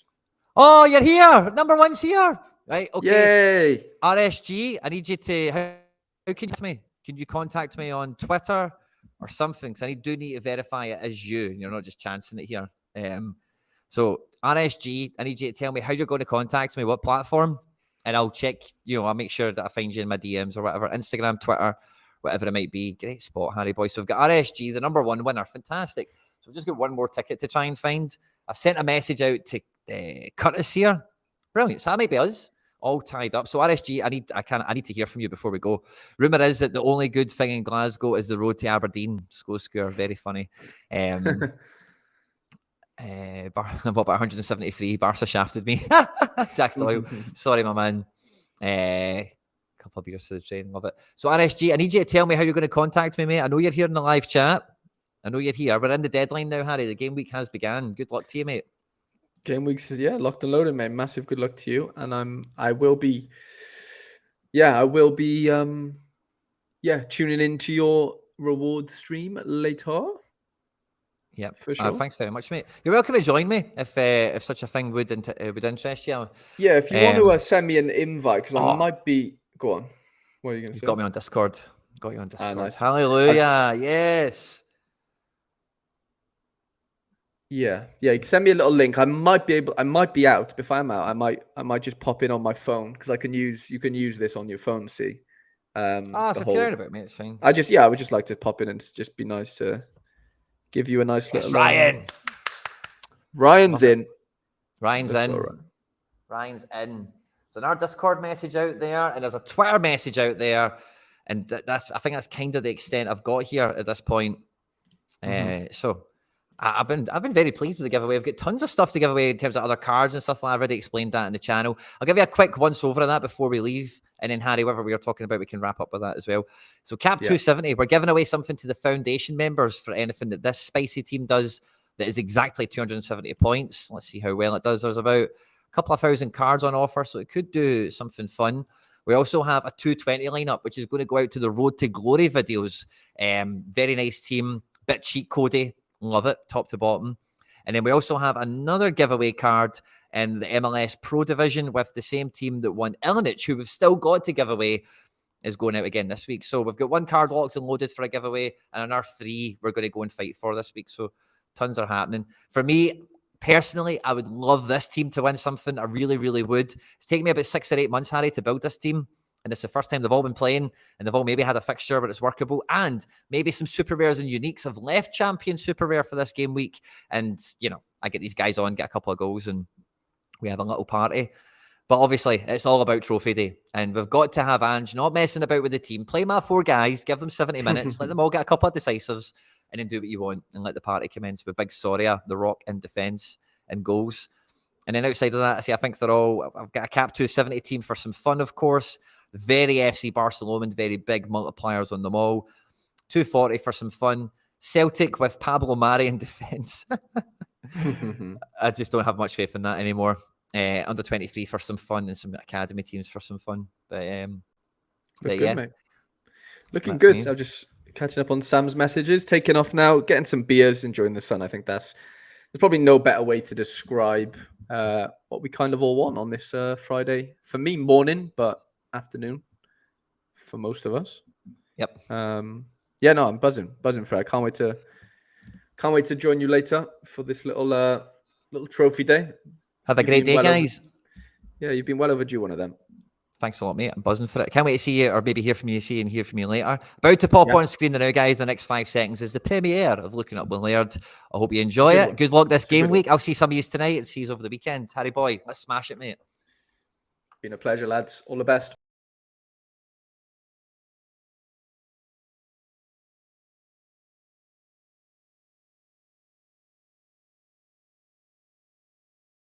Oh, you're here. Number 1's here. Right. Okay. Yay. RSG, I need you to. How can you me? Can you contact me on Twitter or something? Because I do need to verify it as you. You're not just chancing it here. So RSG, I need you to tell me how you're going to contact me, what platform, and I'll check. I'll make sure that I find you in my DMs or whatever, Instagram, Twitter, whatever it might be. Great spot, Harry boy. So we've got RSG, the number 1 winner. Fantastic. So we've just got one more ticket to try and find. I've sent a message out to Curtis here. Brilliant. So that might be us. All tied up. So RSG, I need to hear from you before we go. Rumour is that the only good thing in Glasgow is the road to Aberdeen. Score. Very funny. What about 173? Barca shafted me. Jack Doyle. Sorry, my man. Couple of beers to the train. Love it. So RSG, I need you to tell me how you're going to contact me, mate. I know you're here in the live chat. I know you're here. We're in the deadline now, Harry. The game week has begun. Good luck to you, mate. Game weeks, locked and loaded, mate. Massive good luck to you. And I will be tuning into your reward stream later. Yeah, for sure. Thanks very much, mate. You're welcome to join me if such a thing would interest you. Yeah, if you want to send me an invite, because I might be. Go on. What are you going to say? Got me on Discord. Got you on Discord. Nice. Hallelujah. Yes. Yeah. You can send me a little link. I might be out. But if I'm out, I might just pop in on my phone because you can use this on your phone. See. So if you're out about me, it's fine. I would just like to pop in and just be nice to give you a nice little. Ryan. Ryan's in. Ryan's in. Ryan's in. There's another Discord message out there, and there's a Twitter message out there, and I think that's kind of the extent I've got here at this point. So. I've been very pleased with the giveaway. I've got tons of stuff to give away in terms of other cards and stuff. I've already explained that in the channel. I'll give you a quick once over of that before we leave. And then Harry, whatever we were talking about, we can wrap up with that as well. So Cap 270, we're giving away something to the foundation members for anything that this spicy team does that is exactly 270 points. Let's see how well it does. There's about a couple of thousand cards on offer, so it could do something fun. We also have a 220 lineup, which is going to go out to the Road to Glory videos. Very nice team, bit cheat codey. Love it, top to bottom. And then we also have another giveaway card in the MLS Pro Division with the same team that won Illich, who we've still got to give away, is going out again this week. So we've got one card locked and loaded for a giveaway, and another 3 we're going to go and fight for this week. So tons are happening. For me, personally, I would love this team to win something. I really, really would. It's taken me about 6 or 8 months, Harry, to build this team. And it's the first time they've all been playing, and they've all maybe had a fixture where it's workable, and maybe some super rares and uniques have left champion super rare for this game week. And, I get these guys on, get a couple of goals, and we have a little party. But obviously, it's all about trophy day, and we've got to have Ange not messing about with the team. Play my 4 guys, give them 70 minutes, let them all get a couple of decisives, and then do what you want and let the party commence with Big Sorare, The Rock in defence and goals. And then outside of that, I think I've got a Cap 270 team for some fun, of course. Very FC Barcelona, very big multipliers on them all. 240 for some fun. Celtic with Pablo Mari in defence. I just don't have much faith in that anymore. Under 23 for some fun and some academy teams for some fun. But good, mate. Looking good. Me. I'm just catching up on Sam's messages. Taking off now, getting some beers, enjoying the sun. I think there's probably no better way to describe what we kind of all want on this Friday. For me, morning, but afternoon for most of us. Yep. I'm buzzing for it. Can't wait to join you later for this little trophy day. Have a great day, guys. You've been well overdue one of them. Thanks a lot, mate. I'm buzzing for it. Can't wait to see you, or maybe hear from you later. About to pop on screen now, guys. The next 5 seconds is the premiere of Looking Up with Laird. I hope you enjoy it. Good luck this game week. I'll see some of you tonight and see you over the weekend. Harry boy, let's smash it, mate. Been a pleasure, lads. All the best.